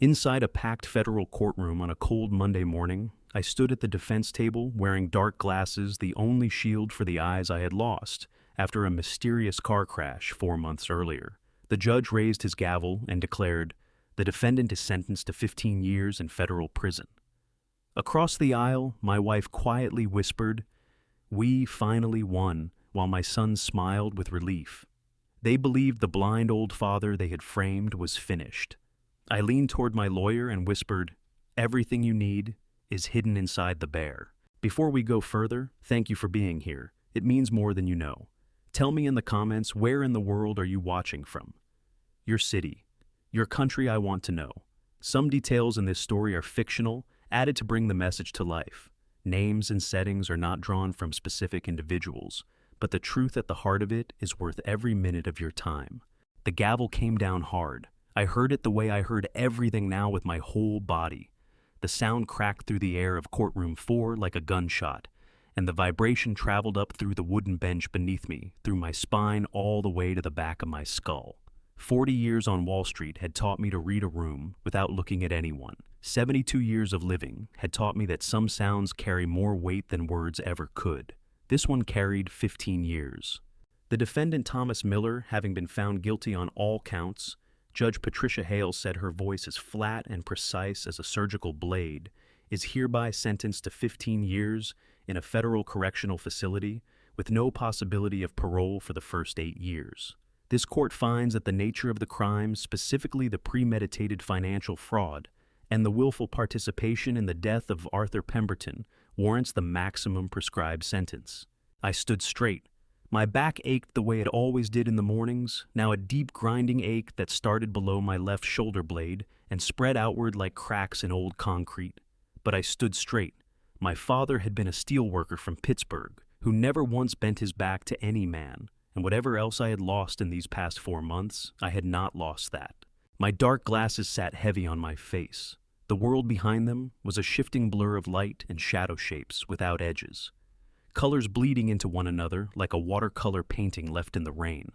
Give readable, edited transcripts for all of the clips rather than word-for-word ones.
Inside a packed federal courtroom on a cold Monday morning, I stood at the defense table wearing dark glasses, the only shield for the eyes I had lost after a mysterious car crash 4 months earlier. The judge raised his gavel and declared, "The defendant is sentenced to 15 years in federal prison." Across the aisle, my wife quietly whispered, "We finally won," while my sons smiled with relief. They believed the blind old father they had framed was finished. I leaned toward my lawyer and whispered, "Everything you need is hidden inside the bear." Before we go further, thank you for being here. It means more than you know. Tell me in the comments, where in the world are you watching from? Your city, your country. I want to know. Some details in this story are fictional, added to bring the message to life. Names and settings are not drawn from specific individuals, but the truth at the heart of it is worth every minute of your time. The gavel came down hard. I heard it the way I heard everything now, with my whole body. The sound cracked through the air of courtroom 4 like a gunshot, and the vibration traveled up through the wooden bench beneath me, through my spine, all the way to the back of my skull. 40 years on Wall Street had taught me to read a room without looking at anyone. 72 years of living had taught me that some sounds carry more weight than words ever could. This one carried 15 years. The defendant, Thomas Miller, having been found guilty on all counts, Judge Patricia Hale said, her voice as flat and precise as a surgical blade, is hereby sentenced to 15 years in a federal correctional facility with no possibility of parole for the first 8 years. This court finds that the nature of the crime, specifically the premeditated financial fraud and the willful participation in the death of Arthur Pemberton, warrants the maximum prescribed sentence. I stood straight. My back ached the way it always did in the mornings, now a deep grinding ache that started below my left shoulder blade and spread outward like cracks in old concrete. But I stood straight. My father had been a steel worker from Pittsburgh, who never once bent his back to any man, and whatever else I had lost in these past 4 months, I had not lost that. My dark glasses sat heavy on my face. The world behind them was a shifting blur of light and shadow shapes without edges. Colors bleeding into one another like a watercolor painting left in the rain.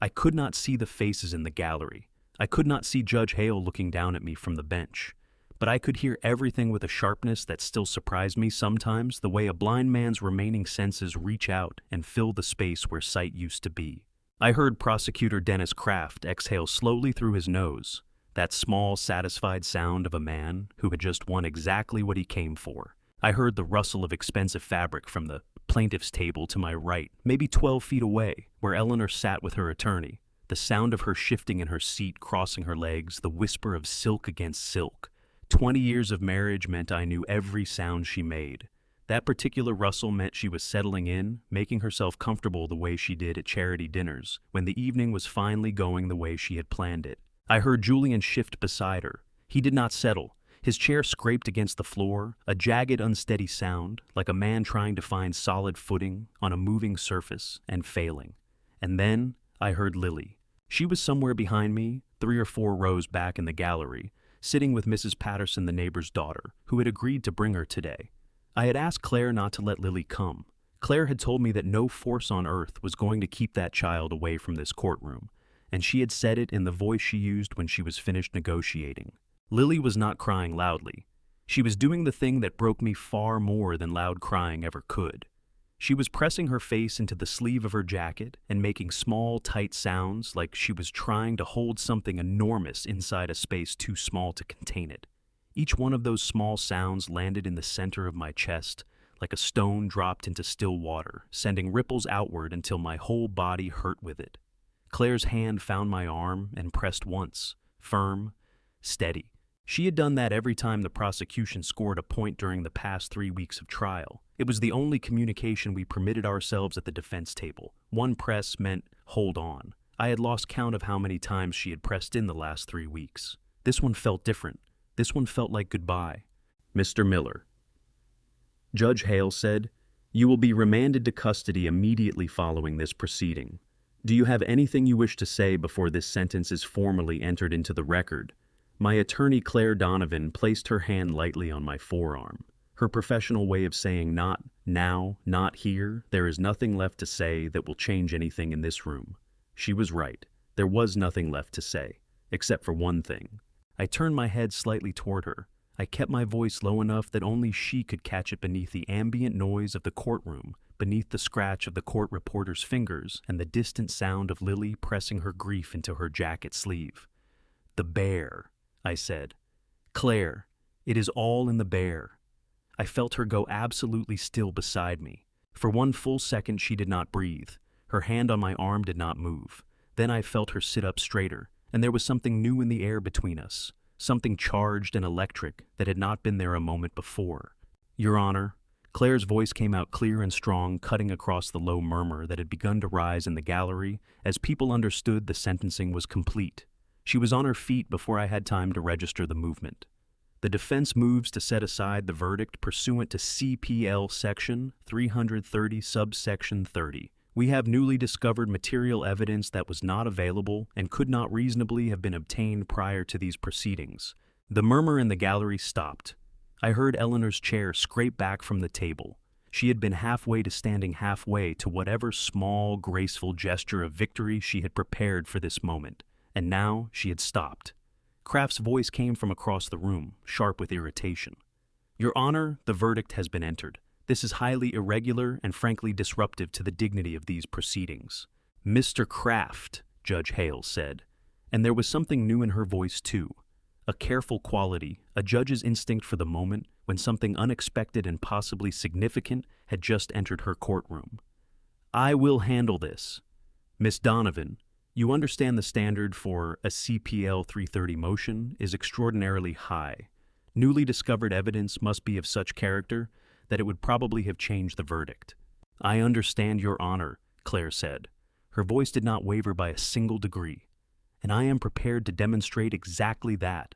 I could not see the faces in the gallery. I could not see Judge Hale looking down at me from the bench. But I could hear everything with a sharpness that still surprised me sometimes, the way a blind man's remaining senses reach out and fill the space where sight used to be. I heard Prosecutor Dennis Kraft exhale slowly through his nose, that small, satisfied sound of a man who had just won exactly what he came for. I heard the rustle of expensive fabric from the plaintiff's table to my right, maybe 12 feet away, where Eleanor sat with her attorney. The sound of her shifting in her seat, crossing her legs, the whisper of silk against silk. 20 years of marriage meant I knew every sound she made. That particular rustle meant she was settling in, making herself comfortable the way she did at charity dinners, when the evening was finally going the way she had planned it. I heard Julian shift beside her. He did not settle. His chair scraped against the floor, a jagged, unsteady sound, like a man trying to find solid footing on a moving surface and failing. And then I heard Lily. She was somewhere behind me, 3 or 4 rows back in the gallery, sitting with Mrs. Patterson, the neighbor's daughter, who had agreed to bring her today. I had asked Claire not to let Lily come. Claire had told me that no force on earth was going to keep that child away from this courtroom, and she had said it in the voice she used when she was finished negotiating. Lily was not crying loudly. She was doing the thing that broke me far more than loud crying ever could. She was pressing her face into the sleeve of her jacket and making small, tight sounds like she was trying to hold something enormous inside a space too small to contain it. Each one of those small sounds landed in the center of my chest, like a stone dropped into still water, sending ripples outward until my whole body hurt with it. Claire's hand found my arm and pressed once, firm, steady. She had done that every time the prosecution scored a point during the past 3 weeks of trial. It was the only communication we permitted ourselves at the defense table. One press meant, hold on. I had lost count of how many times she had pressed in the last 3 weeks. This one felt different. This one felt like goodbye. Mr. Miller. Judge Hale said, "You will be remanded to custody immediately following this proceeding. Do you have anything you wish to say before this sentence is formally entered into the record?" My attorney, Claire Donovan, placed her hand lightly on my forearm. Her professional way of saying, "Not now, not here. There is nothing left to say that will change anything in this room." She was right. There was nothing left to say, except for one thing. I turned my head slightly toward her. I kept my voice low enough that only she could catch it beneath the ambient noise of the courtroom, beneath the scratch of the court reporter's fingers and the distant sound of Lily pressing her grief into her jacket sleeve. "The bear," I said. "Claire, it is all in the bear." I felt her go absolutely still beside me. For one full second she did not breathe. Her hand on my arm did not move. Then I felt her sit up straighter, and there was something new in the air between us, something charged and electric that had not been there a moment before. "Your Honor," Claire's voice came out clear and strong, cutting across the low murmur that had begun to rise in the gallery as people understood the sentencing was complete. She was on her feet before I had time to register the movement. "The defense moves to set aside the verdict pursuant to CPL Section 330 subsection 30. We have newly discovered material evidence that was not available and could not reasonably have been obtained prior to these proceedings." The murmur in the gallery stopped. I heard Eleanor's chair scrape back from the table. She had been halfway to standing halfway to whatever small, graceful gesture of victory she had prepared for this moment, and now she had stopped. Kraft's voice came from across the room, sharp with irritation. "Your Honor, the verdict has been entered. This is highly irregular and frankly disruptive to the dignity of these proceedings." "Mr. Kraft," Judge Hale said, and there was something new in her voice too, a careful quality, a judge's instinct for the moment when something unexpected and possibly significant had just entered her courtroom. "I will handle this. Miss Donovan, you understand the standard for a CPL 330 motion is extraordinarily high. Newly discovered evidence must be of such character that it would probably have changed the verdict." "I understand, Your Honor," Claire said. Her voice did not waver by a single degree. "And I am prepared to demonstrate exactly that."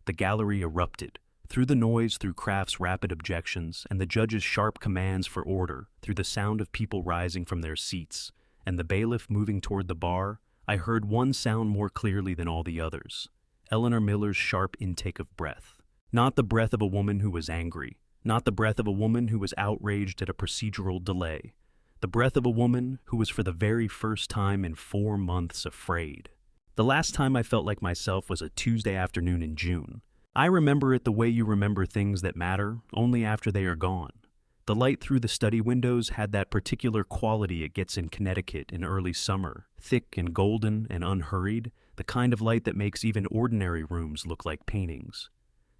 The gallery erupted. Through the noise, through Kraft's rapid objections, and the judge's sharp commands for order, through the sound of people rising from their seats, and the bailiff moving toward the bar, I heard one sound more clearly than all the others. Eleanor Miller's sharp intake of breath. Not the breath of a woman who was angry. Not the breath of a woman who was outraged at a procedural delay. The breath of a woman who was for the very first time in 4 months afraid. The last time I felt like myself was a Tuesday afternoon in June. I remember it the way you remember things that matter, only after they are gone. The light through the study windows had that particular quality it gets in Connecticut in early summer, thick and golden and unhurried, the kind of light that makes even ordinary rooms look like paintings.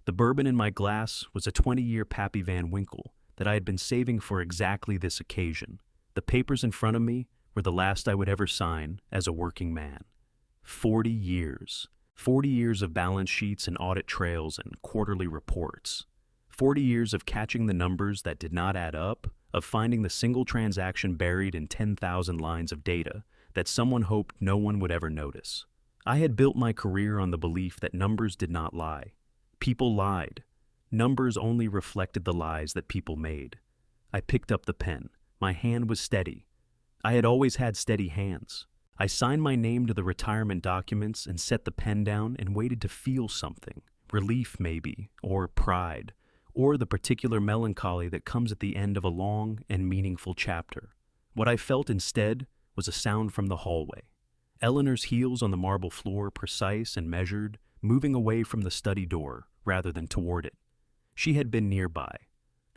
The bourbon in my glass was a 20-year Pappy Van Winkle that I had been saving for exactly this occasion. The papers in front of me were the last I would ever sign as a working man. 40 years. 40 years of balance sheets and audit trails and quarterly reports. 40 years of catching the numbers that did not add up, of finding the single transaction buried in 10,000 lines of data that someone hoped no one would ever notice. I had built my career on the belief that numbers did not lie. People lied. Numbers only reflected the lies that people made. I picked up the pen. My hand was steady. I had always had steady hands. I signed my name to the retirement documents and set the pen down and waited to feel something. Relief, maybe, or pride, or the particular melancholy that comes at the end of a long and meaningful chapter. What I felt instead was a sound from the hallway. Eleanor's heels on the marble floor, precise and measured, moving away from the study door rather than toward it. She had been nearby.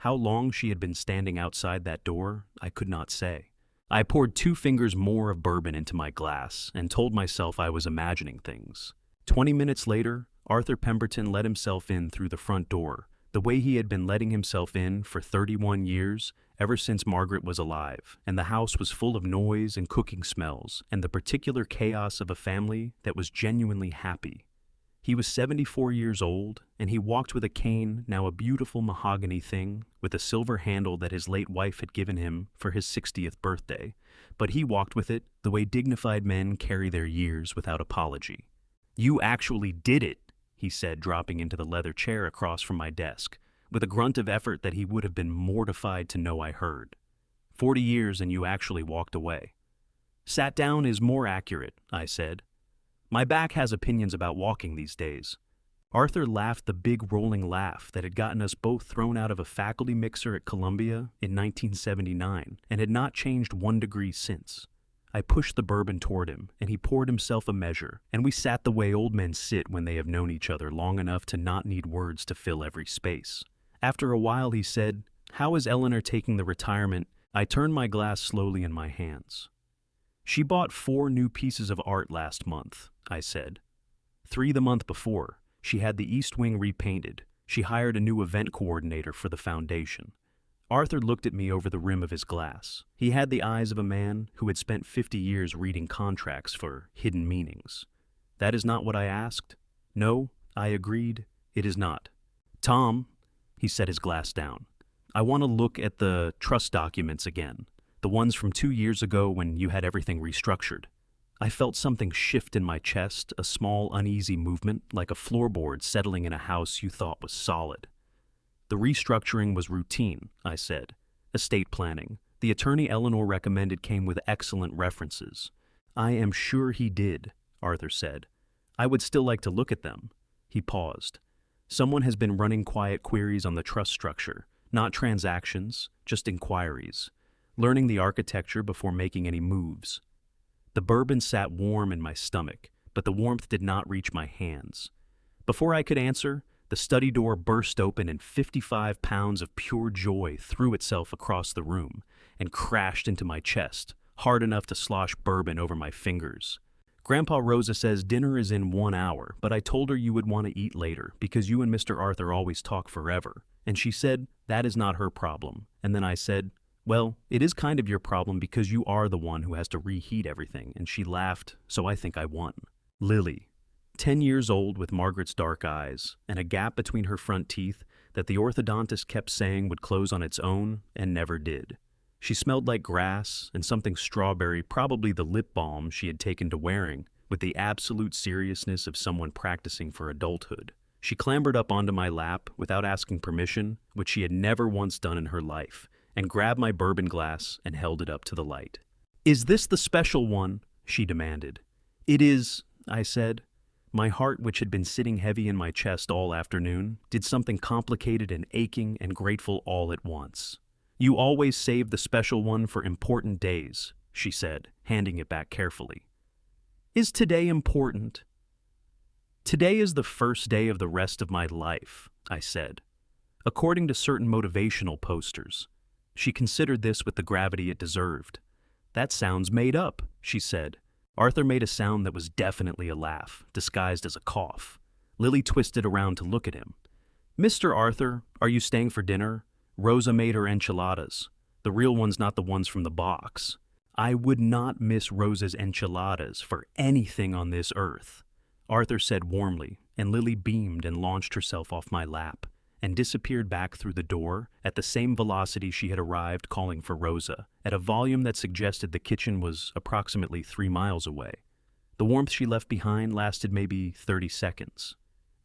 How long she had been standing outside that door, I could not say. I poured 2 fingers more of bourbon into my glass and told myself I was imagining things. 20 minutes later, Arthur Pemberton let himself in through the front door, the way he had been letting himself in for 31 years, ever since Margaret was alive, and the house was full of noise and cooking smells, and the particular chaos of a family that was genuinely happy. He was 74 years old, and he walked with a cane, now a beautiful mahogany thing, with a silver handle that his late wife had given him for his 60th birthday, but he walked with it the way dignified men carry their years without apology. "You actually did it," he said, dropping into the leather chair across from my desk, with a grunt of effort that he would have been mortified to know I heard. 40 years and you actually walked away." "Sat down is more accurate," I said. "My back has opinions about walking these days." Arthur laughed the big rolling laugh that had gotten us both thrown out of a faculty mixer at Columbia in 1979 and had not changed 1 degree since. I pushed the bourbon toward him, and he poured himself a measure, and we sat the way old men sit when they have known each other long enough to not need words to fill every space. After a while, he said, "How is Eleanor taking the retirement?" I turned my glass slowly in my hands. "She bought 4 new pieces of art last month," I said. 3 the month before. She had the East Wing repainted. She hired a new event coordinator for the foundation. Arthur looked at me over the rim of his glass. He had the eyes of a man who had spent 50 years reading contracts for hidden meanings. "That is not what I asked." "No," I agreed, "it is not." "Tom," he set his glass down, "I want to look at the trust documents again, the ones from 2 years ago when you had everything restructured." I felt something shift in my chest, a small, uneasy movement, like a floorboard settling in a house you thought was solid. "The restructuring was routine," I said. "Estate planning. The attorney Eleanor recommended came with excellent references." "I am sure he did," Arthur said. "I would still like to look at them." He paused. "Someone has been running quiet queries on the trust structure, not transactions, just inquiries, learning the architecture before making any moves." The bourbon sat warm in my stomach, but the warmth did not reach my hands. Before I could answer, the study door burst open and 55 pounds of pure joy threw itself across the room and crashed into my chest, hard enough to slosh bourbon over my fingers. "Grandpa Rosa says dinner is in 1 hour, but I told her you would want to eat later because you and Mr. Arthur always talk forever. And she said that is not her problem. And then I said, well, it is kind of your problem because you are the one who has to reheat everything. And she laughed, so I think I won." Lily, 10 years old with Margaret's dark eyes and a gap between her front teeth that the orthodontist kept saying would close on its own and never did. She smelled like grass and something strawberry, probably the lip balm she had taken to wearing, with the absolute seriousness of someone practicing for adulthood. She clambered up onto my lap without asking permission, which she had never once done in her life, and grabbed my bourbon glass and held it up to the light. "Is this the special one?" she demanded. "It is," I said. My heart, which had been sitting heavy in my chest all afternoon, did something complicated and aching and grateful all at once. "You always save the special one for important days," she said, handing it back carefully. "Is today important?" "Today is the first day of the rest of my life," I said. "According to certain motivational posters." She considered this with the gravity it deserved. "That sounds made up," she said. Arthur made a sound that was definitely a laugh, disguised as a cough. Lily twisted around to look at him. "Mr. Arthur, are you staying for dinner? Rosa made her enchiladas. The real ones, not the ones from the box." "I would not miss Rosa's enchiladas for anything on this earth," Arthur said warmly, and Lily beamed and launched herself off my lap and disappeared back through the door at the same velocity she had arrived, calling for Rosa, at a volume that suggested the kitchen was approximately 3 miles away. The warmth she left behind lasted maybe 30 seconds.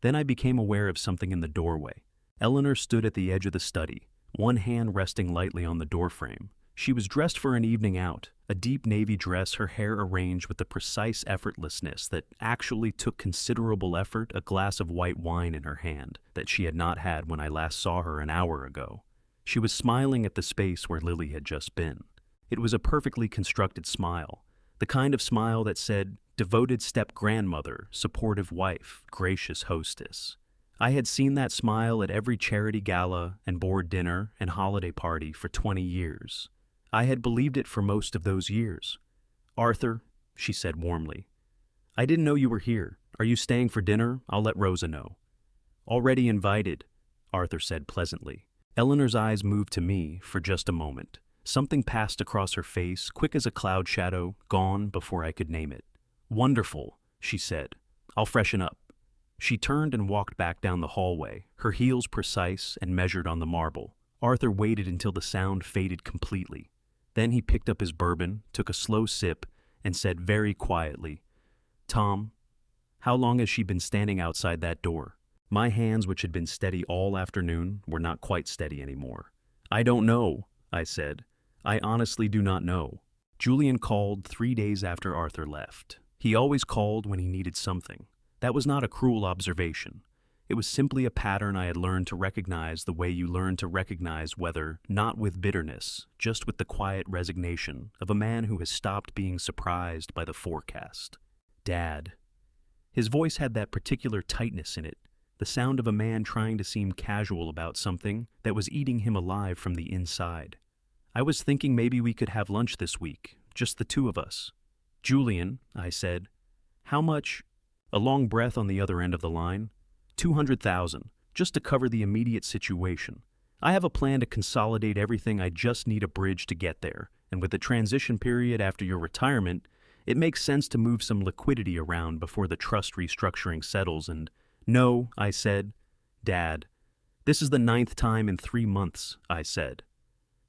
Then I became aware of something in the doorway. Eleanor stood at the edge of the study, one hand resting lightly on the doorframe. She was dressed for an evening out, a deep navy dress, her hair arranged with the precise effortlessness that actually took considerable effort, a glass of white wine in her hand that she had not had when I last saw her an hour ago. She was smiling at the space where Lily had just been. It was a perfectly constructed smile, the kind of smile that said, devoted step-grandmother, supportive wife, gracious hostess. I had seen that smile at every charity gala and board dinner and holiday party for 20 years. I had believed it for most of those years. "Arthur," she said warmly, "I didn't know you were here. Are you staying for dinner? I'll let Rosa know." "Already invited," Arthur said pleasantly. Eleanor's eyes moved to me for just a moment. Something passed across her face, quick as a cloud shadow, gone before I could name it. "Wonderful," she said. "I'll freshen up." She turned and walked back down the hallway, her heels precise and measured on the marble. Arthur waited until the sound faded completely. Then he picked up his bourbon, took a slow sip, and said very quietly, "Tom, how long has she been standing outside that door?" My hands, which had been steady all afternoon, were not quite steady anymore. "I don't know," I said. "I honestly do not know." Julian called 3 days after Arthur left. He always called when he needed something. That was not a cruel observation. It was simply a pattern I had learned to recognize the way you learn to recognize weather, not with bitterness, just with the quiet resignation of a man who has stopped being surprised by the forecast. Dad. His voice had that particular tightness in it, the sound of a man trying to seem casual about something that was eating him alive from the inside. I was thinking maybe we could have lunch this week, just the two of us. Julian, I said. How much? A long breath on the other end of the line. 200,000, just to cover the immediate situation. I have a plan to consolidate everything. I just need a bridge to get there. And with the transition period after your retirement, it makes sense to move some liquidity around before the trust restructuring settles. And no, I said. Dad, this is the 9th time in 3 months, I said.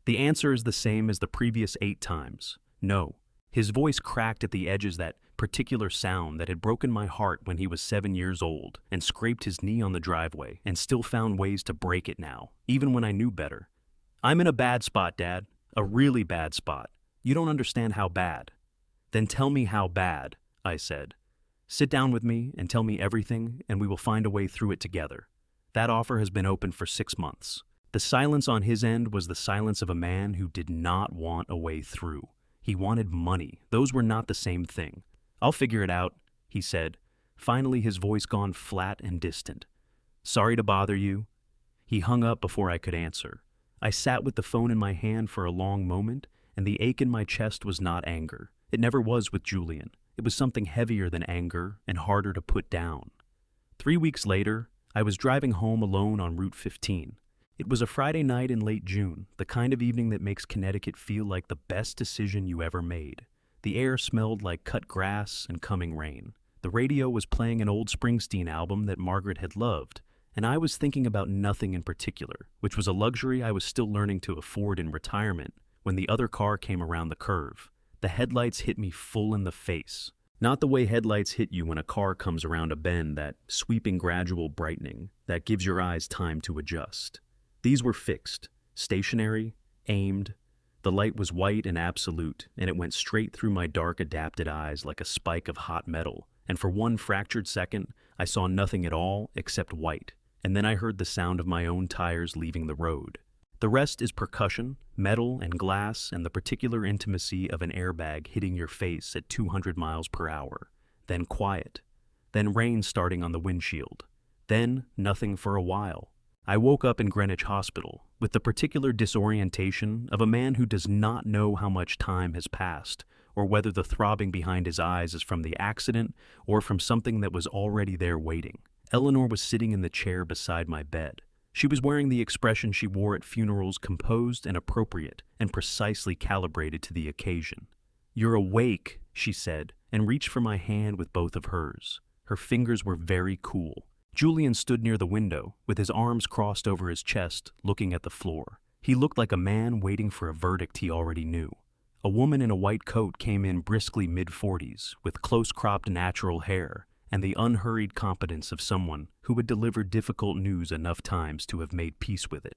The answer is the same as the previous 8 times. No. His voice cracked at the edges, that particular sound that had broken my heart when he was 7 years old and scraped his knee on the driveway and still found ways to break it now, even when I knew better. I'm in a bad spot, Dad. A really bad spot. You don't understand how bad. Then tell me how bad, I said. Sit down with me and tell me everything, and we will find a way through it together. That offer has been open for 6 months. The silence on his end was the silence of a man who did not want a way through. He wanted money. Those were not the same thing. I'll figure it out, he said, finally his voice gone flat and distant. Sorry to bother you. He hung up before I could answer. I sat with the phone in my hand for a long moment, and the ache in my chest was not anger. It never was with Julian. It was something heavier than anger and harder to put down. 3 weeks later, I was driving home alone on Route 15. It was a Friday night in late June, the kind of evening that makes Connecticut feel like the best decision you ever made. The air smelled like cut grass and coming rain. The radio was playing an old Springsteen album that Margaret had loved, and I was thinking about nothing in particular, which was a luxury I was still learning to afford in retirement, when the other car came around the curve. The headlights hit me full in the face. Not the way headlights hit you when a car comes around a bend, that sweeping gradual brightening that gives your eyes time to adjust. These were fixed, stationary, aimed. The light was white and absolute, and it went straight through my dark, adapted eyes like a spike of hot metal, and for one fractured second, I saw nothing at all except white, and then I heard the sound of my own tires leaving the road. The rest is percussion, metal and glass, and the particular intimacy of an airbag hitting your face at 200 miles per hour. Then quiet. Then rain starting on the windshield. Then nothing for a while. I woke up in Greenwich Hospital with the particular disorientation of a man who does not know how much time has passed, or whether the throbbing behind his eyes is from the accident or from something that was already there waiting. Eleanor was sitting in the chair beside my bed. She was wearing the expression she wore at funerals, composed and appropriate and precisely calibrated to the occasion. "You're awake," she said, and reached for my hand with both of hers. Her fingers were very cool. Julian stood near the window, with his arms crossed over his chest, looking at the floor. He looked like a man waiting for a verdict he already knew. A woman in a white coat came in briskly mid-40s, with close-cropped natural hair, and the unhurried competence of someone who had delivered difficult news enough times to have made peace with it.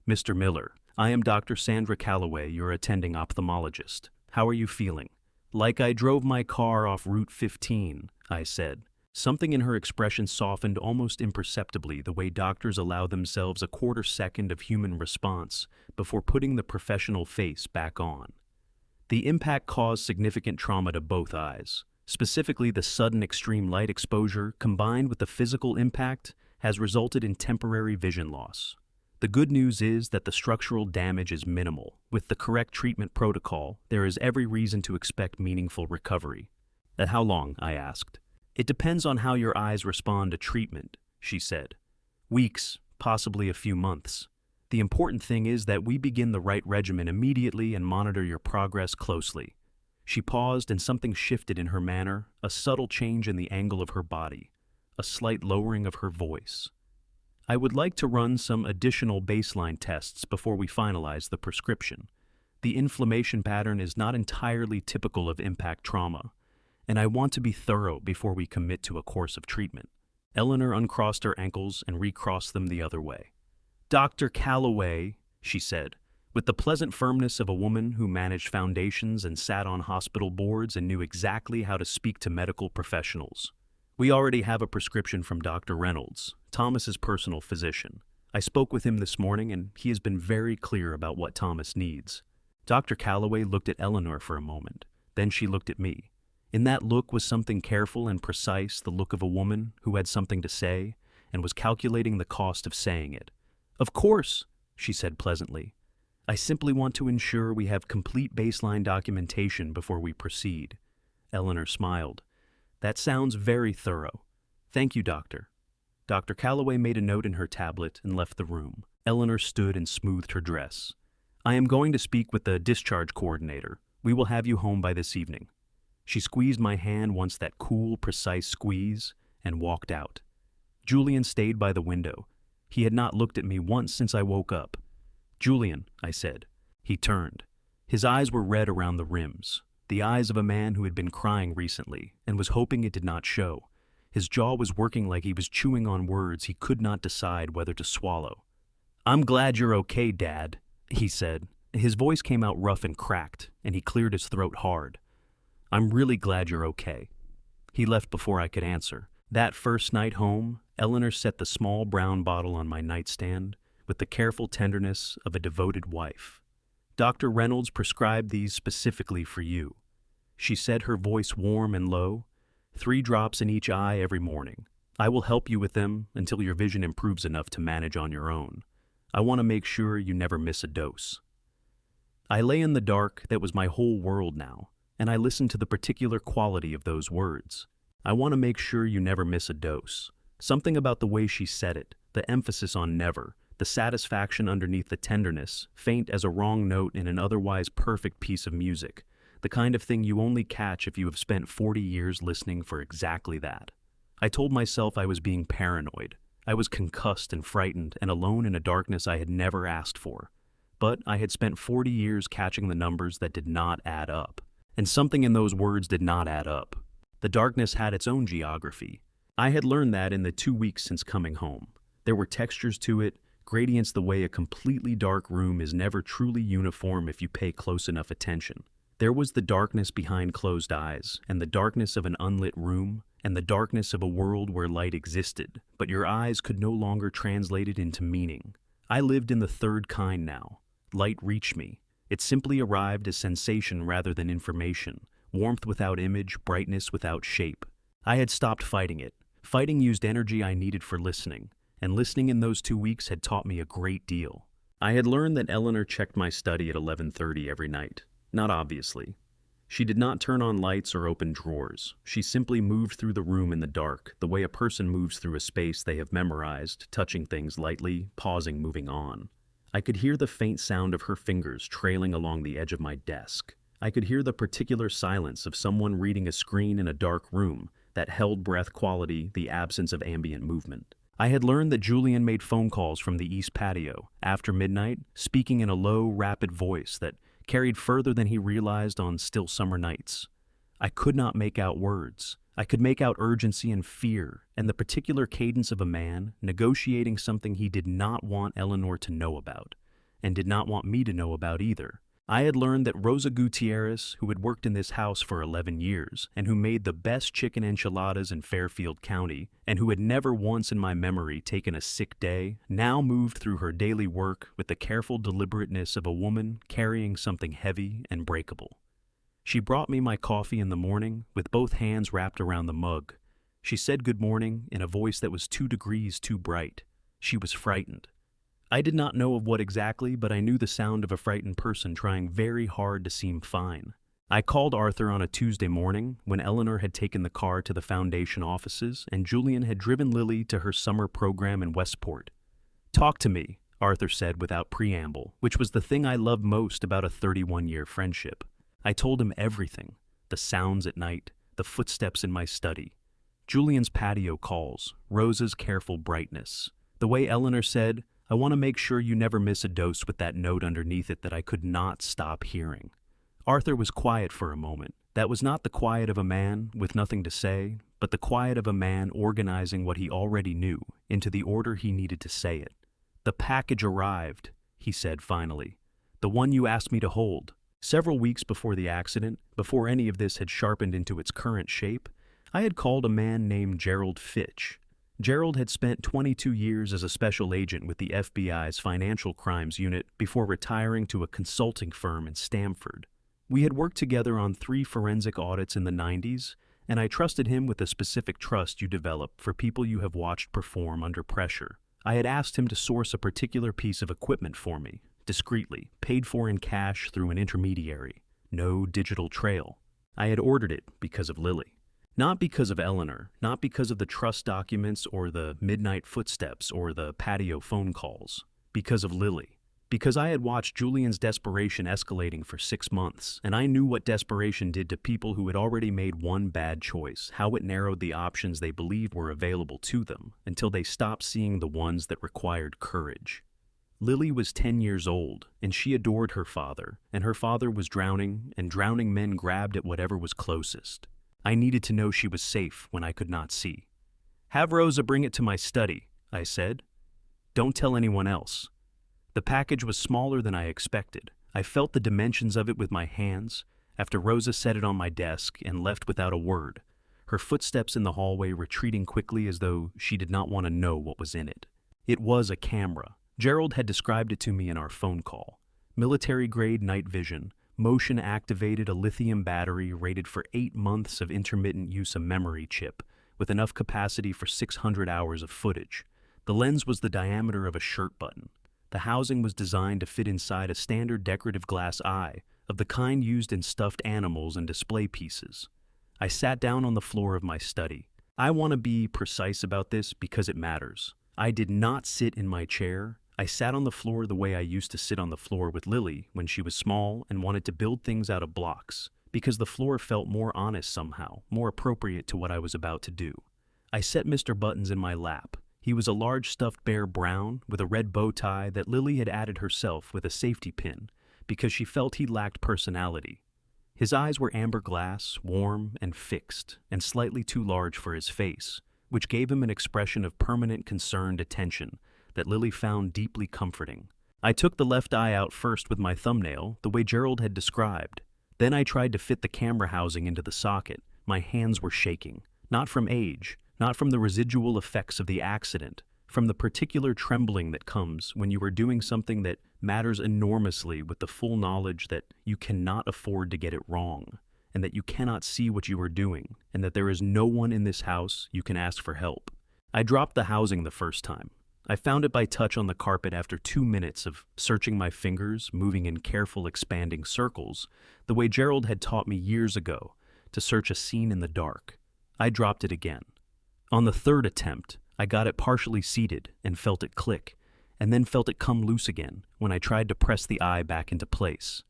"Mr. Miller, I am Dr. Sandra Calloway, your attending ophthalmologist. How are you feeling?" "Like I drove my car off Route 15, I said. Something in her expression softened almost imperceptibly, the way doctors allow themselves a quarter second of human response before putting the professional face back on. The impact caused significant trauma to both eyes. Specifically, the sudden extreme light exposure, combined with the physical impact, has resulted in temporary vision loss. The good news is that the structural damage is minimal. With the correct treatment protocol, there is every reason to expect meaningful recovery. "At how long?" I asked. "It depends on how your eyes respond to treatment," she said. "Weeks, possibly a few months. The important thing is that we begin the right regimen immediately and monitor your progress closely." She paused, and something shifted in her manner, a subtle change in the angle of her body, a slight lowering of her voice. "I would like to run some additional baseline tests before we finalize the prescription. The inflammation pattern is not entirely typical of impact trauma, and I want to be thorough before we commit to a course of treatment." Eleanor uncrossed her ankles and recrossed them the other way. "Dr. Calloway," she said, with the pleasant firmness of a woman who managed foundations and sat on hospital boards and knew exactly how to speak to medical professionals. We already have a prescription from Dr. Reynolds, Thomas's personal physician. I spoke with him this morning and he has been very clear about what Thomas needs. Dr. Calloway looked at Eleanor for a moment. Then she looked at me. In that look was something careful and precise, the look of a woman who had something to say and was calculating the cost of saying it. "Of course," she said pleasantly. "I simply want to ensure we have complete baseline documentation before we proceed." Eleanor smiled. "That sounds very thorough. Thank you, Doctor." Dr. Calloway made a note in her tablet and left the room. Eleanor stood and smoothed her dress. "I am going to speak with the discharge coordinator. We will have you home by this evening." She squeezed my hand once that cool, precise squeeze and walked out. Julian stayed by the window. He had not looked at me once since I woke up. "Julian," I said. He turned. His eyes were red around the rims, the eyes of a man who had been crying recently and was hoping it did not show. His jaw was working like he was chewing on words he could not decide whether to swallow. "I'm glad you're okay, Dad," he said. His voice came out rough and cracked, and he cleared his throat hard. "I'm really glad you're okay." He left before I could answer. That first night home, Eleanor set the small brown bottle on my nightstand with the careful tenderness of a devoted wife. "Dr. Reynolds prescribed these specifically for you," she said, her voice warm and low. "3 drops in each eye every morning. I will help you with them until your vision improves enough to manage on your own. I want to make sure you never miss a dose." I lay in the dark that was my whole world now, and I listened to the particular quality of those words. "I want to make sure you never miss a dose." Something about the way she said it, the emphasis on never, the satisfaction underneath the tenderness, faint as a wrong note in an otherwise perfect piece of music, the kind of thing you only catch if you have spent 40 years listening for exactly that. I told myself I was being paranoid. I was concussed and frightened and alone in a darkness I had never asked for. But I had spent 40 years catching the numbers that did not add up. And something in those words did not add up. The darkness had its own geography. I had learned that in the 2 weeks since coming home. There were textures to it, gradients the way a completely dark room is never truly uniform if you pay close enough attention. There was the darkness behind closed eyes, and the darkness of an unlit room, and the darkness of a world where light existed, but your eyes could no longer translate it into meaning. I lived in the third kind now. Light reached me. It simply arrived as sensation rather than information, warmth without image, brightness without shape. I had stopped fighting it. Fighting used energy I needed for listening, and listening in those 2 weeks had taught me a great deal. I had learned that Eleanor checked my study at 11:30 every night. Not obviously. She did not turn on lights or open drawers. She simply moved through the room in the dark, the way a person moves through a space they have memorized, touching things lightly, pausing, moving on. I could hear the faint sound of her fingers trailing along the edge of my desk. I could hear the particular silence of someone reading a screen in a dark room, that held breath quality, the absence of ambient movement. I had learned that Julian made phone calls from the east patio, after midnight, speaking in a low, rapid voice that carried further than he realized on still summer nights. I could not make out words. I could make out urgency and fear, and the particular cadence of a man negotiating something he did not want Eleanor to know about, and did not want me to know about either. I had learned that Rosa Gutierrez, who had worked in this house for 11 years, and who made the best chicken enchiladas in Fairfield County, and who had never once in my memory taken a sick day, now moved through her daily work with the careful deliberateness of a woman carrying something heavy and breakable. She brought me my coffee in the morning, with both hands wrapped around the mug. She said good morning in a voice that was 2 degrees too bright. She was frightened. I did not know of what exactly, but I knew the sound of a frightened person trying very hard to seem fine. I called Arthur on a Tuesday morning when Eleanor had taken the car to the foundation offices and Julian had driven Lily to her summer program in Westport. "Talk to me," Arthur said without preamble, which was the thing I loved most about a 31-year friendship. I told him everything, the sounds at night, the footsteps in my study, Julian's patio calls, Rosa's careful brightness, the way Eleanor said, "I want to make sure you never miss a dose," with that note underneath it that I could not stop hearing. Arthur was quiet for a moment. That was not the quiet of a man with nothing to say, but the quiet of a man organizing what he already knew into the order he needed to say it. "The package arrived," he said finally. "The one you asked me to hold." Several weeks before the accident, before any of this had sharpened into its current shape, I had called a man named Gerald Fitch. Gerald had spent 22 years as a special agent with the FBI's Financial Crimes Unit before retiring to a consulting firm in Stamford. We had worked together on 3 forensic audits in the 90s, and I trusted him with the specific trust you develop for people you have watched perform under pressure. I had asked him to source a particular piece of equipment for me, discreetly, paid for in cash through an intermediary. No digital trail. I had ordered it because of Lily. Not because of Eleanor, not because of the trust documents or the midnight footsteps or the patio phone calls. Because of Lily. Because I had watched Julian's desperation escalating for 6 months, and I knew what desperation did to people who had already made one bad choice, how it narrowed the options they believed were available to them, until they stopped seeing the ones that required courage. Lily was 10 years old, and she adored her father, and her father was drowning, and drowning men grabbed at whatever was closest. I needed to know she was safe when I could not see. "Have Rosa bring it to my study," I said. "Don't tell anyone else." The package was smaller than I expected. I felt the dimensions of it with my hands after Rosa set it on my desk and left without a word, her footsteps in the hallway retreating quickly as though she did not want to know what was in it. It was a camera. Gerald had described it to me in our phone call. Military-grade night vision, motion-activated a lithium battery rated for 8 months of intermittent use of memory chip, with enough capacity for 600 hours of footage. The lens was the diameter of a shirt button. The housing was designed to fit inside a standard decorative glass eye, of the kind used in stuffed animals and display pieces. I sat down on the floor of my study. I want to be precise about this because it matters. I did not sit in my chair. I sat on the floor the way I used to sit on the floor with Lily when she was small and wanted to build things out of blocks, because the floor felt more honest somehow, more appropriate to what I was about to do. I set Mr. Buttons in my lap. He was a large stuffed bear brown with a red bow tie that Lily had added herself with a safety pin because she felt he lacked personality. His eyes were amber glass, warm and fixed, and slightly too large for his face, which gave him an expression of permanent concerned attention that Lily found deeply comforting. I took the left eye out first with my thumbnail, the way Gerald had described. Then I tried to fit the camera housing into the socket. My hands were shaking, not from age, not from the residual effects of the accident, from the particular trembling that comes when you are doing something that matters enormously with the full knowledge that you cannot afford to get it wrong, and that you cannot see what you are doing, and that there is no one in this house you can ask for help. I dropped the housing the first time. I found it by touch on the carpet after 2 minutes of searching my fingers, moving in careful expanding circles, the way Gerald had taught me years ago to search a scene in the dark. I dropped it again. On the 3rd attempt, I got it partially seated and felt it click, and then felt it come loose again when I tried to press the eye back into place.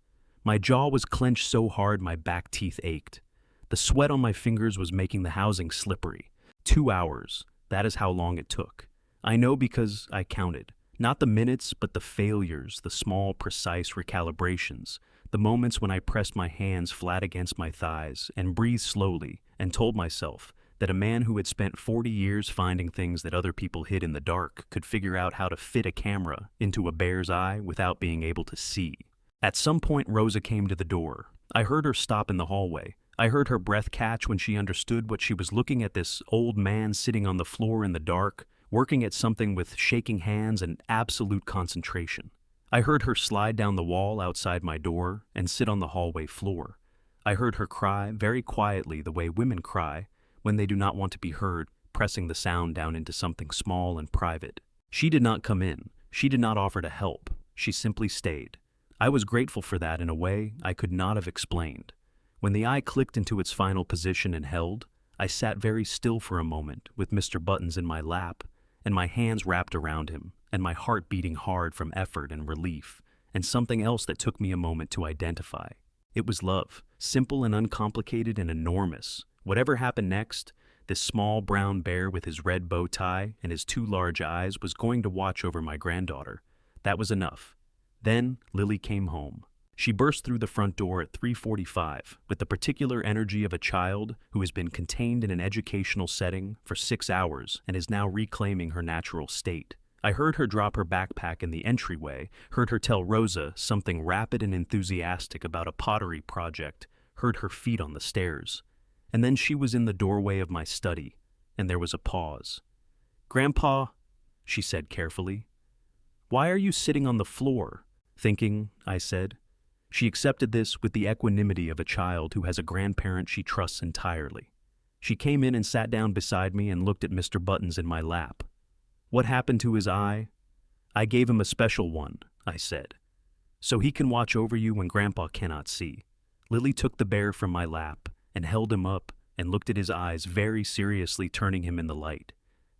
My jaw was clenched so hard my back teeth ached. The sweat on my fingers was making the housing slippery. 2 hours, that is how long it took. I know because I counted. Not the minutes, but the failures, the small, precise recalibrations, the moments when I pressed my hands flat against my thighs and breathed slowly and told myself that a man who had spent 40 years finding things that other people hid in the dark could figure out how to fit a camera into a bear's eye without being able to see. At some point, Rosa came to the door. I heard her stop in the hallway. I heard her breath catch when she understood what she was looking at, this old man sitting on the floor in the dark, working at something with shaking hands and absolute concentration. I heard her slide down the wall outside my door and sit on the hallway floor. I heard her cry very quietly the way women cry when they do not want to be heard, pressing the sound down into something small and private. She did not come in. She did not offer to help. She simply stayed. I was grateful for that in a way I could not have explained. When the eye clicked into its final position and held, I sat very still for a moment with Mr. Buttons in my lap, and my hands wrapped around him, and my heart beating hard from effort and relief, and something else that took me a moment to identify. It was love, simple and uncomplicated and enormous. Whatever happened next, this small brown bear with his red bow tie and his 2 large eyes was going to watch over my granddaughter. That was enough. Then Lily came home. She burst through the front door at 3:45 with the particular energy of a child who has been contained in an educational setting for 6 hours and is now reclaiming her natural state. I heard her drop her backpack in the entryway, heard her tell Rosa something rapid and enthusiastic about a pottery project, heard her feet on the stairs. And then she was in the doorway of my study, and there was a pause. "Grandpa," she said carefully. "Why are you sitting on the floor?" "Thinking," I said. She accepted this with the equanimity of a child who has a grandparent she trusts entirely. She came in and sat down beside me and looked at Mr. Buttons in my lap. "What happened to his eye?" "I gave him a special one," I said, "so he can watch over you when Grandpa cannot see." Lily took the bear from my lap and held him up and looked at his eyes very seriously, turning him in the light.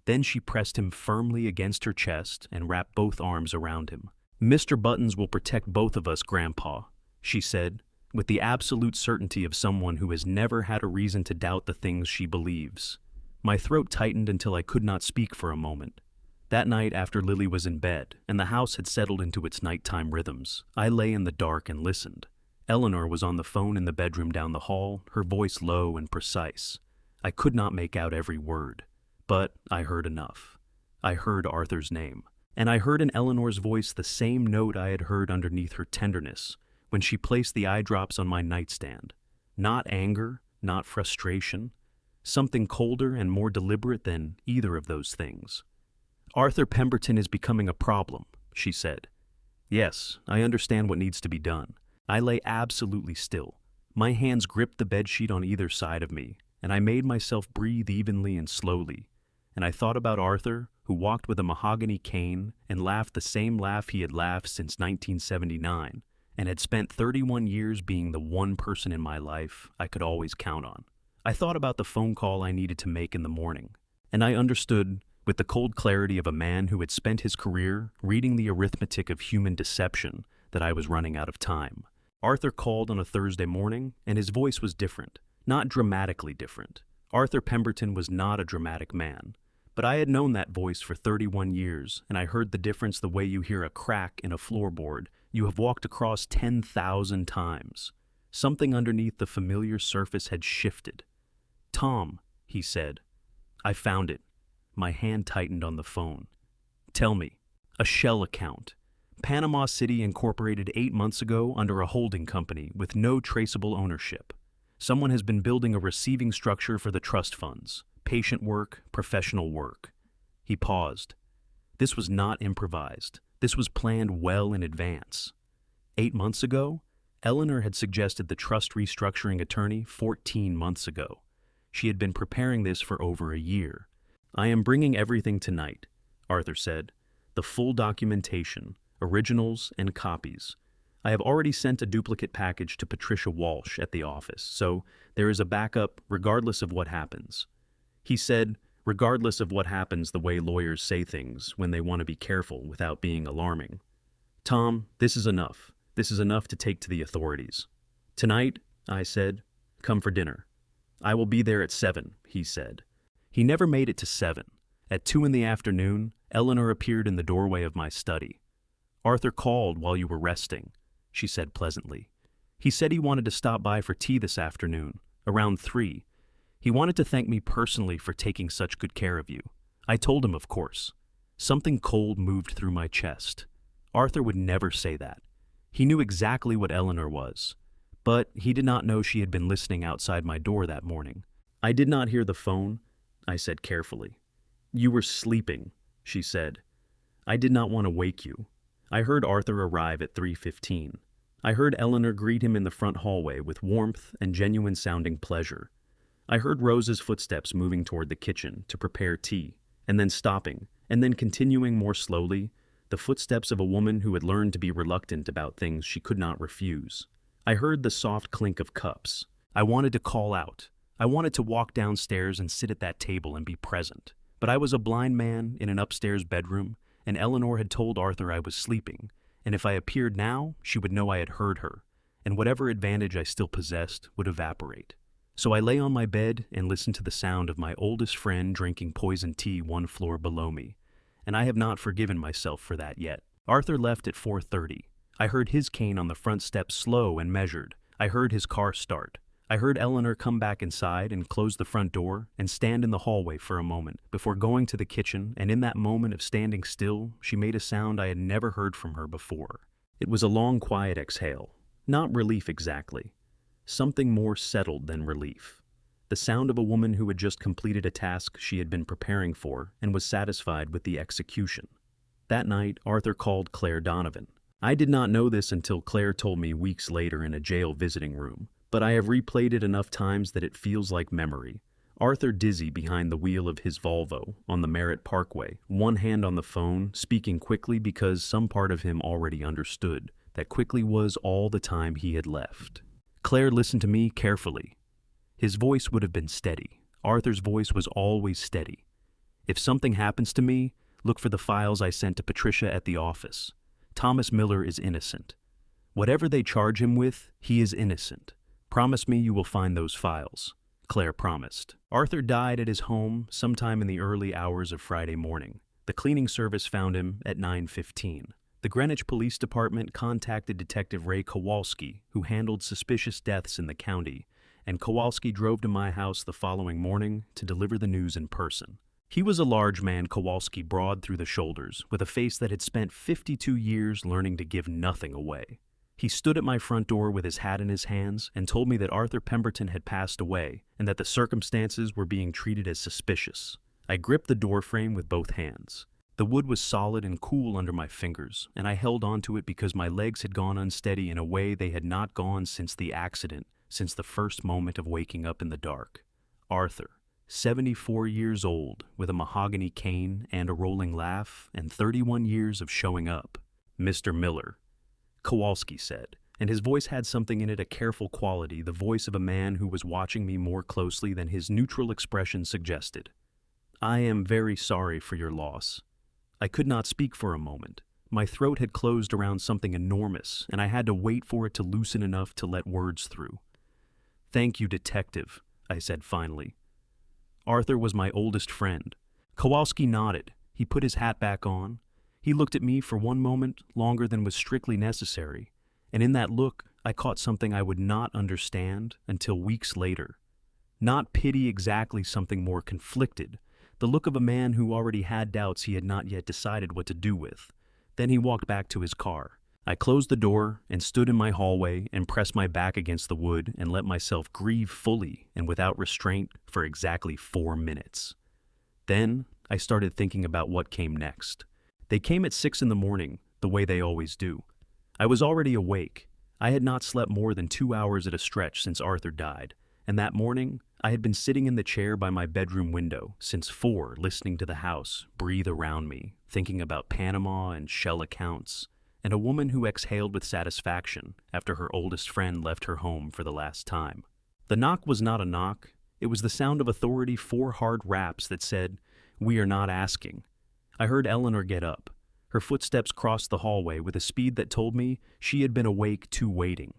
Then she pressed him firmly against her chest and wrapped both arms around him. "Mr. Buttons will protect both of us, Grandpa," she said, with the absolute certainty of someone who has never had a reason to doubt the things she believes. My throat tightened until I could not speak for a moment. That night, after Lily was in bed and the house had settled into its nighttime rhythms, I lay in the dark and listened. Eleanor was on the phone in the bedroom down the hall, her voice low and precise. I could not make out every word, but I heard enough. I heard Arthur's name, and I heard in Eleanor's voice the same note I had heard underneath her tenderness when she placed the eye drops on my nightstand. Not anger, not frustration, something colder and more deliberate than either of those things. "Arthur Pemberton is becoming a problem," she said. "Yes, I understand what needs to be done." I lay absolutely still. My hands gripped the bedsheet on either side of me, and I made myself breathe evenly and slowly. And I thought about Arthur, who walked with a mahogany cane and laughed the same laugh he had laughed since 1979, and had spent 31 years being the one person in my life I could always count on. I thought about the phone call I needed to make in the morning, and I understood, with the cold clarity of a man who had spent his career reading the arithmetic of human deception, that I was running out of time. Arthur called on a Thursday morning, and his voice was different, not dramatically different. Arthur Pemberton was not a dramatic man, but I had known that voice for 31 years, and I heard the difference the way you hear a crack in a floorboard you have walked across 10,000 times. Something underneath the familiar surface had shifted. "Tom," he said. "I found it." My hand tightened on the phone. "Tell me." "A shell account. Panama City incorporated 8 months ago under a holding company with no traceable ownership. Someone has been building a receiving structure for the trust funds, patient work, professional work." He paused. This was not improvised. This was planned well in advance. 8 months ago, Eleanor had suggested the trust restructuring attorney 14 months ago. She had been preparing this for over a year. "I am bringing everything tonight," Arthur said. "The full documentation, originals and copies. I have already sent a duplicate package to Patricia Walsh at the office, so there is a backup regardless of what happens." He said, regardless of what happens, the way lawyers say things when they want to be careful without being alarming. "Tom, this is enough. This is enough to take to the authorities." "Tonight," I said, "come for dinner." "I will be there at 7, he said. He never made it to 7. At 2 in the afternoon, Eleanor appeared in the doorway of my study. "Arthur called while you were resting," she said pleasantly. "He said he wanted to stop by for tea this afternoon, around 3. He wanted to thank me personally for taking such good care of you." I told him, of course. Something cold moved through my chest. Arthur would never say that. He knew exactly what Eleanor was, but he did not know she had been listening outside my door that morning. "I did not hear the phone," I said carefully. "You were sleeping," she said. "I did not want to wake you." I heard Arthur arrive at 3:15. I heard Eleanor greet him in the front hallway with warmth and genuine-sounding pleasure. I heard Rose's footsteps moving toward the kitchen to prepare tea, and then stopping, and then continuing more slowly, the footsteps of a woman who had learned to be reluctant about things she could not refuse. I heard the soft clink of cups. I wanted to call out. I wanted to walk downstairs and sit at that table and be present. But I was a blind man in an upstairs bedroom, and Eleanor had told Arthur I was sleeping, and if I appeared now, she would know I had heard her, and whatever advantage I still possessed would evaporate. So I lay on my bed and listened to the sound of my oldest friend drinking poison tea 1 floor below me, and I have not forgiven myself for that yet. Arthur left at 4:30. I heard his cane on the front step slow and measured. I heard his car start. I heard Eleanor come back inside and close the front door and stand in the hallway for a moment before going to the kitchen, and in that moment of standing still, she made a sound I had never heard from her before. It was a long, quiet exhale. Not relief exactly. Something more settled than relief. the sound of a woman who had just completed a task she had been preparing for and was satisfied with the execution. That night, Arthur called Claire Donovan. I did not know this until Claire told me weeks later in a jail visiting room, but I have replayed it enough times that it feels like memory. Arthur dizzy behind the wheel of his Volvo on the Merritt Parkway, one hand on the phone, speaking quickly because some part of him already understood that quickly was all the time he had left. Claire listened to me carefully. His voice would have been steady. Arthur's voice was always steady. If something happens to me, look for the files I sent to Patricia at the office. Thomas Miller is innocent. Whatever they charge him with, he is innocent. Promise me you will find those files. Claire promised. Arthur died at his home sometime in the early hours of Friday morning. The cleaning service found him at 9:15. The Greenwich Police Department contacted Detective Ray Kowalski, who handled suspicious deaths in the county, and Kowalski drove to my house the following morning to deliver the news in person. He was a large man, Kowalski, broad through the shoulders, with a face that had spent 52 years learning to give nothing away. He stood at my front door with his hat in his hands and told me that Arthur Pemberton had passed away and that the circumstances were being treated as suspicious. I gripped the door frame with both hands. The wood was solid and cool under my fingers, and I held onto it because my legs had gone unsteady in a way they had not gone since the accident, since the first moment of waking up in the dark. Arthur, 74 years old, with a mahogany cane and a rolling laugh, and 31 years of showing up. Mr. Miller, Kowalski said, and his voice had something in it, a careful quality, the voice of a man who was watching me more closely than his neutral expression suggested. I am very sorry for your loss. I could not speak for a moment. My throat had closed around something enormous, and I had to wait for it to loosen enough to let words through. Thank you, Detective, I said finally. Arthur was my oldest friend. Kowalski nodded. He put his hat back on. He looked at me for one moment longer than was strictly necessary, and in that look I caught something I would not understand until weeks later. Not pity exactly, something more conflicted, the look of a man who already had doubts he had not yet decided what to do with. Then he walked back to his car. I closed the door and stood in my hallway and pressed my back against the wood and let myself grieve fully and without restraint for exactly 4 minutes. Then I started thinking about what came next. They came at 6 in the morning, the way they always do. I was already awake. I had not slept more than 2 hours at a stretch since Arthur died, and that morning I had been sitting in the chair by my bedroom window since 4, listening to the house breathe around me, thinking about Panama and shell accounts, and a woman who exhaled with satisfaction after her oldest friend left her home for the last time. The knock was not a knock. It was the sound of authority, 4 hard raps that said, "We are not asking." I heard Eleanor get up. Her footsteps crossed the hallway with a speed that told me she had been awake too waiting.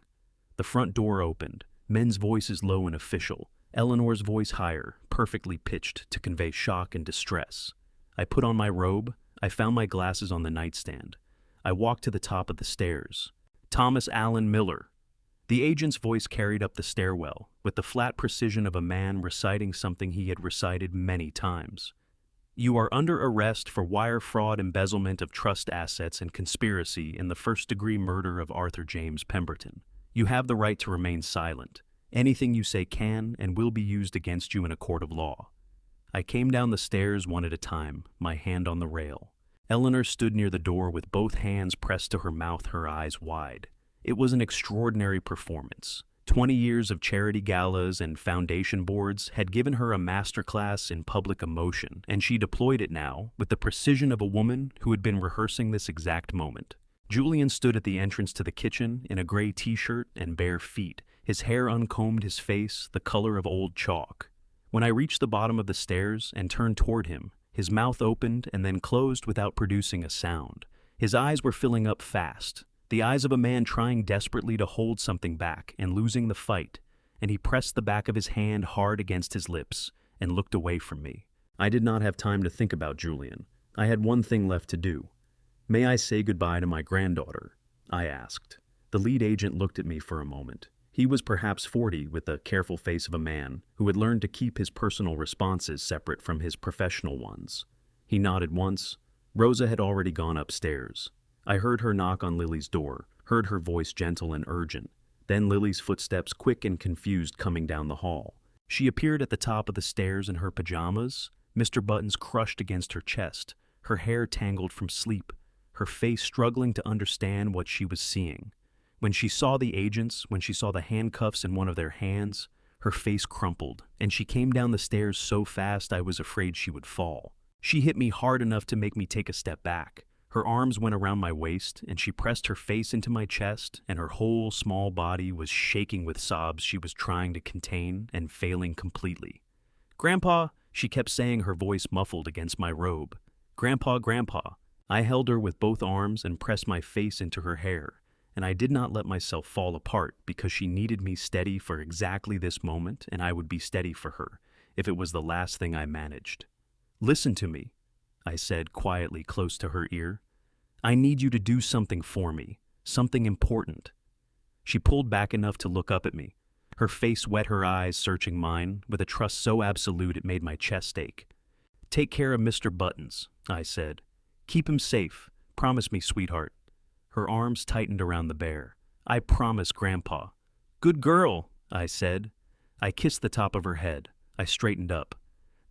The front door opened, men's voices low and official, Eleanor's voice higher, perfectly pitched to convey shock and distress. I put on my robe. I found my glasses on the nightstand. I walked to the top of the stairs. Thomas Allen Miller. The agent's voice carried up the stairwell, with the flat precision of a man reciting something he had recited many times. You are under arrest for wire fraud, embezzlement of trust assets, and conspiracy in the first-degree murder of Arthur James Pemberton. You have the right to remain silent. Anything you say can and will be used against you in a court of law. I came down the stairs one at a time, my hand on the rail. Eleanor stood near the door with both hands pressed to her mouth, her eyes wide. It was an extraordinary performance. 20 years of charity galas and foundation boards had given her a masterclass in public emotion, and she deployed it now with the precision of a woman who had been rehearsing this exact moment. Julian stood at the entrance to the kitchen in a gray t-shirt and bare feet, his hair uncombed, his face the color of old chalk. When I reached the bottom of the stairs and turned toward him, his mouth opened and then closed without producing a sound. His eyes were filling up fast, the eyes of a man trying desperately to hold something back and losing the fight, and he pressed the back of his hand hard against his lips and looked away from me. I did not have time to think about Julian. I had one thing left to do. May I say goodbye to my granddaughter? I asked. The lead agent looked at me for a moment. He was perhaps 40, with the careful face of a man who had learned to keep his personal responses separate from his professional ones. He nodded once. Rosa had already gone upstairs. I heard her knock on Lily's door, heard her voice gentle and urgent, then Lily's footsteps quick and confused coming down the hall. She appeared at the top of the stairs in her pajamas, Mr. Buttons crushed against her chest, her hair tangled from sleep, her face struggling to understand what she was seeing. When she saw the agents, when she saw the handcuffs in one of their hands, her face crumpled, and she came down the stairs so fast I was afraid she would fall. She hit me hard enough to make me take a step back. Her arms went around my waist, and she pressed her face into my chest, and her whole small body was shaking with sobs she was trying to contain and failing completely. "Grandpa," she kept saying, her voice muffled against my robe. "Grandpa, Grandpa." I held her with both arms and pressed my face into her hair, and I did not let myself fall apart because she needed me steady for exactly this moment, and I would be steady for her if it was the last thing I managed. "Listen to me," I said quietly close to her ear. "I need you to do something for me, something important." She pulled back enough to look up at me. Her face wet, her eyes searching mine, with a trust so absolute it made my chest ache. "Take care of Mr. Buttons," I said. "Keep him safe. Promise me, sweetheart." Her arms tightened around the bear. "I promise, Grandpa." "Good girl," I said. I kissed the top of her head. I straightened up.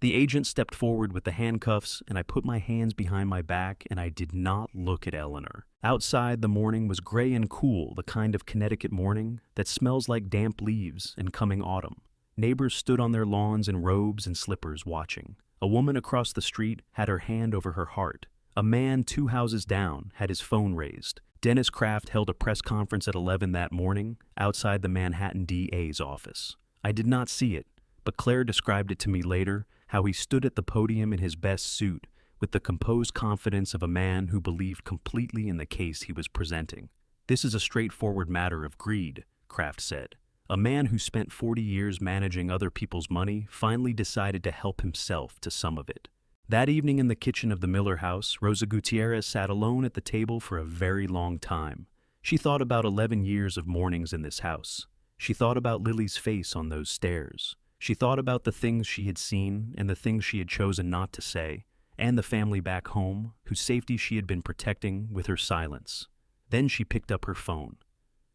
The agent stepped forward with the handcuffs, and I put my hands behind my back, and I did not look at Eleanor. Outside, the morning was gray and cool, the kind of Connecticut morning that smells like damp leaves and coming autumn. Neighbors stood on their lawns in robes and slippers watching. A woman across the street had her hand over her heart. A man 2 houses down had his phone raised. Dennis Kraft held a press conference at 11 that morning outside the Manhattan DA's office. I did not see it, but Claire described it to me later, how he stood at the podium in his best suit with the composed confidence of a man who believed completely in the case he was presenting. "This is a straightforward matter of greed," Kraft said. A man who spent 40 years managing other people's money finally decided to help himself to some of it. That evening in the kitchen of the Miller house, Rosa Gutierrez sat alone at the table for a very long time. She thought about 11 years of mornings in this house. She thought about Lily's face on those stairs. She thought about the things she had seen and the things she had chosen not to say, and the family back home, whose safety she had been protecting with her silence. Then she picked up her phone.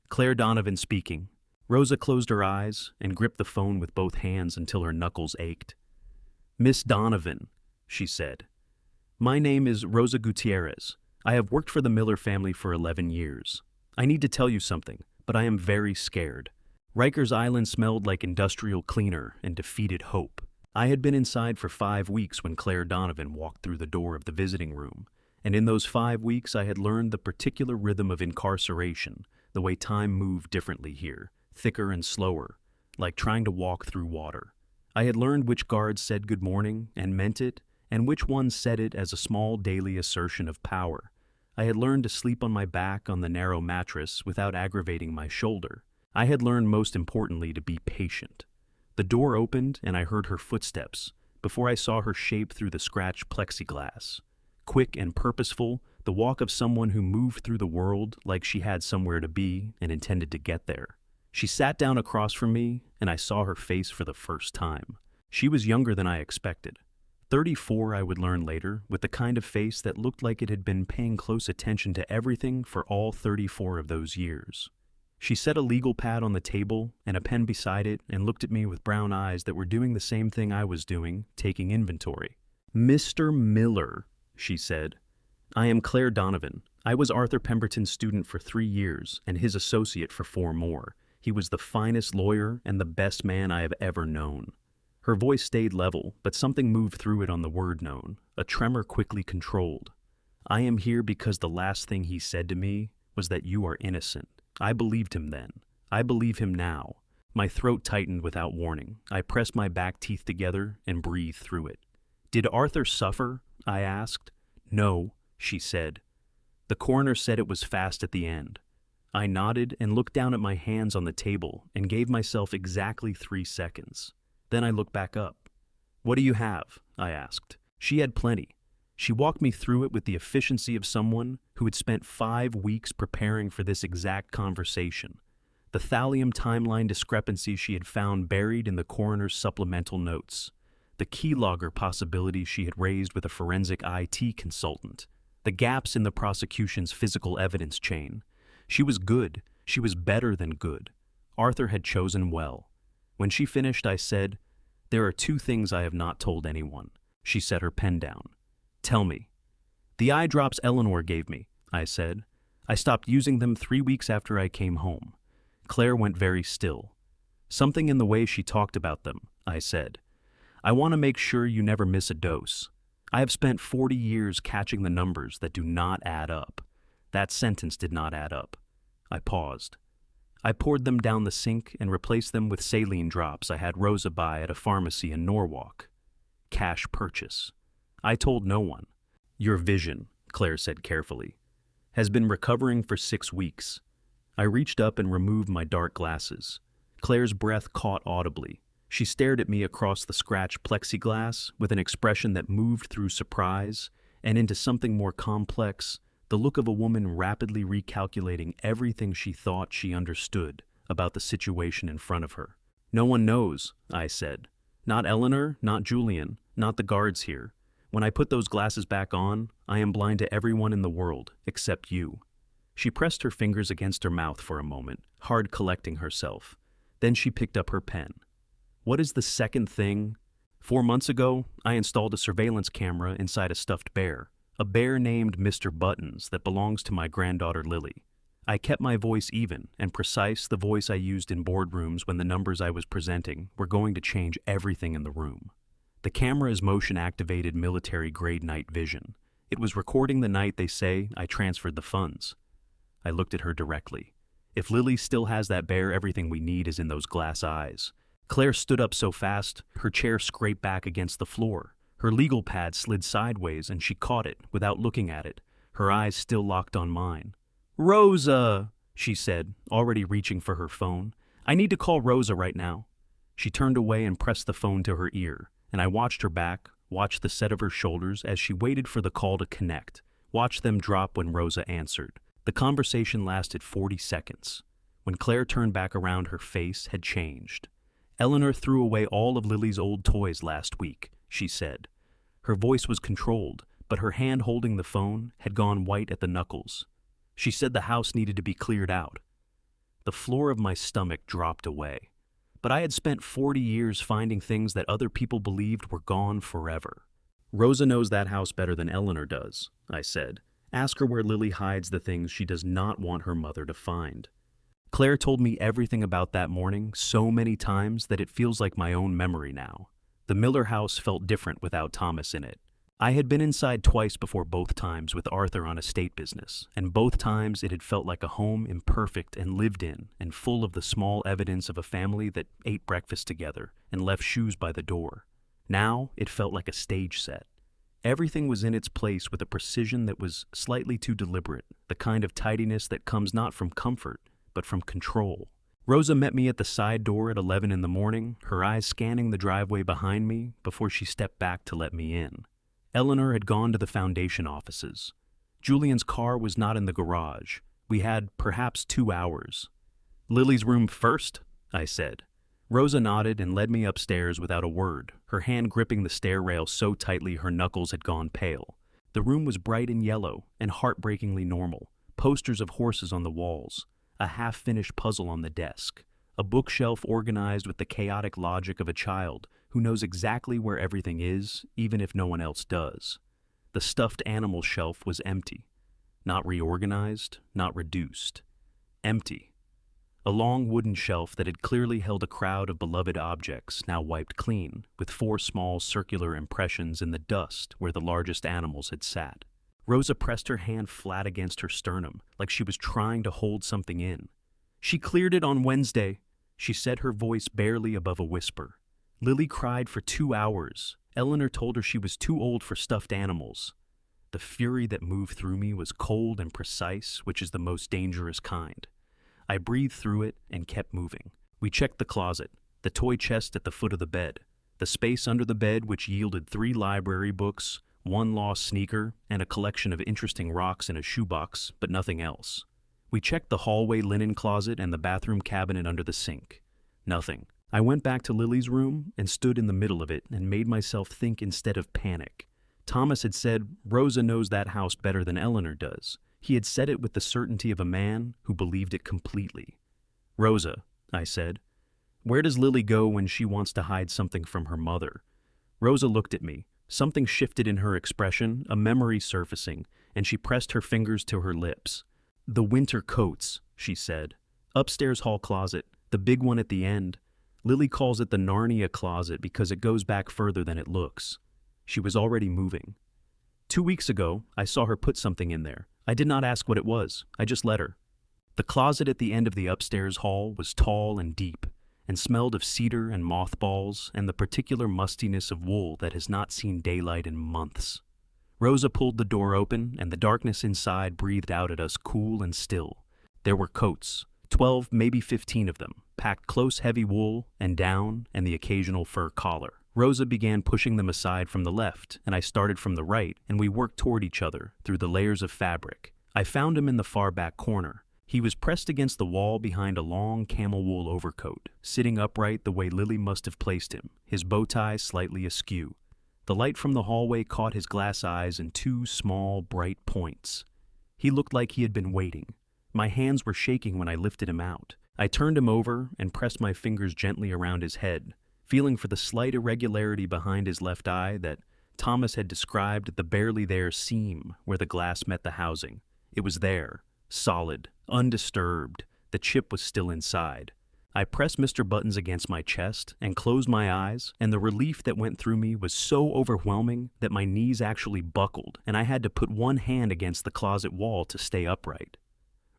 Claire Donovan speaking. Rosa closed her eyes and gripped the phone with both hands until her knuckles ached. "Miss Donovan," she said. "My name is Rosa Gutierrez. I have worked for the Miller family for 11 years. I need to tell you something, but I am very scared. Rikers Island smelled like industrial cleaner and defeated hope. I had been inside for 5 weeks when Claire Donovan walked through the door of the visiting room, and in those 5 weeks I had learned the particular rhythm of incarceration, the way time moved differently here, thicker and slower, like trying to walk through water. I had learned which guards said good morning and meant it, and which ones said it as a small daily assertion of power. I had learned to sleep on my back on the narrow mattress without aggravating my shoulder. I had learned most importantly to be patient. The door opened and I heard her footsteps before I saw her shape through the scratched plexiglass. Quick and purposeful, the walk of someone who moved through the world like she had somewhere to be and intended to get there. She sat down across from me and I saw her face for the first time. She was younger than I expected. 34, I would learn later, with the kind of face that looked like it had been paying close attention to everything for all 34 of those years. She set a legal pad on the table and a pen beside it and looked at me with brown eyes that were doing the same thing I was doing, taking inventory. "Mr. Miller," she said. "I am Claire Donovan. I was Arthur Pemberton's student for 3 years and his associate for 4 more. He was the finest lawyer and the best man I have ever known." Her voice stayed level, but something moved through it on the word known, a tremor quickly controlled. "I am here because the last thing he said to me was that you are innocent. I believed him then. I believe him now." My throat tightened without warning. I pressed my back teeth together and breathed through it. "Did Arthur suffer?" I asked. "No," she said. "The coroner said it was fast at the end." I nodded and looked down at my hands on the table and gave myself exactly 3 seconds. Then I looked back up. "What do you have?" I asked. She had plenty. She walked me through it with the efficiency of someone who had spent 5 weeks preparing for this exact conversation. The thallium timeline discrepancies she had found buried in the coroner's supplemental notes. The keylogger possibility she had raised with a forensic IT consultant. The gaps in the prosecution's physical evidence chain. She was good. She was better than good. Arthur had chosen well. When she finished, I said, There are two things I have not told anyone. She set her pen down. Tell me. The eye drops Eleanor gave me, I said. I stopped using them 3 weeks after I came home. Claire went very still. Something in the way she talked about them, I said. I want to make sure you never miss a dose. I have spent 40 years catching the numbers that do not add up. That sentence did not add up. I paused. I poured them down the sink and replaced them with saline drops I had Rosa buy at a pharmacy in Norwalk. Cash purchase. I told no one. Your vision, Claire said carefully, has been recovering for 6 weeks. I reached up and removed my dark glasses. Claire's breath caught audibly. She stared at me across the scratched plexiglass with an expression that moved through surprise and into something more complex, the look of a woman rapidly recalculating everything she thought she understood about the situation in front of her. No one knows, I said. Not Eleanor, not Julian, not the guards here. When I put those glasses back on, I am blind to everyone in the world, except you. She pressed her fingers against her mouth for a moment, hard collecting herself. Then she picked up her pen. What is the second thing? 4 months ago, I installed a surveillance camera inside a stuffed bear, a bear named Mr. Buttons that belongs to my granddaughter Lily. I kept my voice even and precise, the voice I used in boardrooms when the numbers I was presenting were going to change everything in the room. The camera is motion-activated military-grade night vision. It was recording the night they say I transferred the funds. I looked at her directly. If Lily still has that bear, everything we need is in those glass eyes. Claire stood up so fast, her chair scraped back against the floor. Her legal pad slid sideways and she caught it without looking at it, her eyes still locked on mine. Rosa, she said, already reaching for her phone. I need to call Rosa right now. She turned away and pressed the phone to her ear, and I watched her back, watched the set of her shoulders as she waited for the call to connect, watched them drop when Rosa answered. The conversation lasted 40 seconds. When Claire turned back around, her face had changed. Eleanor threw away all of Lily's old toys last week, she said. Her voice was controlled, but her hand holding the phone had gone white at the knuckles. She said the house needed to be cleared out. The floor of my stomach dropped away. But I had spent 40 years finding things that other people believed were gone forever. Rosa knows that house better than Eleanor does, I said. Ask her where Lily hides the things she does not want her mother to find. Claire told me everything about that morning so many times that it feels like my own memory now. The Miller house felt different without Thomas in it. I had been inside twice before, both times with Arthur on estate business, and both times it had felt like a home imperfect and lived in and full of the small evidence of a family that ate breakfast together and left shoes by the door. Now it felt like a stage set. Everything was in its place with a precision that was slightly too deliberate, the kind of tidiness that comes not from comfort, but from control. Rosa met me at the side door at 11 in the morning, her eyes scanning the driveway behind me before she stepped back to let me in. Eleanor had gone to the foundation offices. Julian's car was not in the garage. We had perhaps 2 hours. Lily's room first, I said. Rosa nodded and led me upstairs without a word, her hand gripping the stair rail so tightly her knuckles had gone pale. The room was bright and yellow and heartbreakingly normal. Posters of horses on the walls, a half-finished puzzle on the desk, a bookshelf organized with the chaotic logic of a child who knows exactly where everything is, even if no one else does. The stuffed animal shelf was empty. Not reorganized, not reduced. Empty. A long wooden shelf that had clearly held a crowd of beloved objects, now wiped clean, with 4 small circular impressions in the dust where the largest animals had sat. Rosa pressed her hand flat against her sternum, like she was trying to hold something in. She cleared it on Wednesday, she said, her voice barely above a whisper. Lily cried for 2 hours. Eleanor told her she was too old for stuffed animals. The fury that moved through me was cold and precise, which is the most dangerous kind. I breathed through it and kept moving. We checked the closet, the toy chest at the foot of the bed, the space under the bed which yielded 3 library books, 1 lost sneaker, and a collection of interesting rocks in a shoebox, but nothing else. We checked the hallway linen closet and the bathroom cabinet under the sink. Nothing. I went back to Lily's room and stood in the middle of it and made myself think instead of panic. Thomas had said, Rosa knows that house better than Eleanor does. He had said it with the certainty of a man who believed it completely. Rosa, I said, Where does Lily go when she wants to hide something from her mother? Rosa looked at me. Something shifted in her expression, a memory surfacing, and she pressed her fingers to her lips. The winter coats, she said. Upstairs hall closet, the big one at the end. Lily calls it the Narnia closet because it goes back further than it looks. She was already moving. 2 weeks ago, I saw her put something in there. I did not ask what it was. I just let her. The closet at the end of the upstairs hall was tall and deep, and smelled of cedar and mothballs and the particular mustiness of wool that has not seen daylight in months. Rosa pulled the door open, and the darkness inside breathed out at us cool and still. There were coats, 12, maybe 15 of them, packed close heavy wool and down and the occasional fur collar. Rosa began pushing them aside from the left, and I started from the right, and we worked toward each other through the layers of fabric. I found him in the far back corner. He was pressed against the wall behind a long camel wool overcoat, sitting upright the way Lily must have placed him, his bow tie slightly askew. The light from the hallway caught his glass eyes in 2 small, bright points. He looked like he had been waiting. My hands were shaking when I lifted him out. I turned him over and pressed my fingers gently around his head, feeling for the slight irregularity behind his left eye that Thomas had described the barely there seam where the glass met the housing. It was there, solid, undisturbed. The chip was still inside. I pressed Mr. Buttons against my chest and closed my eyes, and the relief that went through me was so overwhelming that my knees actually buckled, and I had to put one hand against the closet wall to stay upright.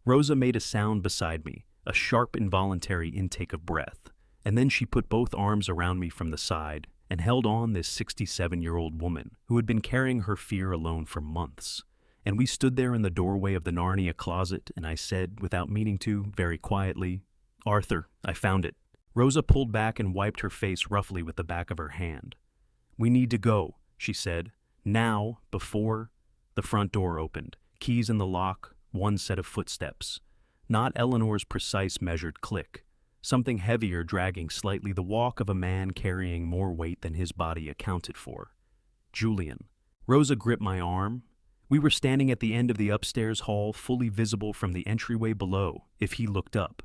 Rosa made a sound beside me, a sharp involuntary intake of breath, and then she put both arms around me from the side and held on this 67-year-old woman who had been carrying her fear alone for months. And we stood there in the doorway of the Narnia closet, and I said, without meaning to, very quietly, "Arthur, I found it." Rosa pulled back and wiped her face roughly with the back of her hand. "We need to go," she said. "Now, before—" The front door opened, keys in the lock, one set of footsteps. Not Eleanor's precise measured click. Something heavier dragging slightly the walk of a man carrying more weight than his body accounted for. Julian. Rosa gripped my arm. We were standing at the end of the upstairs hall, fully visible from the entryway below, if he looked up.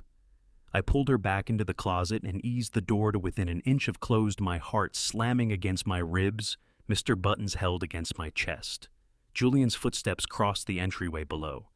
I pulled her back into the closet and eased the door to within an inch of closed, my heart slamming against my ribs, Mr. Buttons held against my chest. Julian's footsteps crossed the entryway below.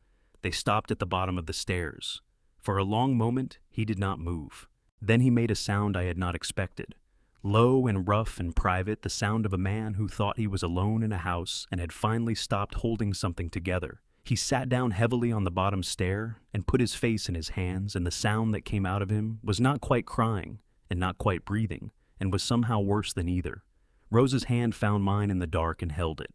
They stopped at the bottom of the stairs. For a long moment, he did not move. Then he made a sound I had not expected. Low and rough and private, the sound of a man who thought he was alone in a house and had finally stopped holding something together. He sat down heavily on the bottom stair and put his face in his hands, and the sound that came out of him was not quite crying and not quite breathing, and was somehow worse than either. Rosa's hand found mine in the dark and held it.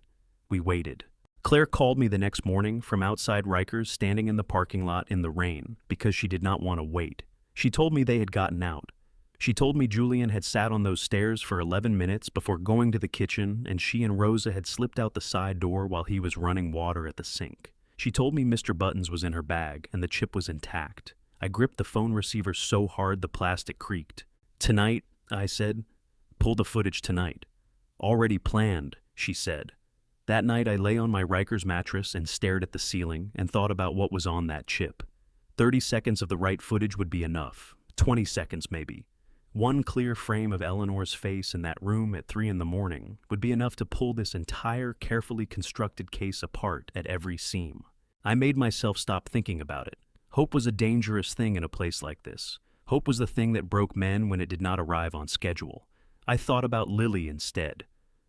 We waited. Claire called me the next morning from outside Riker's, standing in the parking lot in the rain, because she did not want to wait. She told me they had gotten out. She told me Julian had sat on those stairs for 11 minutes before going to the kitchen, and she and Rosa had slipped out the side door while he was running water at the sink. She told me Mr. Buttons was in her bag and the chip was intact. I gripped the phone receiver so hard the plastic creaked. "Tonight," I said. "Pull the footage tonight." "Already planned," she said. That night I lay on my Riker's mattress and stared at the ceiling and thought about what was on that chip. 30 seconds of the right footage would be enough. 20 seconds maybe. One clear frame of Eleanor's face in that room at 3 a.m. would be enough to pull this entire carefully constructed case apart at every seam. I made myself stop thinking about it. Hope was a dangerous thing in a place like this. Hope was the thing that broke men when it did not arrive on schedule. I thought about Lily instead.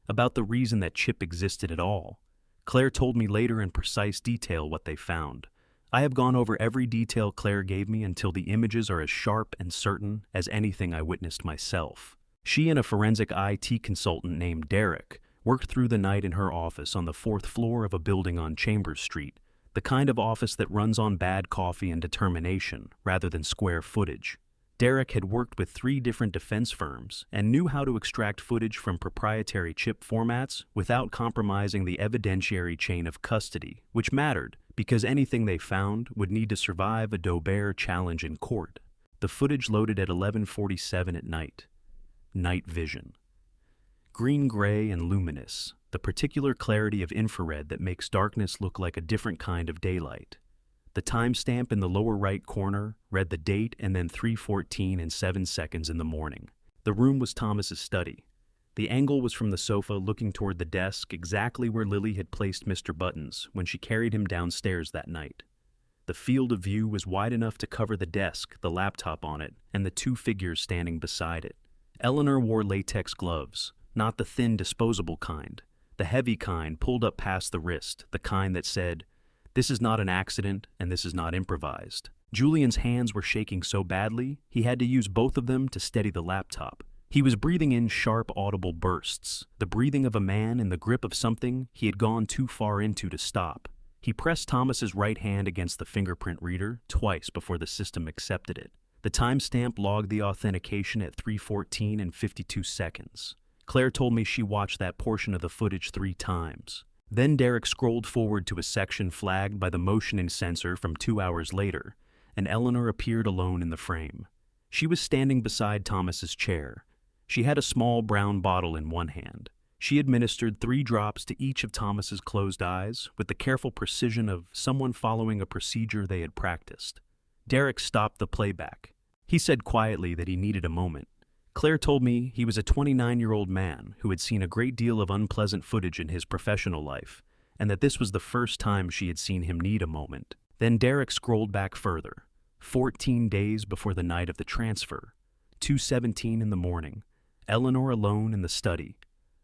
About the reason that chip existed at all. Claire told me later in precise detail what they found. I have gone over every detail Claire gave me until the images are as sharp and certain as anything I witnessed myself. She and a forensic IT consultant named Derek worked through the night in her office on the 4th floor of a building on Chambers Street, the kind of office that runs on bad coffee and determination rather than square footage. Derek had worked with 3 different defense firms and knew how to extract footage from proprietary chip formats without compromising the evidentiary chain of custody, which mattered because anything they found would need to survive a Daubert challenge in court. The footage loaded at 11:47 at night. Night vision. Green-gray and luminous, the particular clarity of infrared that makes darkness look like a different kind of daylight. The timestamp in the lower right corner read the date and then 3:14 and 7 seconds in the morning. The room was Thomas's study. The angle was from the sofa looking toward the desk, exactly where Lily had placed Mr. Buttons when she carried him downstairs that night. The field of view was wide enough to cover the desk, the laptop on it, and the two figures standing beside it. Eleanor wore latex gloves, not the thin disposable kind, the heavy kind pulled up past the wrist, the kind that said, "This is not an accident and this is not improvised." Julian's hands were shaking so badly, he had to use both of them to steady the laptop. He was breathing in sharp, audible bursts, the breathing of a man in the grip of something he had gone too far into to stop. He pressed Thomas's right hand against the fingerprint reader twice before the system accepted it. The timestamp logged the authentication at 3:14 and 52 seconds. Claire told me she watched that portion of the footage 3 times. Then Derek scrolled forward to a section flagged by the motion sensor from 2 hours later, and Eleanor appeared alone in the frame. She was standing beside Thomas's chair. She had a small brown bottle in one hand. She administered 3 drops to each of Thomas's closed eyes with the careful precision of someone following a procedure they had practiced. Derek stopped the playback. He said quietly that he needed a moment. Claire told me he was a 29-year-old man who had seen a great deal of unpleasant footage in his professional life, and that this was the first time she had seen him need a moment. Then Derek scrolled back further, 14 days before the night of the transfer, 2:17 in the morning, Eleanor alone in the study,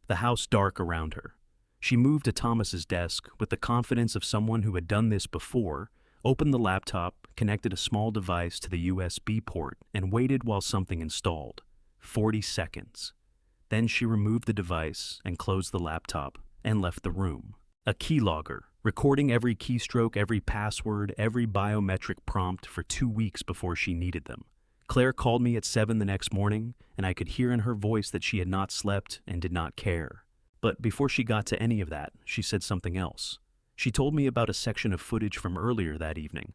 the house dark around her. She moved to Thomas's desk with the confidence of someone who had done this before, opened the laptop, connected a small device to the USB port, and waited while something installed. 40 seconds. Then she removed the device and closed the laptop and left the room. A keylogger, recording every keystroke, every password, every biometric prompt for 2 weeks before she needed them. Claire called me at 7 the next morning, and I could hear in her voice that she had not slept and did not care. But before she got to any of that, she said something else. She told me about a section of footage from earlier that evening.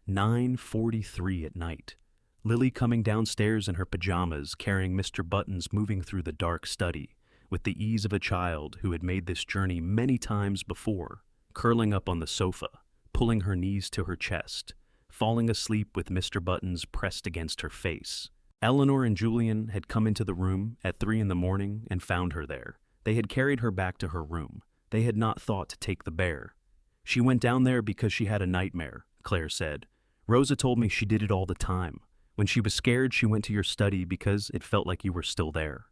9:43 at night. Lily coming downstairs in her pajamas, carrying Mr. Buttons moving through the dark study, with the ease of a child who had made this journey many times before, curling up on the sofa, pulling her knees to her chest, falling asleep with Mr. Buttons pressed against her face. Eleanor and Julian had come into the room at 3 in the morning and found her there. They had carried her back to her room. They had not thought to take the bear. She went down there because she had a nightmare, Claire said. Rosa told me she did it all the time. When she was scared, she went to your study because it felt like you were still there.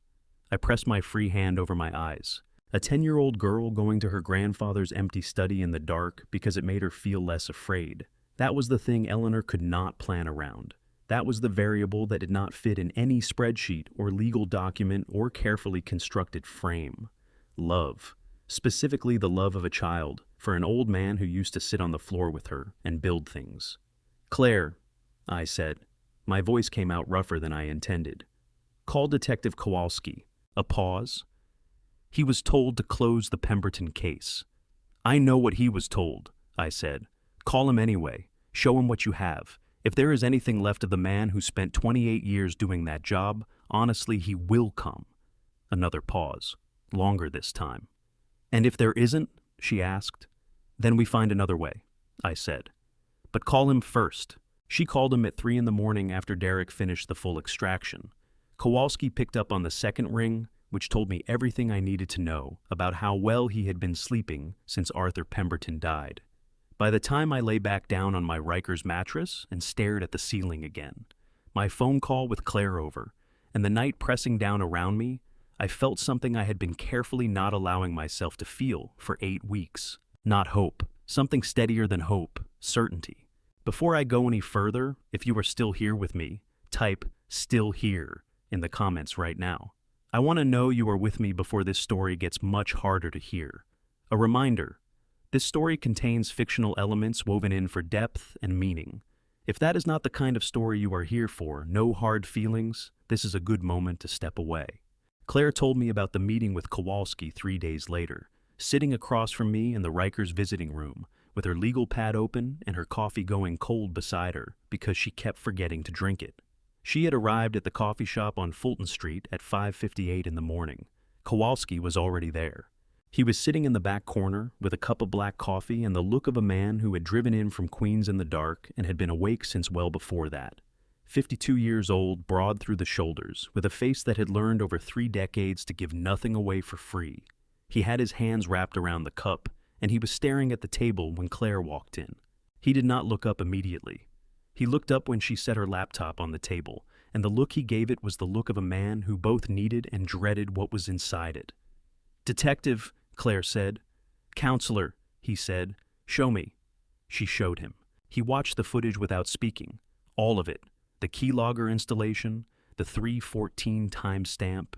I pressed my free hand over my eyes. A 10-year-old girl going to her grandfather's empty study in the dark because it made her feel less afraid. That was the thing Eleanor could not plan around. That was the variable that did not fit in any spreadsheet or legal document or carefully constructed frame. Love. Specifically the love of a child for an old man who used to sit on the floor with her and build things. "Claire," I said. My voice came out rougher than I intended. "Call Detective Kowalski." A pause. "He was told to close the Pemberton case." "I know what he was told," I said. "Call him anyway. Show him what you have. If there is anything left of the man who spent 28 years doing that job, honestly, he will come." Another pause. Longer this time. "And if there isn't?" she asked. "Then we find another way," I said. "But call him first." She called him at 3 in the morning after Derek finished the full extraction. Kowalski picked up on the second ring, which told me everything I needed to know about how well he had been sleeping since Arthur Pemberton died. By the time I lay back down on my Rikers mattress and stared at the ceiling again, my phone call with Claire over, and the night pressing down around me, I felt something I had been carefully not allowing myself to feel for 8 weeks. Not hope. Something steadier than hope. Certainty. Before I go any further, if you are still here with me, type "still here" in the comments right now. I want to know you are with me before this story gets much harder to hear. A reminder, this story contains fictional elements woven in for depth and meaning. If that is not the kind of story you are here for, no hard feelings, this is a good moment to step away. Claire told me about the meeting with Kowalski 3 days later, sitting across from me in the Rikers visiting room, with her legal pad open and her coffee going cold beside her because she kept forgetting to drink it. She had arrived at the coffee shop on Fulton Street at 5:58 in the morning. Kowalski was already there. He was sitting in the back corner with a cup of black coffee and the look of a man who had driven in from Queens in the dark and had been awake since well before that. 52 years old, broad through the shoulders, with a face that had learned over 3 decades to give nothing away for free. He had his hands wrapped around the cup, and he was staring at the table when Claire walked in. He did not look up immediately. He looked up when she set her laptop on the table, and the look he gave it was the look of a man who both needed and dreaded what was inside it. "Detective," Claire said. "Counselor," he said. "Show me." She showed him. He watched the footage without speaking. All of it. The keylogger installation, the 3:14 timestamp,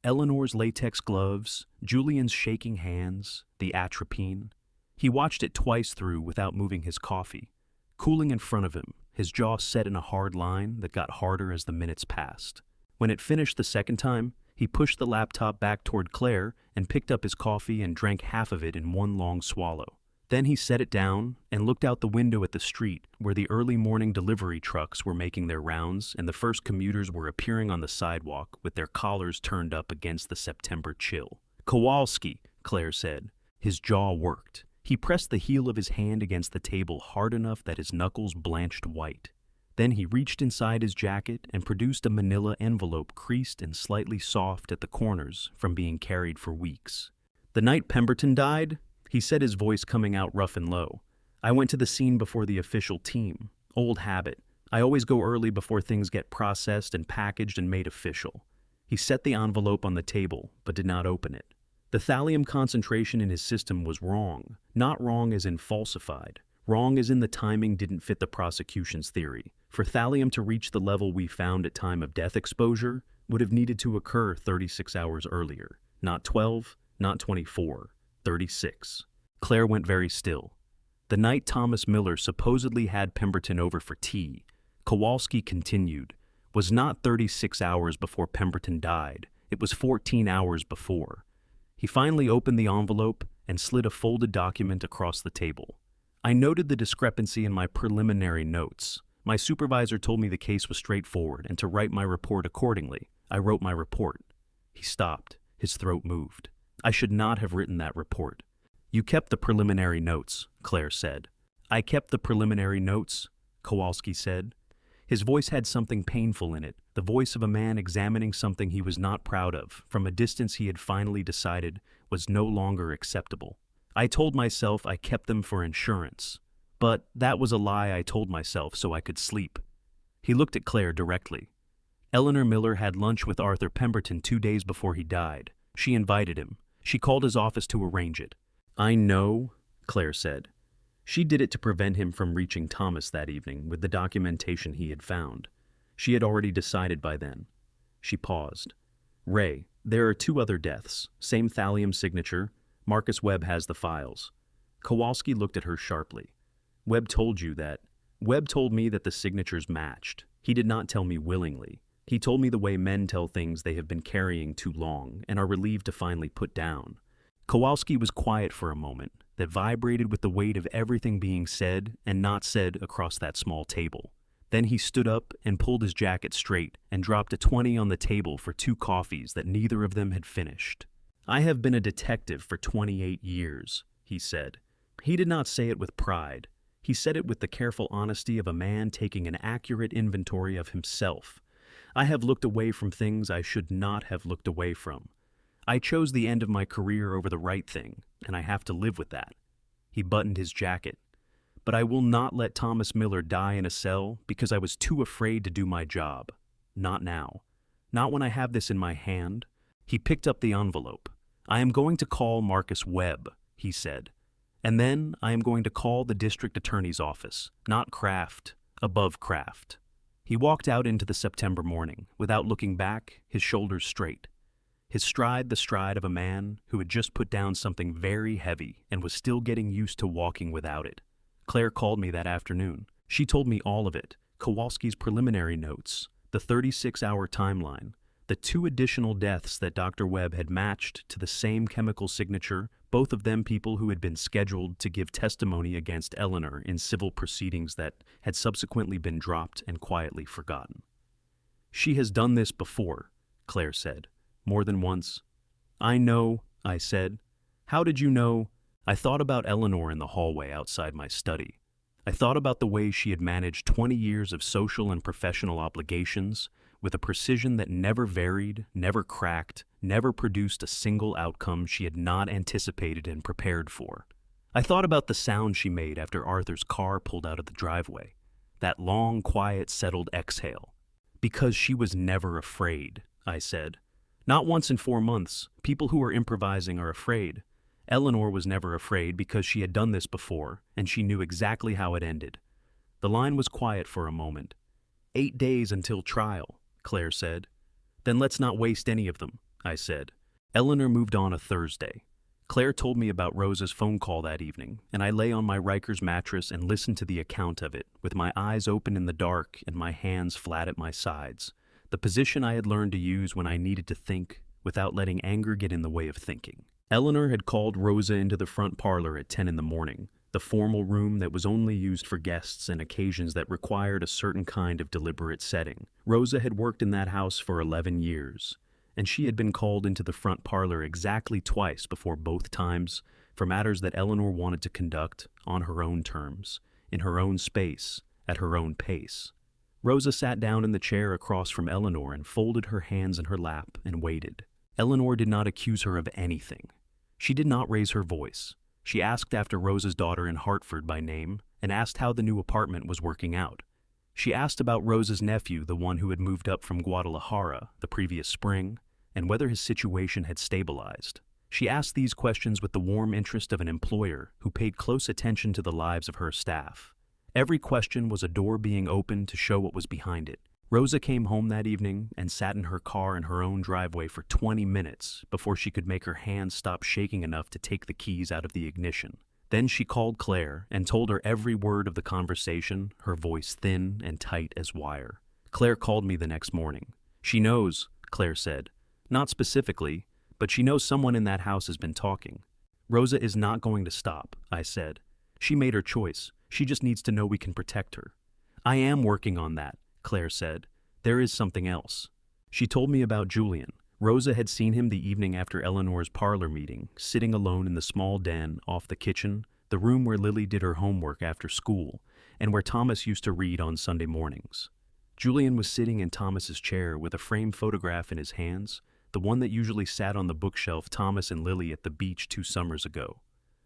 Eleanor's latex gloves, Julian's shaking hands, the atropine. He watched it twice through without moving his coffee, cooling in front of him, his jaw set in a hard line that got harder as the minutes passed. When it finished the second time, he pushed the laptop back toward Claire and picked up his coffee and drank half of it in one long swallow. Then he set it down and looked out the window at the street where the early morning delivery trucks were making their rounds and the first commuters were appearing on the sidewalk with their collars turned up against the September chill. "Kowalski," Claire said. His jaw worked. He pressed the heel of his hand against the table hard enough that his knuckles blanched white. Then he reached inside his jacket and produced a manila envelope creased and slightly soft at the corners from being carried for weeks. "The night Pemberton died," he said, his voice coming out rough and low, "I went to the scene before the official team. Old habit. I always go early before things get processed and packaged and made official." He set the envelope on the table, but did not open it. The thallium concentration in his system was wrong. Not wrong as in falsified. Wrong as in the timing didn't fit the prosecution's theory. For thallium to reach the level we found at time of death exposure would have needed to occur 36 hours earlier. Not 12, not 24. 36. Claire went very still. The night Thomas Miller supposedly had Pemberton over for tea, Kowalski continued, was not 36 hours before Pemberton died. It was 14 hours before. He finally opened the envelope and slid a folded document across the table. "I noted the discrepancy in my preliminary notes. My supervisor told me the case was straightforward and to write my report accordingly. I wrote my report." He stopped. His throat moved. "I should not have written that report." "You kept the preliminary notes," Claire said. "I kept the preliminary notes," Kowalski said. His voice had something painful in it, the voice of a man examining something he was not proud of, from a distance he had finally decided was no longer acceptable. "I told myself I kept them for insurance. But that was a lie I told myself so I could sleep." He looked at Claire directly. "Eleanor Miller had lunch with Arthur Pemberton 2 days before he died. She invited him. She called his office to arrange it." "I know," Claire said. She did it to prevent him from reaching Thomas that evening with the documentation he had found. She had already decided by then. She paused. "Ray, there are 2 other deaths, same thallium signature. Marcus Webb has the files." Kowalski looked at her sharply. "Webb told you that." "Webb told me that the signatures matched. He did not tell me willingly. He told me the way men tell things they have been carrying too long and are relieved to finally put down." Kowalski was quiet for a moment that vibrated with the weight of everything being said and not said across that small table. Then he stood up and pulled his jacket straight and dropped a 20 on the table for 2 coffees that neither of them had finished. "I have been a detective for 28 years, he said. He did not say it with pride. He said it with the careful honesty of a man taking an accurate inventory of himself. "I have looked away from things I should not have looked away from. I chose the end of my career over the right thing, and I have to live with that." He buttoned his jacket. "But I will not let Thomas Miller die in a cell because I was too afraid to do my job. Not now. Not when I have this in my hand." He picked up the envelope. "I am going to call Marcus Webb," he said. "And then I am going to call the district attorney's office, not Kraft, above Kraft." He walked out into the September morning, without looking back, his shoulders straight. His stride the stride of a man who had just put down something very heavy and was still getting used to walking without it. Claire called me that afternoon. She told me all of it, Kowalski's preliminary notes, the 36-hour timeline, the 2 additional deaths that Dr. Webb had matched to the same chemical signature, both of them people who had been scheduled to give testimony against Eleanor in civil proceedings that had subsequently been dropped and quietly forgotten. "She has done this before," Claire said. "More than once." "I know," I said. How did you know? I thought about Eleanor in the hallway outside my study. I thought about the way she had managed 20 years of social and professional obligations with a precision that never varied, never cracked, never produced a single outcome she had not anticipated and prepared for. I thought about the sound she made after Arthur's car pulled out of the driveway. That long, quiet, settled exhale. Because she was never afraid, I said. Not once in 4 months. People who are improvising are afraid. Eleanor was never afraid because she had done this before, and she knew exactly how it ended. The line was quiet for a moment. 8 days until trial, Claire said. Then let's not waste any of them, I said. Eleanor moved on a Thursday. Claire told me about Rosa's phone call that evening, and I lay on my Rikers mattress and listened to the account of it, with my eyes open in the dark and my hands flat at my sides, the position I had learned to use when I needed to think without letting anger get in the way of thinking. Eleanor had called Rosa into the front parlor at 10 in the morning, the formal room that was only used for guests and occasions that required a certain kind of deliberate setting. Rosa had worked in that house for 11 years, and she had been called into the front parlor exactly twice before both times for matters that Eleanor wanted to conduct on her own terms, in her own space, at her own pace. Rosa sat down in the chair across from Eleanor and folded her hands in her lap and waited. Eleanor did not accuse her of anything. She did not raise her voice. She asked after Rosa's daughter in Hartford by name and asked how the new apartment was working out. She asked about Rosa's nephew, the one who had moved up from Guadalajara the previous spring, and whether his situation had stabilized. She asked these questions with the warm interest of an employer who paid close attention to the lives of her staff. Every question was a door being opened to show what was behind it. Rosa came home that evening and sat in her car in her own driveway for 20 minutes before she could make her hands stop shaking enough to take the keys out of the ignition. Then she called Claire and told her every word of the conversation, her voice thin and tight as wire. Claire called me the next morning. She knows, Claire said. Not specifically, but she knows someone in that house has been talking. Rosa is not going to stop, I said. She made her choice. She just needs to know we can protect her. I am working on that, Claire said. There is something else. She told me about Julian. Rosa had seen him the evening after Eleanor's parlor meeting, sitting alone in the small den off the kitchen, the room where Lily did her homework after school, and where Thomas used to read on Sunday mornings. Julian was sitting in Thomas's chair with a framed photograph in his hands, the one that usually sat on the bookshelf Thomas and Lily at the beach 2 summers ago.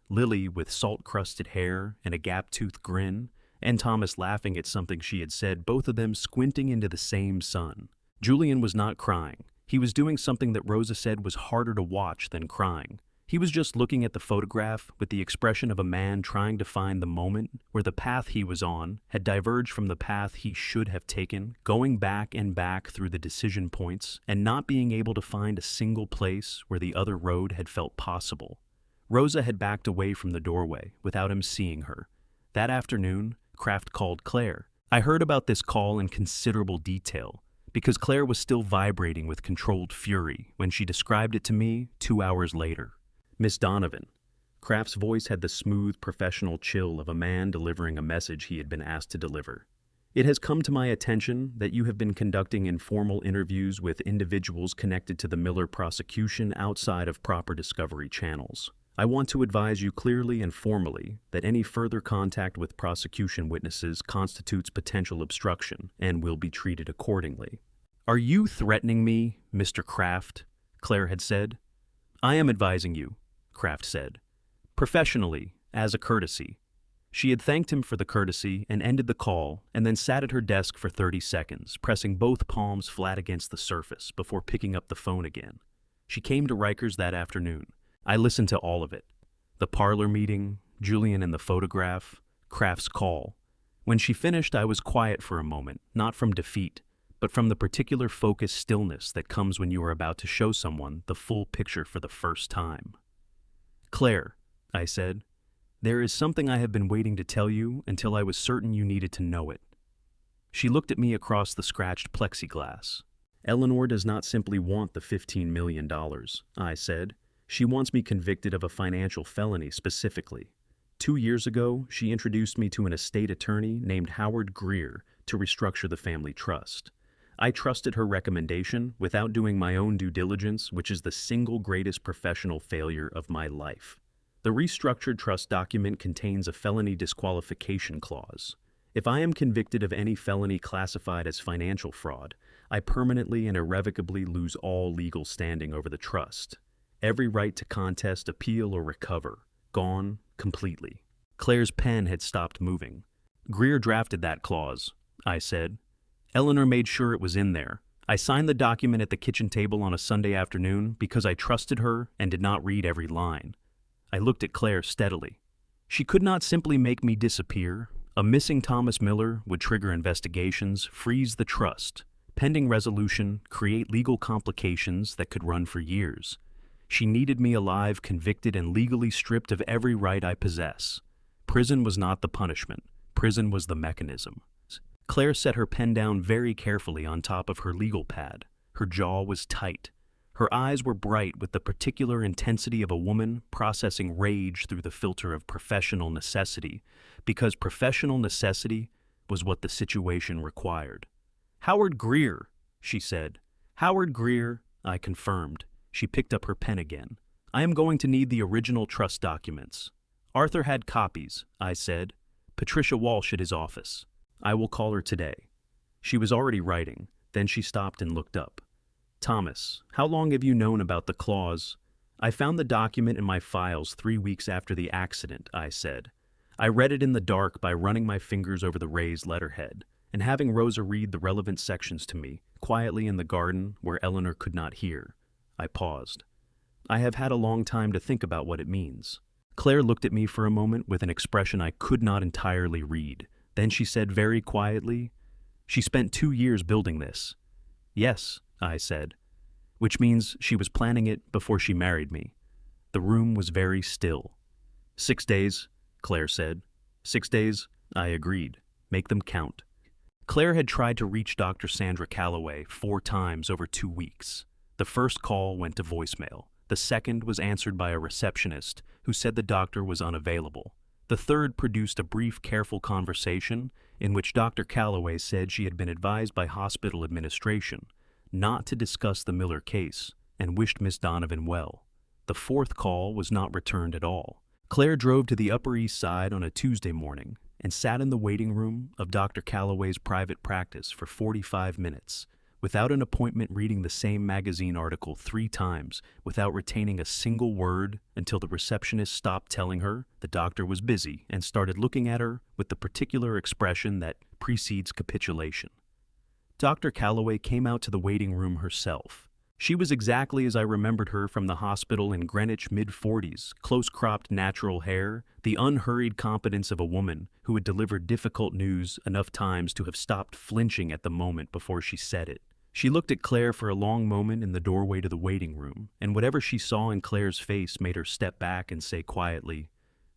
Lily with salt-crusted hair and a gap-toothed grin, and Thomas laughing at something she had said, both of them squinting into the same sun. Julian was not crying. He was doing something that Rosa said was harder to watch than crying. He was just looking at the photograph with the expression of a man trying to find the moment where the path he was on had diverged from the path he should have taken, going back and back through the decision points and not being able to find a single place where the other road had felt possible. Rosa had backed away from the doorway without him seeing her. That afternoon, Kraft called Claire. I heard about this call in considerable detail, because Claire was still vibrating with controlled fury when she described it to me 2 hours later. Miss Donovan. Kraft's voice had the smooth, professional chill of a man delivering a message he had been asked to deliver. It has come to my attention that you have been conducting informal interviews with individuals connected to the Miller prosecution outside of proper discovery channels. I want to advise you clearly and formally that any further contact with prosecution witnesses constitutes potential obstruction and will be treated accordingly. Are you threatening me, Mr. Kraft? Claire had said. I am advising you, Kraft said. Professionally, as a courtesy. She had thanked him for the courtesy and ended the call and then sat at her desk for 30 seconds, pressing both palms flat against the surface before picking up the phone again. She came to Rikers that afternoon. I listened to all of it. The parlor meeting, Julian and the photograph, Kraft's call. When she finished, I was quiet for a moment, not from defeat, but from the particular focused stillness that comes when you are about to show someone the full picture for the first time. Claire, I said, there is something I have been waiting to tell you until I was certain you needed to know it. She looked at me across the scratched plexiglass. Eleanor does not simply want the $15 million, I said. She wants me convicted of a financial felony specifically. 2 years ago, she introduced me to an estate attorney named Howard Greer to restructure the family trust. I trusted her recommendation without doing my own due diligence, which is the single greatest professional failure of my life. The restructured trust document contains a felony disqualification clause. If I am convicted of any felony classified as financial fraud, I permanently and irrevocably lose all legal standing over the trust. Every right to contest, appeal, or recover, gone completely. Claire's pen had stopped moving. Greer drafted that clause, I said. Eleanor made sure it was in there. I signed the document at the kitchen table on a Sunday afternoon because I trusted her and did not read every line. I looked at Claire steadily. She could not simply make me disappear. A missing Thomas Miller would trigger investigations, freeze the trust, pending resolution, create legal complications that could run for years. She needed me alive, convicted, and legally stripped of every right I possess. Prison was not the punishment. Prison was the mechanism. Claire set her pen down very carefully on top of her legal pad. Her jaw was tight. Her eyes were bright with the particular intensity of a woman processing rage through the filter of professional necessity, because professional necessity was what the situation required. "Howard Greer," she said. "Howard Greer," I confirmed. She picked up her pen again. "I am going to need the original trust documents." "Arthur had copies," I said. "Patricia Walsh at his office. I will call her today." She was already writing. Then she stopped and looked up. "Thomas, how long have you known about the clause?" "I found the document in my files 3 weeks after the accident," I said. "I read it in the dark by running my fingers over the raised letterhead and having Rosa read the relevant sections to me, quietly in the garden where Eleanor could not hear." I paused. "I have had a long time to think about what it means." Claire looked at me for a moment with an expression I could not entirely read. Then she said very quietly, "She spent 2 years building this." "Yes," I said. "Which means she was planning it before she married me." The room was very still. 6 days, Claire said. 6 days, I agreed. Make them count. Claire had tried to reach Dr. Sandra Calloway 4 times over 2 weeks. The first call went to voicemail. The second was answered by a receptionist who said the doctor was unavailable. The third produced a brief, careful conversation in which Dr. Calloway said she had been advised by hospital administration not to discuss the Miller case and wished Miss Donovan well. The fourth call was not returned at all. Claire drove to the Upper East Side on a Tuesday morning and sat in the waiting room of Dr. Calloway's private practice for 45 minutes, without an appointment, reading the same magazine article 3 times, without retaining a single word, until the receptionist stopped telling her the doctor was busy and started looking at her with the particular expression that precedes capitulation. Dr. Calloway came out to the waiting room herself. She was exactly as I remembered her from the hospital in Greenwich, mid-40s, close-cropped natural hair, the unhurried competence of a woman who had delivered difficult news enough times to have stopped flinching at the moment before she said it. She looked at Claire for a long moment in the doorway to the waiting room, and whatever she saw in Claire's face made her step back and say quietly,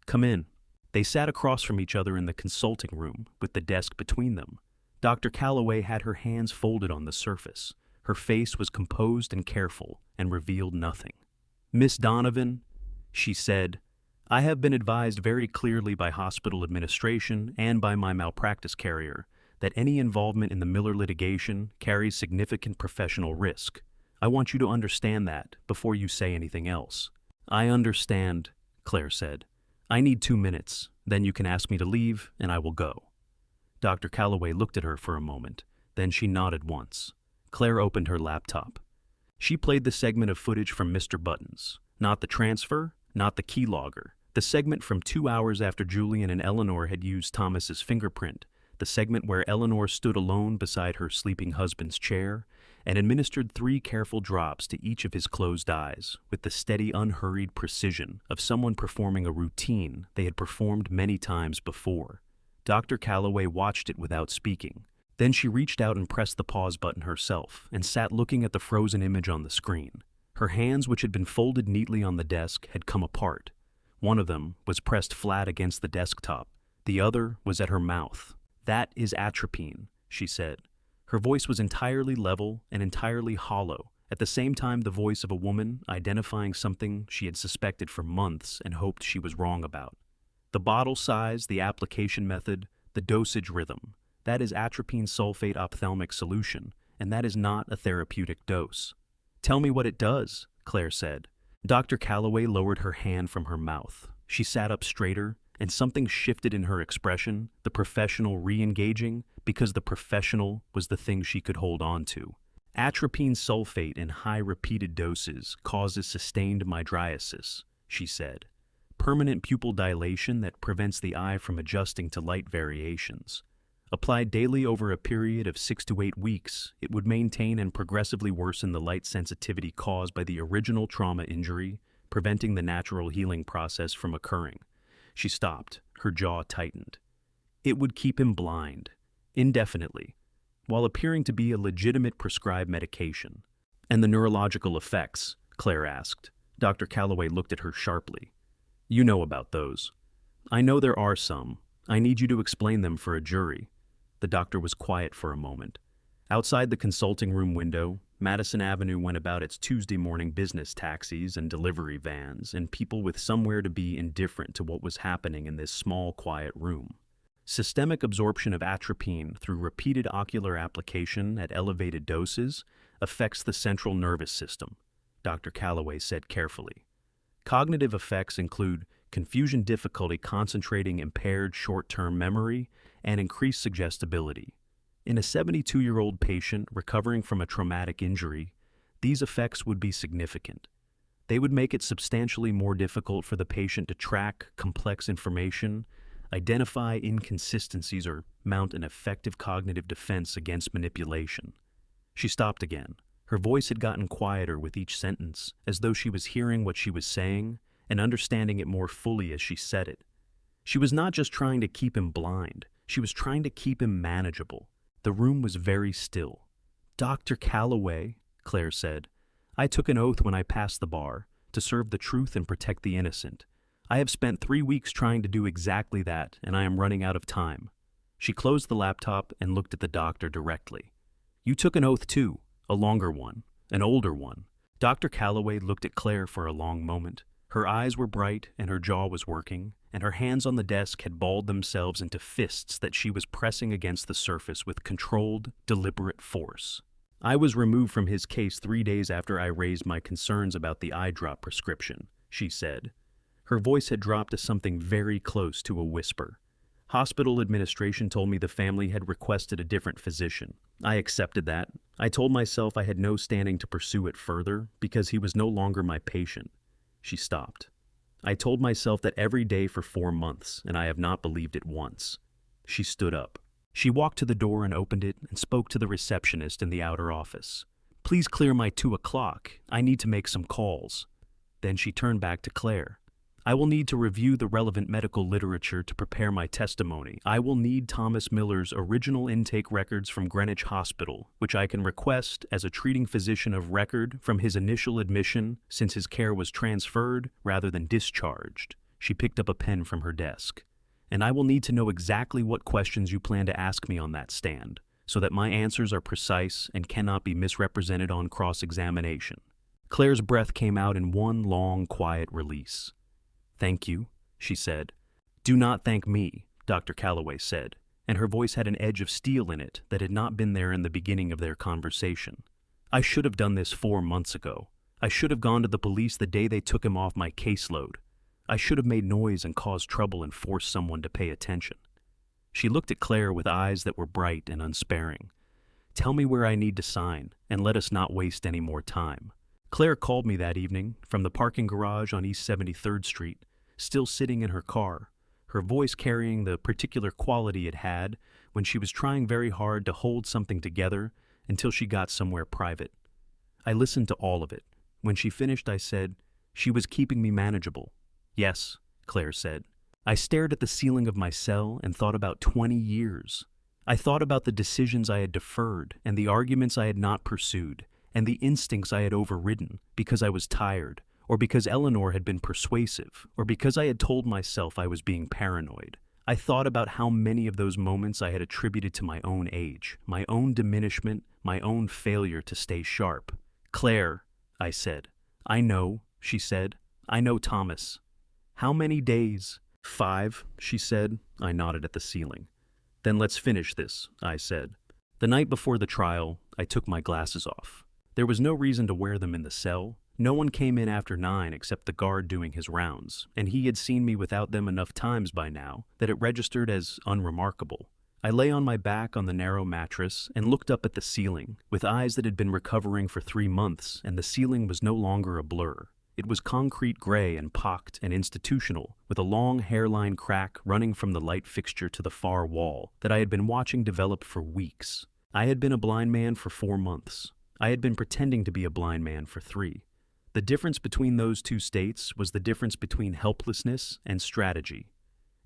"Come in." They sat across from each other in the consulting room, with the desk between them. Dr. Calloway had her hands folded on the surface. Her face was composed and careful, and revealed nothing. "Miss Donovan," she said, "I have been advised very clearly by hospital administration and by my malpractice carrier that any involvement in the Miller litigation carries significant professional risk. I want you to understand that before you say anything else." "I understand," Claire said. "I need 2 minutes, then you can ask me to leave, and I will go." Dr. Calloway looked at her for a moment, then she nodded once. Claire opened her laptop. She played the segment of footage from Mr. Buttons, not the transfer, not the keylogger, the segment from 2 hours after Julian and Eleanor had used Thomas's fingerprint, the segment where Eleanor stood alone beside her sleeping husband's chair and administered 3 careful drops to each of his closed eyes with the steady, unhurried precision of someone performing a routine they had performed many times before. Dr. Calloway watched it without speaking. Then she reached out and pressed the pause button herself and sat looking at the frozen image on the screen. Her hands, which had been folded neatly on the desk, had come apart. One of them was pressed flat against the desktop. The other was at her mouth. "That is atropine," she said. Her voice was entirely level and entirely hollow, at the same time the voice of a woman identifying something she had suspected for months and hoped she was wrong about. "The bottle size, the application method, the dosage rhythm. That is atropine sulfate ophthalmic solution, and that is not a therapeutic dose. Tell me what it does, Claire said. Dr. Calloway lowered her hand from her mouth. She sat up straighter, and something shifted in her expression, the professional re-engaging, because the professional was the thing she could hold on to. Atropine sulfate in high repeated doses causes sustained mydriasis, she said. Permanent pupil dilation that prevents the eye from adjusting to light variations. Applied daily over a period of 6 to 8 weeks, it would maintain and progressively worsen the light sensitivity caused by the original trauma injury, preventing the natural healing process from occurring. She stopped, her jaw tightened. It would keep him blind, indefinitely, while appearing to be a legitimate prescribed medication. And the neurological effects, Claire asked. Dr. Calloway looked at her sharply. You know about those. I know there are some. I need you to explain them for a jury. The doctor was quiet for a moment. Outside the consulting room window, Madison Avenue went about its Tuesday morning business taxis and delivery vans and people with somewhere to be indifferent to what was happening in this small, quiet room. Systemic absorption of atropine through repeated ocular application at elevated doses affects the central nervous system, Dr. Calloway said carefully. Cognitive effects include confusion, difficulty concentrating, impaired short-term memory, and increased suggestibility. In a 72-year-old patient recovering from a traumatic injury, these effects would be significant. They would make it substantially more difficult for the patient to track complex information, identify inconsistencies, or mount an effective cognitive defense against manipulation. She stopped again. Her voice had gotten quieter with each sentence, as though she was hearing what she was saying and understanding it more fully as she said it. She was not just trying to keep him blind, she was trying to keep him manageable. The room was very still. Dr. Calloway, Claire said, I took an oath when I passed the bar to serve the truth and protect the innocent. I have spent 3 weeks trying to do exactly that, and I am running out of time. She closed the laptop and looked at the doctor directly. You took an oath too, a longer one, an older one. Dr. Calloway looked at Claire for a long moment. Her eyes were bright and her jaw was working, and her hands on the desk had balled themselves into fists that she was pressing against the surface with controlled, deliberate force. I was removed from his case 3 days after I raised my concerns about the eye drop prescription, she said. Her voice had dropped to something very close to a whisper. Hospital administration told me the family had requested a different physician. I accepted that. I told myself I had no standing to pursue it further because he was no longer my patient. She stopped. I told myself that every day for 4 months, and I have not believed it once. She stood up. She walked to the door and opened it and spoke to the receptionist in the outer office. Please clear my 2 o'clock. I need to make some calls. Then she turned back to Claire. I will need to review the relevant medical literature to prepare my testimony. I will need Thomas Miller's original intake records from Greenwich Hospital, which I can request as a treating physician of record from his initial admission since his care was transferred rather than discharged. She picked up a pen from her desk. And I will need to know exactly what questions you plan to ask me on that stand, so that my answers are precise and cannot be misrepresented on cross-examination. Claire's breath came out in one long, quiet release. Thank you, she said. Do not thank me, Dr. Calloway said, and her voice had an edge of steel in it that had not been there in the beginning of their conversation. I should have done this 4 months ago. I should have gone to the police the day they took him off my caseload. I should have made noise and caused trouble and forced someone to pay attention. She looked at Claire with eyes that were bright and unsparing. Tell me where I need to sign, and let us not waste any more time. Claire called me that evening from the parking garage on East 73rd Street, still sitting in her car, her voice carrying the particular quality it had when she was trying very hard to hold something together until she got somewhere private. I listened to all of it. When she finished, I said, she was keeping me manageable. Yes, Claire said. I stared at the ceiling of my cell and thought about 20 years. I thought about the decisions I had deferred and the arguments I had not pursued and the instincts I had overridden because I was tired, or because Eleanor had been persuasive, or because I had told myself I was being paranoid. I thought about how many of those moments I had attributed to my own age, my own diminishment, my own failure to stay sharp. Claire, I said. I know, she said. I know Thomas. How many days? 5, she said. I nodded at the ceiling. Then let's finish this, I said. The night before the trial, I took my glasses off. There was no reason to wear them in the cell. No one came in after 9 except the guard doing his rounds, and he had seen me without them enough times by now that it registered as unremarkable. I lay on my back on the narrow mattress and looked up at the ceiling, with eyes that had been recovering for 3 months, and the ceiling was no longer a blur. It was concrete gray and pocked and institutional, with a long hairline crack running from the light fixture to the far wall that I had been watching develop for weeks. I had been a blind man for 4 months. I had been pretending to be a blind man for 3. The difference between those two states was the difference between helplessness and strategy.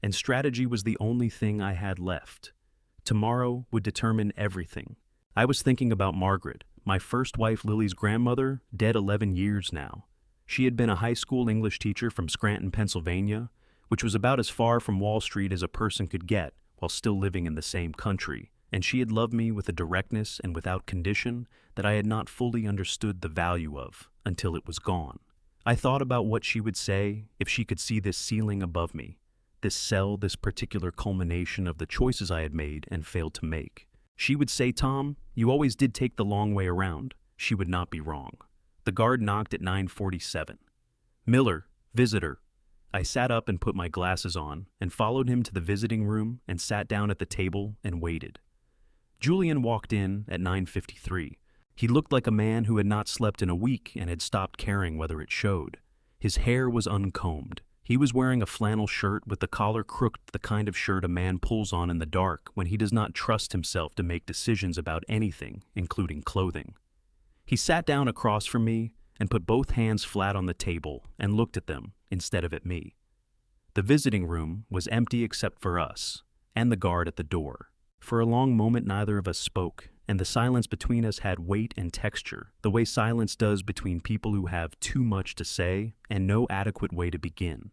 And strategy was the only thing I had left. Tomorrow would determine everything. I was thinking about Margaret, my first wife Lily's grandmother, dead 11 years now. She had been a high school English teacher from Scranton, Pennsylvania, which was about as far from Wall Street as a person could get while still living in the same country, and she had loved me with a directness and without condition that I had not fully understood the value of until it was gone. I thought about what she would say if she could see this ceiling above me, this cell, this particular culmination of the choices I had made and failed to make. She would say, "Tom, you always did take the long way around." She would not be wrong. The guard knocked at 9:47. "Miller, visitor." I sat up and put my glasses on and followed him to the visiting room and sat down at the table and waited. Julian walked in at 9:53. He looked like a man who had not slept in a week and had stopped caring whether it showed. His hair was uncombed. He was wearing a flannel shirt with the collar crooked, the kind of shirt a man pulls on in the dark when he does not trust himself to make decisions about anything, including clothing. He sat down across from me and put both hands flat on the table and looked at them instead of at me. The visiting room was empty except for us and the guard at the door. For a long moment neither of us spoke, and the silence between us had weight and texture, the way silence does between people who have too much to say and no adequate way to begin.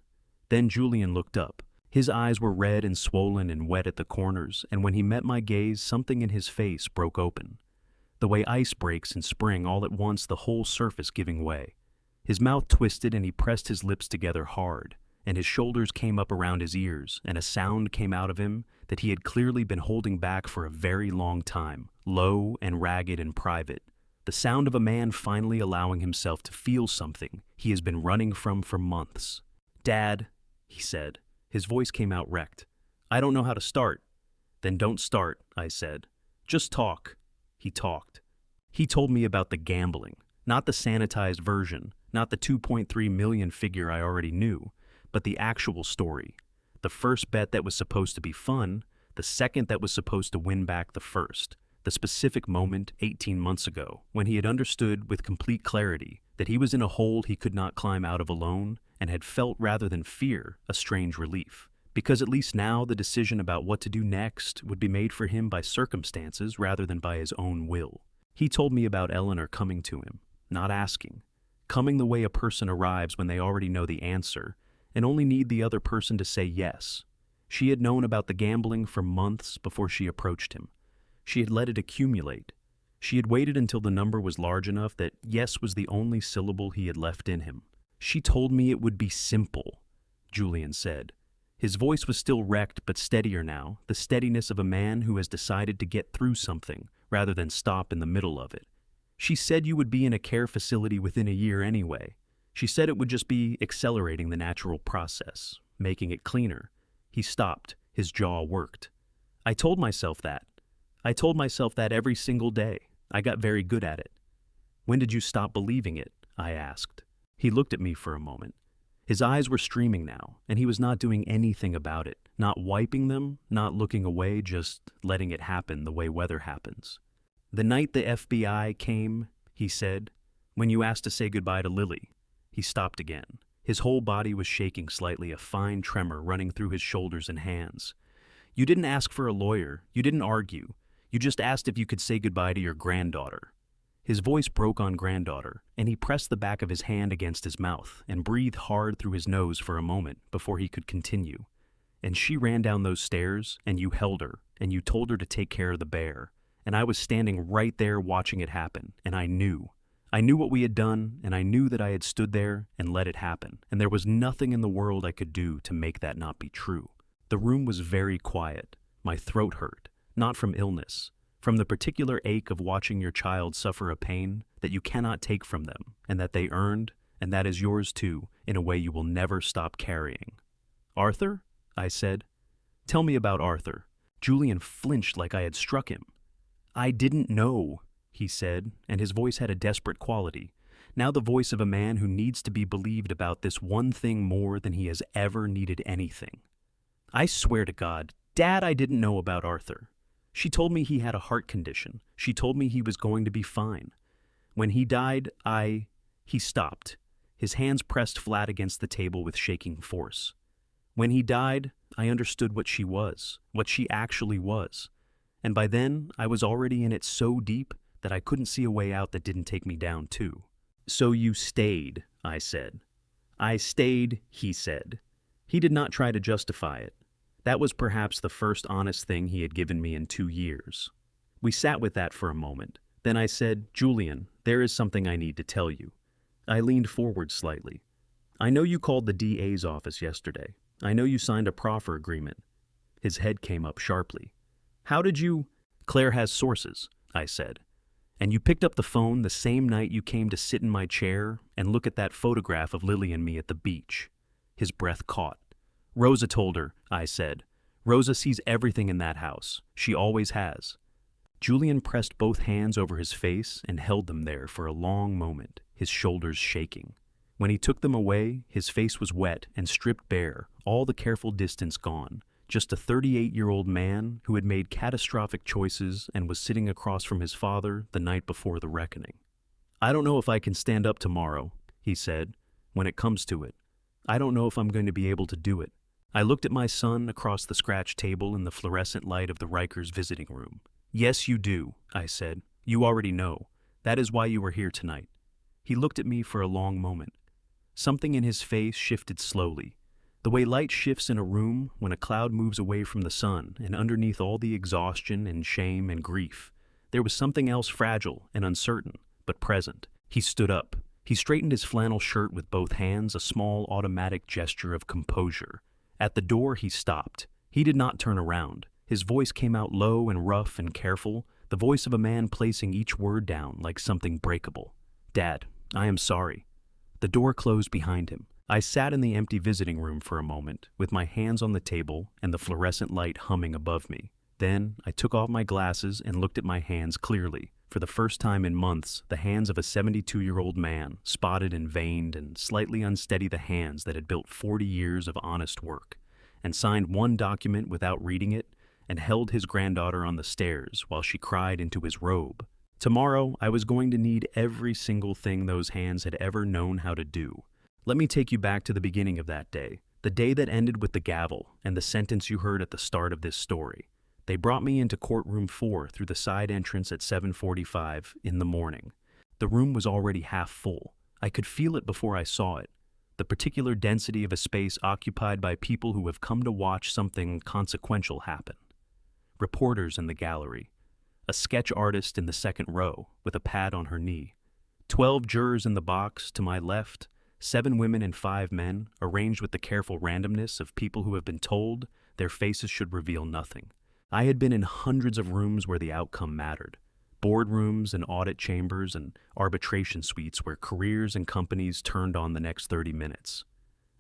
Then Julian looked up. His eyes were red and swollen and wet at the corners, and when he met my gaze, something in his face broke open. The way ice breaks in spring, all at once the whole surface giving way. His mouth twisted and he pressed his lips together hard, and his shoulders came up around his ears, and a sound came out of him that he had clearly been holding back for a very long time, low and ragged and private. The sound of a man finally allowing himself to feel something he has been running from for months. "Dad," he said. His voice came out wrecked. "I don't know how to start." "Then don't start," I said. "Just talk." He talked. He told me about the gambling, not the sanitized version, not the 2.3 million figure I already knew, but the actual story. The first bet that was supposed to be fun, the second that was supposed to win back the first, the specific moment 18 months ago when he had understood with complete clarity that he was in a hole he could not climb out of alone and had felt rather than fear a strange relief. Because at least now the decision about what to do next would be made for him by circumstances rather than by his own will. He told me about Eleanor coming to him, not asking, coming the way a person arrives when they already know the answer and only need the other person to say yes. She had known about the gambling for months before she approached him. She had let it accumulate. She had waited until the number was large enough that yes was the only syllable he had left in him. "She told me it would be simple," Julian said. His voice was still wrecked but steadier now, the steadiness of a man who has decided to get through something rather than stop in the middle of it. "She said you would be in a care facility within a year anyway. She said it would just be accelerating the natural process, making it cleaner." He stopped. His jaw worked. I told myself that. I told myself that every single day. I got very good at it. "When did you stop believing it?" I asked. He looked at me for a moment. His eyes were streaming now, and he was not doing anything about it, not wiping them, not looking away, just letting it happen the way weather happens. "The night the FBI came," he said, "when you asked to say goodbye to Lily." He stopped again. His whole body was shaking slightly, a fine tremor running through his shoulders and hands. "You didn't ask for a lawyer. You didn't argue. You just asked if you could say goodbye to your granddaughter." His voice broke on granddaughter, and he pressed the back of his hand against his mouth and breathed hard through his nose for a moment before he could continue. "And she ran down those stairs, and you held her, and you told her to take care of the bear. And I was standing right there watching it happen, and I knew. I knew what we had done, and I knew that I had stood there and let it happen, and there was nothing in the world I could do to make that not be true." The room was very quiet. My throat hurt, not from illness. from the particular ache of watching your child suffer a pain that you cannot take from them, and that they earned, and that is yours too, in a way you will never stop carrying. Arthur? I said. Tell me about Arthur. Julian flinched like I had struck him. I didn't know, he said, and his voice had a desperate quality. Now the voice of a man who needs to be believed about this one thing more than he has ever needed anything. I swear to God, Dad, I didn't know about Arthur. She told me he had a heart condition. She told me he was going to be fine. When he died, He stopped, his hands pressed flat against the table with shaking force. When he died, I understood what she was, what she actually was. And by then, I was already in it so deep that I couldn't see a way out that didn't take me down too. So you stayed, I said. I stayed, he said. He did not try to justify it. That was perhaps the first honest thing he had given me in 2 years. We sat with that for a moment. Then I said, Julian, there is something I need to tell you. I leaned forward slightly. I know you called the DA's office yesterday. I know you signed a proffer agreement. His head came up sharply. How did you? Claire has sources, I said. And you picked up the phone the same night you came to sit in my chair and look at that photograph of Lily and me at the beach. His breath caught. Rosa told her, I said. Rosa sees everything in that house. She always has. Julian pressed both hands over his face and held them there for a long moment, his shoulders shaking. When he took them away, his face was wet and stripped bare, all the careful distance gone. Just a 38-year-old man who had made catastrophic choices and was sitting across from his father the night before the reckoning. I don't know if I can stand up tomorrow, he said. When it comes to it, I don't know if I'm going to be able to do it. I looked at my son across the scratch table in the fluorescent light of the Rikers visiting room. Yes, you do, I said. You already know. That is why you are here tonight. He looked at me for a long moment. Something in his face shifted slowly. The way light shifts in a room when a cloud moves away from the sun, and underneath all the exhaustion and shame and grief, there was something else fragile and uncertain, but present. He stood up. He straightened his flannel shirt with both hands, a small automatic gesture of composure. At the door, he stopped. He did not turn around. His voice came out low and rough and careful, the voice of a man placing each word down like something breakable. Dad, I am sorry. The door closed behind him. I sat in the empty visiting room for a moment, with my hands on the table and the fluorescent light humming above me. Then I took off my glasses and looked at my hands clearly. For the first time in months, the hands of a 72-year-old man, spotted and veined and slightly unsteady, the hands that had built 40 years of honest work, and signed one document without reading it, and held his granddaughter on the stairs while she cried into his robe. Tomorrow, I was going to need every single thing those hands had ever known how to do. Let me take you back to the beginning of that day, the day that ended with the gavel and the sentence you heard at the start of this story. They brought me into courtroom 4 through the side entrance at 7:45 in the morning. The room was already half full. I could feel it before I saw it, the particular density of a space occupied by people who have come to watch something consequential happen. Reporters in the gallery, a sketch artist in the second row with a pad on her knee, 12 jurors in the box to my left, 7 women and 5 men, arranged with the careful randomness of people who have been told their faces should reveal nothing. I had been in hundreds of rooms where the outcome mattered. Boardrooms and audit chambers and arbitration suites where careers and companies turned on the next 30 minutes.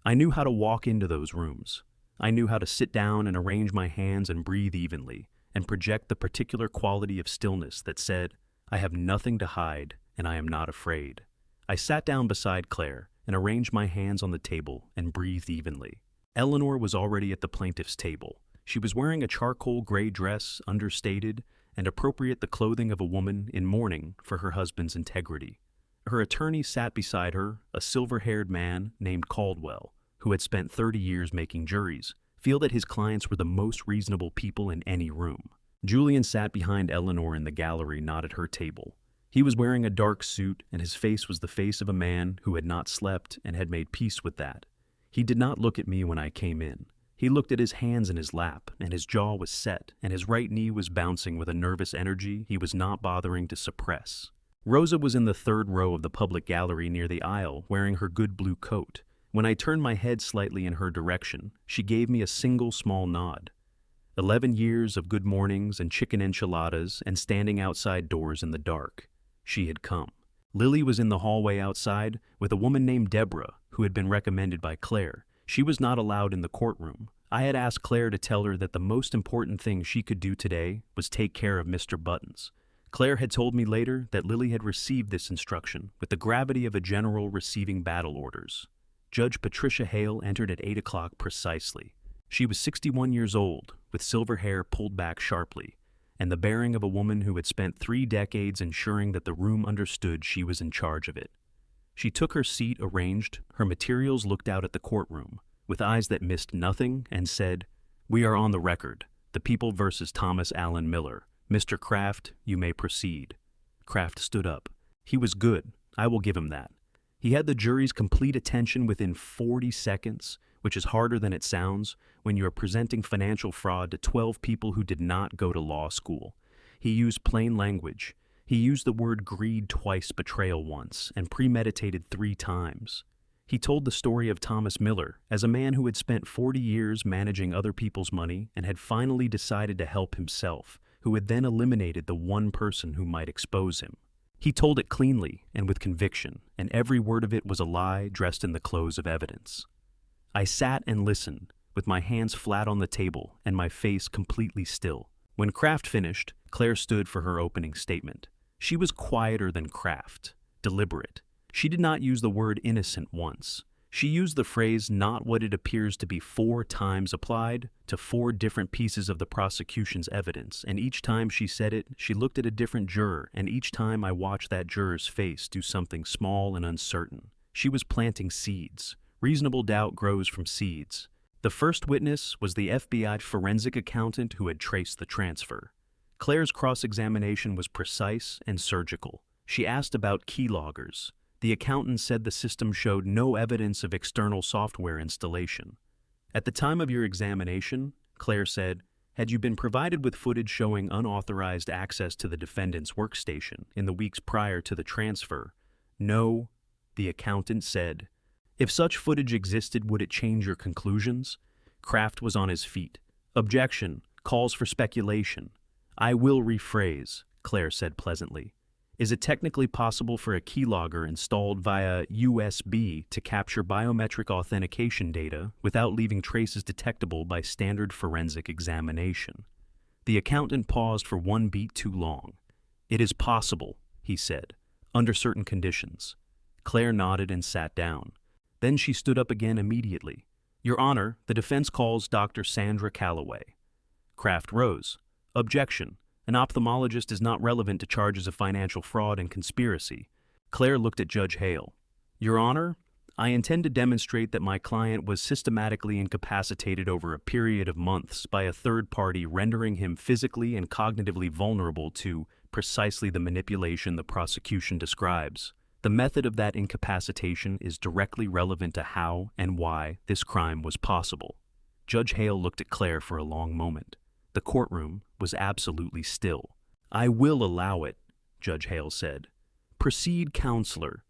I knew how to walk into those rooms. I knew how to sit down and arrange my hands and breathe evenly and project the particular quality of stillness that said, I have nothing to hide and I am not afraid. I sat down beside Claire and arranged my hands on the table and breathed evenly. Eleanor was already at the plaintiff's table. She was wearing a charcoal gray dress, understated, and appropriate the clothing of a woman in mourning for her husband's integrity. Her attorney sat beside her, a silver-haired man named Caldwell, who had spent 30 years making juries, feel that his clients were the most reasonable people in any room. Julian sat behind Eleanor in the gallery, not at her table. He was wearing a dark suit, and his face was the face of a man who had not slept and had made peace with that. He did not look at me when I came in. He looked at his hands in his lap, and his jaw was set, and his right knee was bouncing with a nervous energy he was not bothering to suppress. Rosa was in the third row of the public gallery near the aisle, wearing her good blue coat. When I turned my head slightly in her direction, she gave me a single small nod. 11 years of good mornings and chicken enchiladas and standing outside doors in the dark. She had come. Lily was in the hallway outside with a woman named Deborah, who had been recommended by Claire. She was not allowed in the courtroom. I had asked Claire to tell her that the most important thing she could do today was take care of Mr. Buttons. Claire had told me later that Lily had received this instruction with the gravity of a general receiving battle orders. Judge Patricia Hale entered at 8 o'clock precisely. She was 61 years old, with silver hair pulled back sharply, and the bearing of a woman who had spent 3 decades ensuring that the room understood she was in charge of it. She took her seat arranged, her materials looked out at the courtroom, with eyes that missed nothing, and said, "We are on the record. The People versus Thomas Allen Miller. Mr. Kraft, you may proceed." Kraft stood up. He was good. I will give him that. He had the jury's complete attention within 40 seconds, which is harder than it sounds when you are presenting financial fraud to 12 people who did not go to law school. He used plain language. He used the word greed twice, betrayal once, and premeditated 3 times. He told the story of Thomas Miller as a man who had spent 40 years managing other people's money and had finally decided to help himself, who had then eliminated the one person who might expose him. He told it cleanly and with conviction, and every word of it was a lie dressed in the clothes of evidence. I sat and listened, with my hands flat on the table and my face completely still. When Kraft finished, Claire stood for her opening statement. She was quieter than Kraft, deliberate. She did not use the word innocent once. She used the phrase not what it appears to be 4 times applied to 4 different pieces of the prosecution's evidence, and each time she said it, she looked at a different juror, and each time I watched that juror's face do something small and uncertain. She was planting seeds. Reasonable doubt grows from seeds. The first witness was the FBI forensic accountant who had traced the transfer. Claire's cross-examination was precise and surgical. She asked about keyloggers. The accountant said the system showed no evidence of external software installation. At the time of your examination, Claire said, had you been provided with footage showing unauthorized access to the defendant's workstation in the weeks prior to the transfer? No, the accountant said. If such footage existed, would it change your conclusions? Kraft was on his feet. Objection, calls for speculation. I will rephrase, Claire said pleasantly. Is it technically possible for a keylogger installed via USB to capture biometric authentication data without leaving traces detectable by standard forensic examination? The accountant paused for 1 beat too long. It is possible, he said, under certain conditions. Claire nodded and sat down. Then she stood up again immediately. Your Honor, the defense calls Dr. Sandra Calloway. Kraft rose. Objection. An ophthalmologist is not relevant to charges of financial fraud and conspiracy. Claire looked at Judge Hale. Your Honor, I intend to demonstrate that my client was systematically incapacitated over a period of months by a third party, rendering him physically and cognitively vulnerable to precisely the manipulation the prosecution describes. The method of that incapacitation is directly relevant to how and why this crime was possible. Judge Hale looked at Claire for a long moment. The courtroom was absolutely still. I will allow it, Judge Hale said. Proceed, counselor.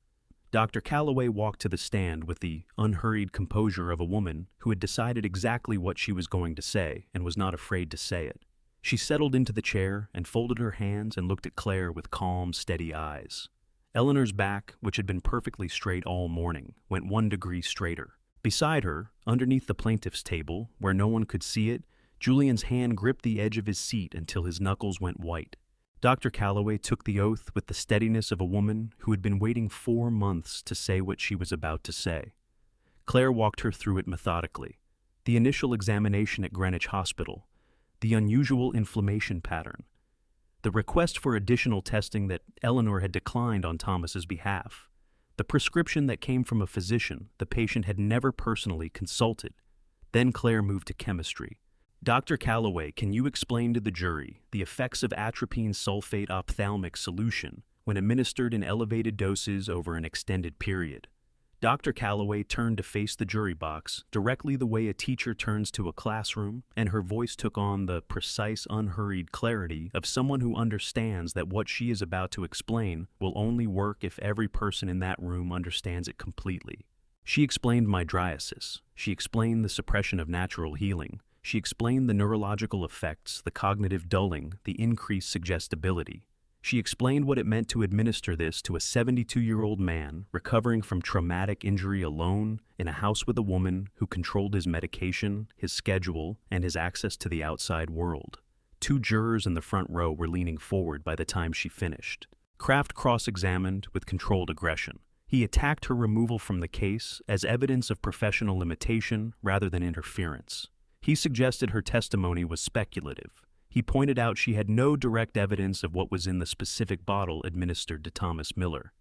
Dr. Calloway walked to the stand with the unhurried composure of a woman who had decided exactly what she was going to say and was not afraid to say it. She settled into the chair and folded her hands and looked at Claire with calm, steady eyes. Eleanor's back, which had been perfectly straight all morning, went 1 degree straighter. Beside her, underneath the plaintiff's table, where no one could see it, Julian's hand gripped the edge of his seat until his knuckles went white. Dr. Calloway took the oath with the steadiness of a woman who had been waiting 4 months to say what she was about to say. Claire walked her through it methodically. The initial examination at Greenwich Hospital, the unusual inflammation pattern, the request for additional testing that Eleanor had declined on Thomas's behalf, the prescription that came from a physician the patient had never personally consulted. Then Claire moved to chemistry. Dr. Calloway, can you explain to the jury the effects of atropine sulfate ophthalmic solution when administered in elevated doses over an extended period? Dr. Calloway turned to face the jury box, directly the way a teacher turns to a classroom, and her voice took on the precise, unhurried clarity of someone who understands that what she is about to explain will only work if every person in that room understands it completely. She explained mydriasis. She explained the suppression of natural healing. She explained the neurological effects, the cognitive dulling, the increased suggestibility. She explained what it meant to administer this to a 72-year-old man recovering from traumatic injury alone in a house with a woman who controlled his medication, his schedule, and his access to the outside world. 2 jurors in the front row were leaning forward by the time she finished. Kraft cross-examined with controlled aggression. He attacked her removal from the case as evidence of professional limitation rather than interference. He suggested her testimony was speculative. He pointed out she had no direct evidence of what was in the specific bottle administered to Thomas Miller.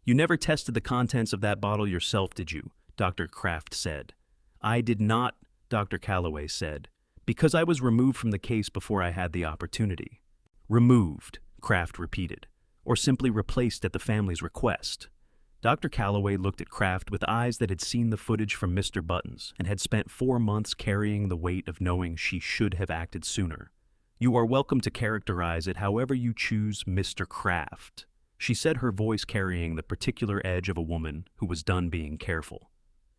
"You never tested the contents of that bottle yourself, did you?" Dr. Kraft said. "I did not," Dr. Calloway said, "because I was removed from the case before I had the opportunity." "Removed," Kraft repeated, "or simply replaced at the family's request." Dr. Calloway looked at Kraft with eyes that had seen the footage from Mr. Buttons and had spent 4 months carrying the weight of knowing she should have acted sooner. "You are welcome to characterize it however you choose, Mr. Kraft," she said, her voice carrying the particular edge of a woman who was done being careful.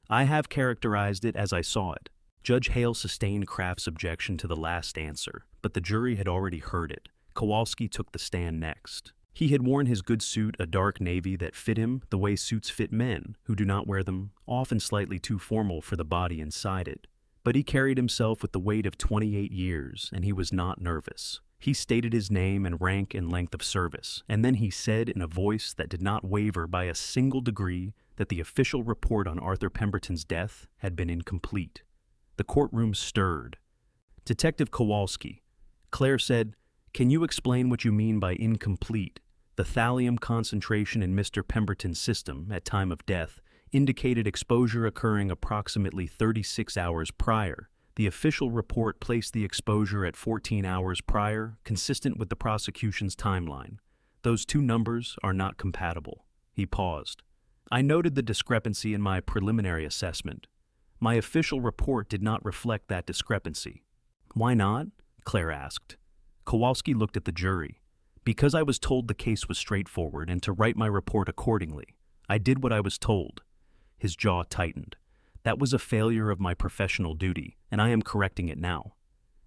"I have characterized it as I saw it." Judge Hale sustained Kraft's objection to the last answer, but the jury had already heard it. Kowalski took the stand next. He had worn his good suit, a dark navy that fit him the way suits fit men who do not wear them, often slightly too formal for the body inside it. But he carried himself with the weight of 28 years, and he was not nervous. He stated his name and rank and length of service, and then he said in a voice that did not waver by a single degree that the official report on Arthur Pemberton's death had been incomplete. The courtroom stirred. "Detective Kowalski," Claire said, "can you explain what you mean by incomplete? The thallium concentration in Mr. Pemberton's system at time of death indicated exposure occurring approximately 36 hours prior. The official report placed the exposure at 14 hours prior, consistent with the prosecution's timeline. Those 2 numbers are not compatible." He paused. "I noted the discrepancy in my preliminary assessment. My official report did not reflect that discrepancy." "Why not?" Claire asked. Kowalski looked at the jury. "Because I was told the case was straightforward and to write my report accordingly. I did what I was told." His jaw tightened. "That was a failure of my professional duty, and I am correcting it now."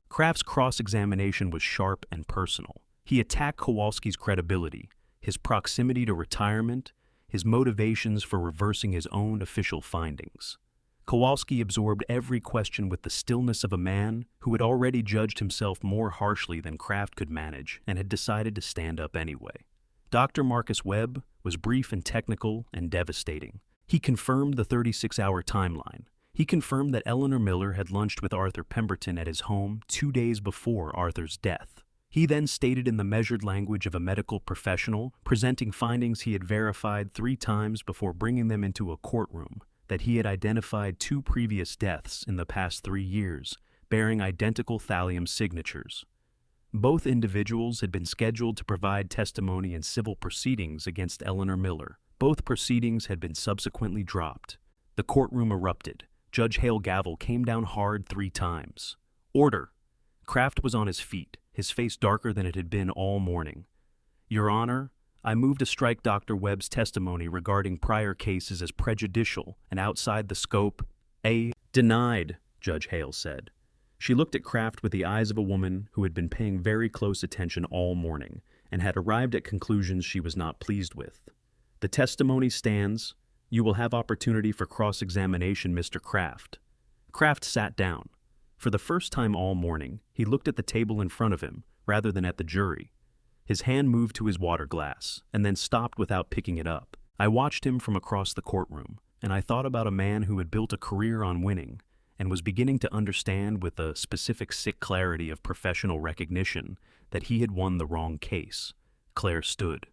Kraft's cross-examination was sharp and personal. He attacked Kowalski's credibility, his proximity to retirement, his motivations for reversing his own official findings. Kowalski absorbed every question with the stillness of a man who had already judged himself more harshly than Kraft could manage and had decided to stand up anyway. Dr. Marcus Webb was brief and technical and devastating. He confirmed the 36-hour timeline. He confirmed that Eleanor Miller had lunched with Arthur Pemberton at his home 2 days before Arthur's death. He then stated in the measured language of a medical professional, presenting findings he had verified 3 times before bringing them into a courtroom, that he had identified 2 previous deaths in the past 3 years, bearing identical thallium signatures. Both individuals had been scheduled to provide testimony in civil proceedings against Eleanor Miller. Both proceedings had been subsequently dropped. The courtroom erupted. Judge Hale gavel came down hard 3 times. "Order!" Kraft was on his feet, his face darker than it had been all morning. "Your Honor, I move to strike Dr. Webb's testimony regarding prior cases as prejudicial and outside the scope." Denied," Judge Hale said. She looked at Kraft with the eyes of a woman who had been paying very close attention all morning and had arrived at conclusions she was not pleased with. "The testimony stands. You will have opportunity for cross-examination, Mr. Kraft." Kraft sat down. For the first time all morning, he looked at the table in front of him rather than at the jury. His hand moved to his water glass and then stopped without picking it up. I watched him from across the courtroom, and I thought about a man who had built a career on winning and was beginning to understand with a specific sick clarity of professional recognition that he had won the wrong case. Claire stood.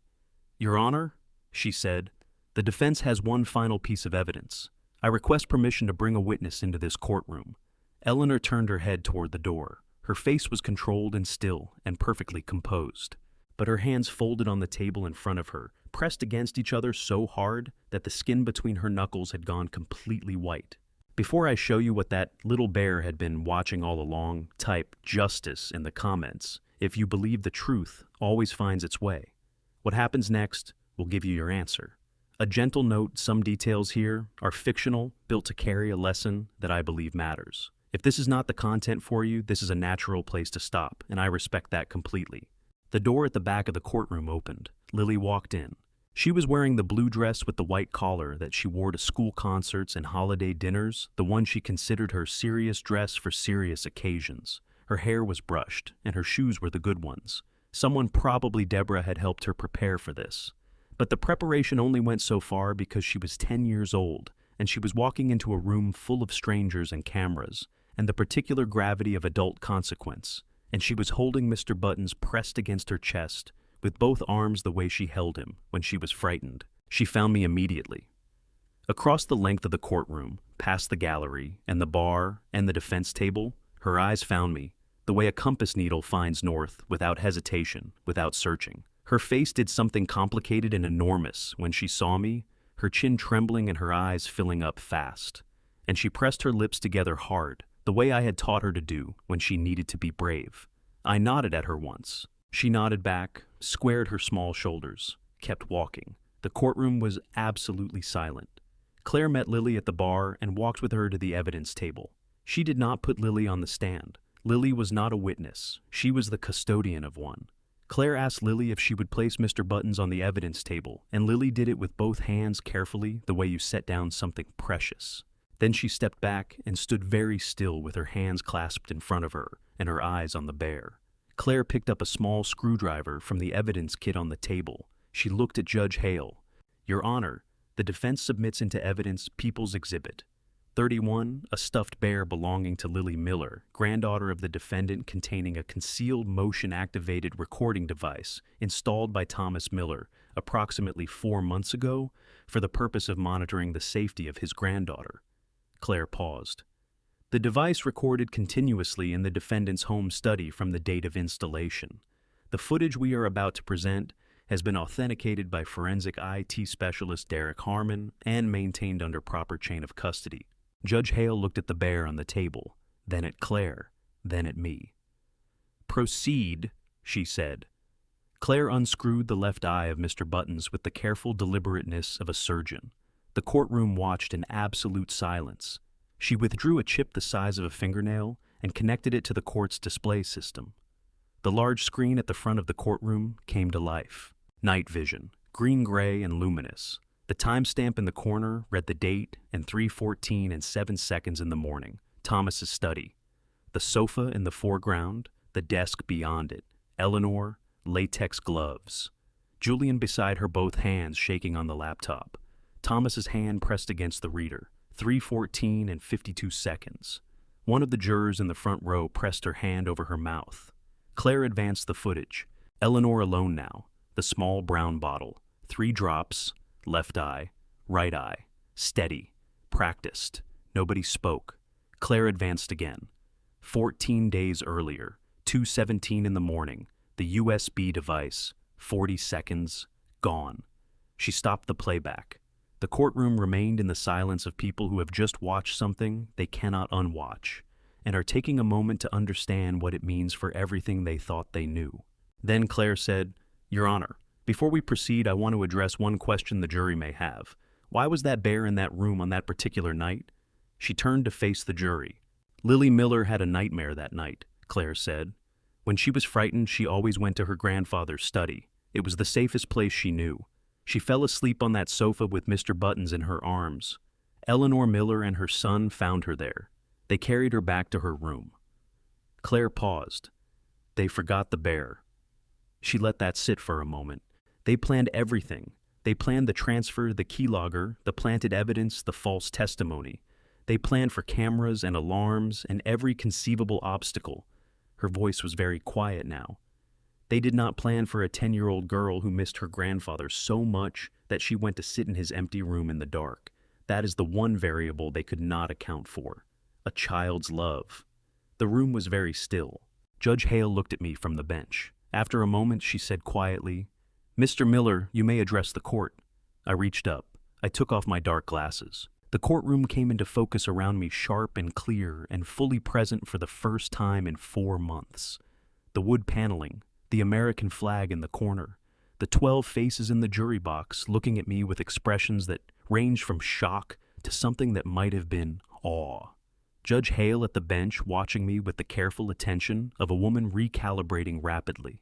"Your Honor," she said, "the defense has one final piece of evidence. I request permission to bring a witness into this courtroom." Eleanor turned her head toward the door. Her face was controlled and still and perfectly composed, but her hands folded on the table in front of her, pressed against each other so hard that the skin between her knuckles had gone completely white. "Before I show you what that little bear had been watching all along, type justice in the comments. If you believe the truth always finds its way. What happens next will give you your answer. A gentle note, some details here are fictional, built to carry a lesson that I believe matters. If this is not the content for you, this is a natural place to stop, and I respect that completely. The door at the back of the courtroom opened. Lily walked in. She was wearing the blue dress with the white collar that she wore to school concerts and holiday dinners, the one she considered her serious dress for serious occasions. Her hair was brushed, and her shoes were the good ones. Someone, probably Deborah, had helped her prepare for this. But the preparation only went so far because she was 10 years old, and she was walking into a room full of strangers and cameras, and the particular gravity of adult consequence, and she was holding Mr. Buttons pressed against her chest, with both arms the way she held him when she was frightened. She found me immediately. Across the length of the courtroom, past the gallery, and the bar, and the defense table, her eyes found me, the way a compass needle finds north, without hesitation, without searching. Her face did something complicated and enormous when she saw me, her chin trembling and her eyes filling up fast. And she pressed her lips together hard, the way I had taught her to do when she needed to be brave. I nodded at her once. She nodded back, squared her small shoulders, kept walking. The courtroom was absolutely silent. Claire met Lily at the bar and walked with her to the evidence table. She did not put Lily on the stand. Lily was not a witness. She was the custodian of one. Claire asked Lily if she would place Mr. Buttons on the evidence table, and Lily did it with both hands carefully, the way you set down something precious. Then she stepped back and stood very still with her hands clasped in front of her and her eyes on the bear. Claire picked up a small screwdriver from the evidence kit on the table. She looked at Judge Hale. "Your Honor, the defense submits into evidence People's Exhibit 31, a stuffed bear belonging to Lily Miller, granddaughter of the defendant, containing a concealed motion-activated recording device installed by Thomas Miller approximately 4 months ago for the purpose of monitoring the safety of his granddaughter." Claire paused. "The device recorded continuously in the defendant's home study from the date of installation. The footage we are about to present has been authenticated by forensic IT specialist Derek Harmon and maintained under proper chain of custody." Judge Hale looked at the bear on the table, then at Claire, then at me. "Proceed," she said. Claire unscrewed the left eye of Mr. Buttons with the careful deliberateness of a surgeon. The courtroom watched in absolute silence. She withdrew a chip the size of a fingernail and connected it to the court's display system. The large screen at the front of the courtroom came to life. Night vision, green-gray and luminous. The timestamp in the corner read the date and 3:14 and 7 seconds in the morning, Thomas's study. The sofa in the foreground, the desk beyond it, Eleanor, latex gloves. Julian beside her, both hands shaking on the laptop. Thomas's hand pressed against the reader, 3:14 and 52 seconds. One of the jurors in the front row pressed her hand over her mouth. Claire advanced the footage. Eleanor alone now, the small brown bottle, 3 drops, left eye, right eye, steady, practiced. Nobody spoke. Claire advanced again. 14 days earlier, 2:17 in the morning, the USB device, 40 seconds, gone. She stopped the playback. The courtroom remained in the silence of people who have just watched something they cannot unwatch, and are taking a moment to understand what it means for everything they thought they knew. Then Claire said, "Your Honor, before we proceed, I want to address one question the jury may have. Why was that bear in that room on that particular night?" She turned to face the jury. "Lily Miller had a nightmare that night," Claire said. "When she was frightened, she always went to her grandfather's study. It was the safest place she knew. She fell asleep on that sofa with Mr. Buttons in her arms. Eleanor Miller and her son found her there. They carried her back to her room." Claire paused. "They forgot the bear." She let that sit for a moment. "They planned everything. They planned the transfer, the keylogger, the planted evidence, the false testimony. They planned for cameras and alarms and every conceivable obstacle." Her voice was very quiet now. "They did not plan for a 10-year-old girl who missed her grandfather so much that she went to sit in his empty room in the dark. That is the one variable they could not account for. A child's love." The room was very still. Judge Hale looked at me from the bench. After a moment, she said quietly, "Mr. Miller, you may address the court." I reached up. I took off my dark glasses. The courtroom came into focus around me, sharp and clear and fully present for the first time in 4 months. The wood paneling, the American flag in the corner, the 12 faces in the jury box looking at me with expressions that ranged from shock to something that might have been awe. Judge Hale at the bench watching me with the careful attention of a woman recalibrating rapidly.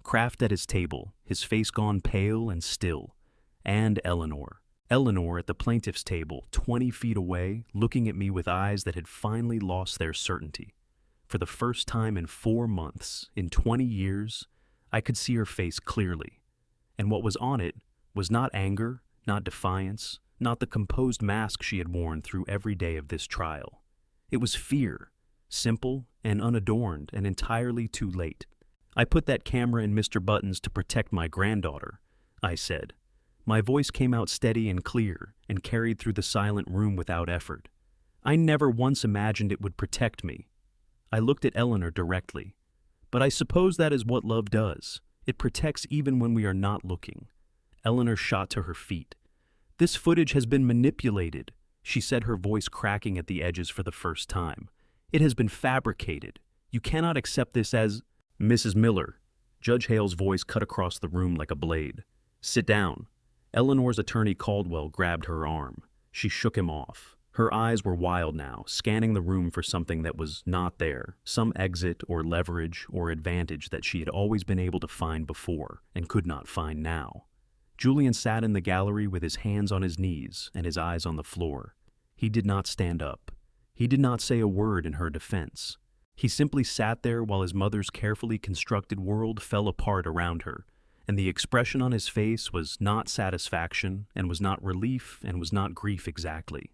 Kraft at his table, his face gone pale and still. And Eleanor. Eleanor at the plaintiff's table, 20 feet away, looking at me with eyes that had finally lost their certainty. For the first time in 4 months, in 20 years, I could see her face clearly. And what was on it was not anger, not defiance, not the composed mask she had worn through every day of this trial. It was fear, simple and unadorned and entirely too late. "I put that camera in Mr. Button's to protect my granddaughter," I said. My voice came out steady and clear and carried through the silent room without effort. I never once imagined it would protect me. I looked at Eleanor directly. "But I suppose that is what love does. It protects even when we are not looking." Eleanor shot to her feet. "This footage has been manipulated," she said, her voice cracking at the edges for the first time. "It has been fabricated. You cannot accept this as—" "Mrs. Miller," Judge Hale's voice cut across the room like a blade. "Sit down." Eleanor's attorney Caldwell grabbed her arm. She shook him off. Her eyes were wild now, scanning the room for something that was not there, some exit or leverage or advantage that she had always been able to find before and could not find now. Julian sat in the gallery with his hands on his knees and his eyes on the floor. He did not stand up. He did not say a word in her defense. He simply sat there while his mother's carefully constructed world fell apart around her, and the expression on his face was not satisfaction and was not relief and was not grief exactly.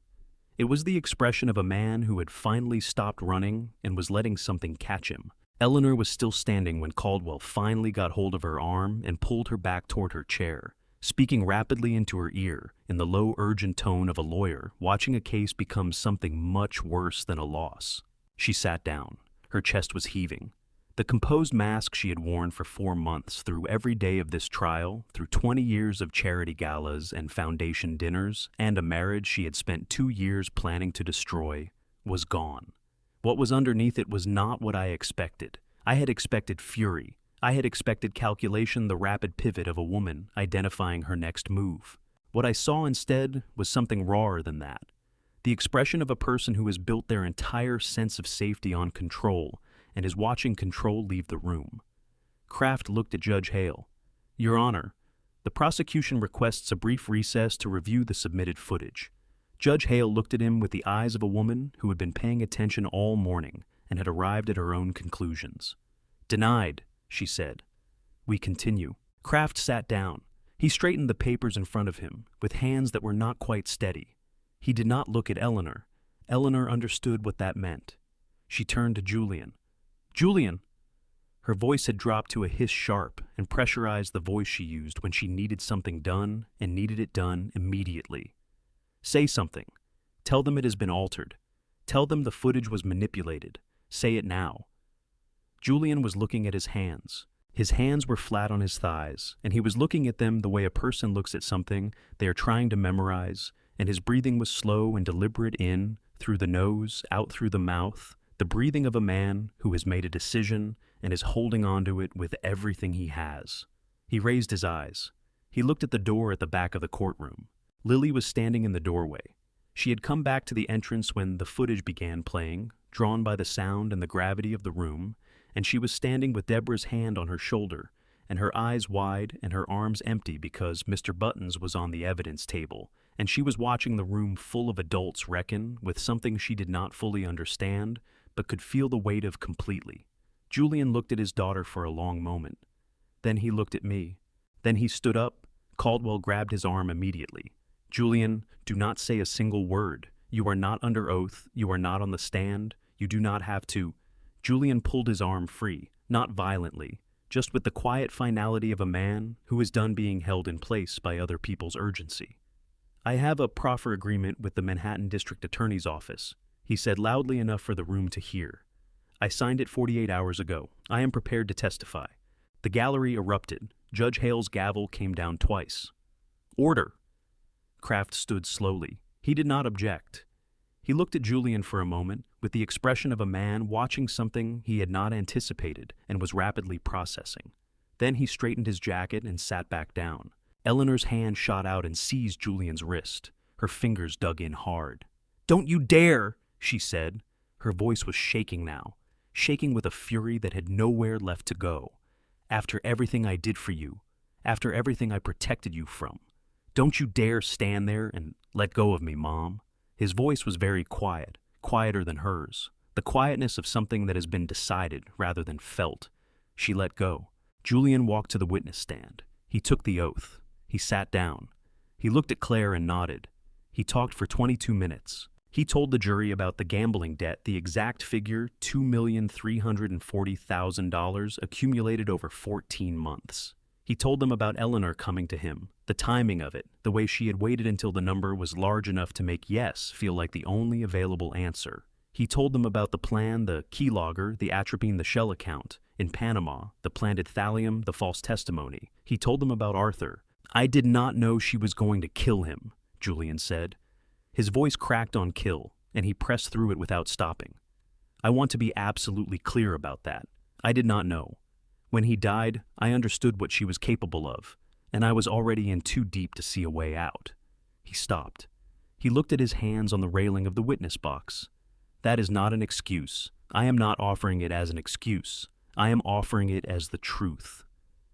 It was the expression of a man who had finally stopped running and was letting something catch him. Eleanor was still standing when Caldwell finally got hold of her arm and pulled her back toward her chair, speaking rapidly into her ear in the low, urgent tone of a lawyer watching a case become something much worse than a loss. She sat down. Her chest was heaving. The composed mask she had worn for 4 months through every day of this trial, through 20 years of charity galas and foundation dinners, and a marriage she had spent 2 years planning to destroy, was gone. What was underneath it was not what I expected. I had expected fury. I had expected calculation, the rapid pivot of a woman identifying her next move. What I saw instead was something rawer than that. The expression of a person who has built their entire sense of safety on control and is watching control leave the room. Kraft looked at Judge Hale. "Your Honor, the prosecution requests a brief recess to review the submitted footage." Judge Hale looked at him with the eyes of a woman who had been paying attention all morning and had arrived at her own conclusions. "Denied," she said. "We continue." Kraft sat down. He straightened the papers in front of him with hands that were not quite steady. He did not look at Eleanor. Eleanor understood what that meant. She turned to Julian. "Julian!" Her voice had dropped to a hiss sharp and pressurized the voice she used when she needed something done and needed it done immediately. "Say something. Tell them it has been altered. Tell them the footage was manipulated. Say it now." Julian was looking at his hands. His hands were flat on his thighs, and he was looking at them the way a person looks at something they are trying to memorize, and his breathing was slow and deliberate in, through the nose, out through the mouth, the breathing of a man who has made a decision and is holding on to it with everything he has. He raised his eyes. He looked at the door at the back of the courtroom. Lily was standing in the doorway. She had come back to the entrance when the footage began playing, drawn by the sound and the gravity of the room, and she was standing with Deborah's hand on her shoulder, and her eyes wide and her arms empty because Mr. Buttons was on the evidence table, and she was watching the room full of adults reckon with something she did not fully understand, but could feel the weight of completely. Julian looked at his daughter for a long moment. Then he looked at me. Then he stood up. Caldwell grabbed his arm immediately. "Julian, do not say a single word. You are not under oath. You are not on the stand. You do not have to." Julian pulled his arm free, not violently, just with the quiet finality of a man who is done being held in place by other people's urgency. "I have a proffer agreement with the Manhattan District Attorney's Office," he said loudly enough for the room to hear. "I signed it 48 hours ago. I am prepared to testify." The gallery erupted. Judge Hale's gavel came down twice. "Order!" Kraft stood slowly. He did not object. He looked at Julian for a moment with the expression of a man watching something he had not anticipated and was rapidly processing. Then he straightened his jacket and sat back down. Eleanor's hand shot out and seized Julian's wrist. Her fingers dug in hard. "Don't you dare!" she said. Her voice was shaking now, shaking with a fury that had nowhere left to go. "After everything I did for you, after everything I protected you from, don't you dare stand there and let go of me, Mom." His voice was very quiet, quieter than hers, the quietness of something that has been decided rather than felt. She let go. Julian walked to the witness stand. He took the oath. He sat down. He looked at Claire and nodded. He talked for 22 minutes. He told the jury about the gambling debt, the exact figure, $2,340,000 accumulated over 14 months. He told them about Eleanor coming to him, the timing of it, the way she had waited until the number was large enough to make yes feel like the only available answer. He told them about the plan, the keylogger, the atropine the shell account, in Panama, the planted thallium, the false testimony. He told them about Arthur. "I did not know she was going to kill him," Julian said. His voice cracked on kill, and he pressed through it without stopping. "I want to be absolutely clear about that. I did not know. When he died, I understood what she was capable of, and I was already in too deep to see a way out." He stopped. He looked at his hands on the railing of the witness box. "That is not an excuse. I am not offering it as an excuse. I am offering it as the truth."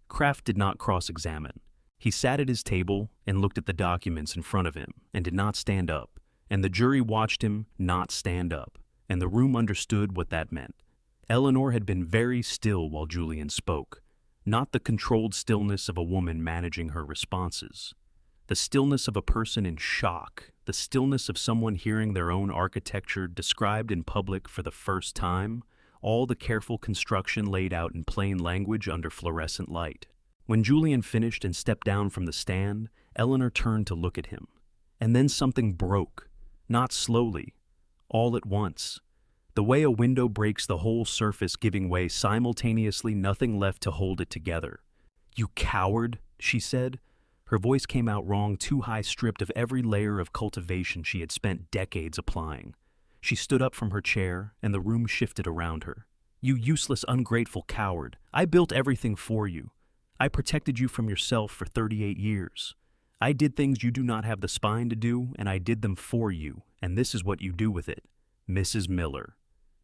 Kraft did not cross-examine. He sat at his table and looked at the documents in front of him and did not stand up, and the jury watched him not stand up, and the room understood what that meant. Eleanor had been very still while Julian spoke, not the controlled stillness of a woman managing her responses. The stillness of a person in shock, the stillness of someone hearing their own architecture described in public for the first time, all the careful construction laid out in plain language under fluorescent light. When Julian finished and stepped down from the stand, Eleanor turned to look at him. And then something broke, not slowly, all at once. The way a window breaks, the whole surface giving way simultaneously, nothing left to hold it together. "You coward," she said. Her voice came out wrong, too high, stripped of every layer of cultivation she had spent decades applying. She stood up from her chair, and the room shifted around her. "You useless, ungrateful coward. I built everything for you. I protected you from yourself for 38 years. I did things you do not have the spine to do, and I did them for you, and this is what you do with it. Mrs. Miller."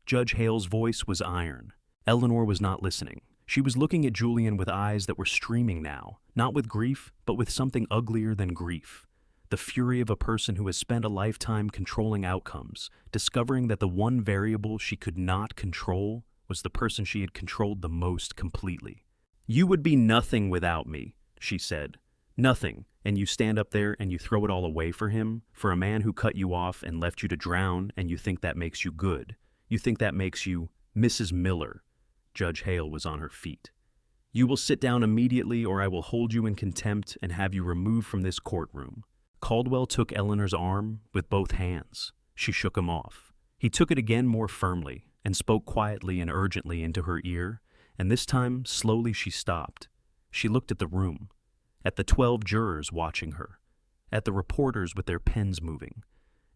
Judge Hale's voice was iron. Eleanor was not listening. She was looking at Julian with eyes that were streaming now, not with grief, but with something uglier than grief. The fury of a person who has spent a lifetime controlling outcomes, discovering that the one variable she could not control was the person she had controlled the most completely. "You would be nothing without me," she said. "Nothing, and you stand up there and you throw it all away for him, for a man who cut you off and left you to drown, and you think that makes you good. You think that makes you Mrs. Miller." Judge Hale was on her feet. "You will sit down immediately, or I will hold you in contempt and have you removed from this courtroom." Caldwell took Eleanor's arm with both hands. She shook him off. He took it again more firmly and spoke quietly and urgently into her ear, and this time slowly she stopped. She looked at the room, at the 12 jurors watching her, at the reporters with their pens moving,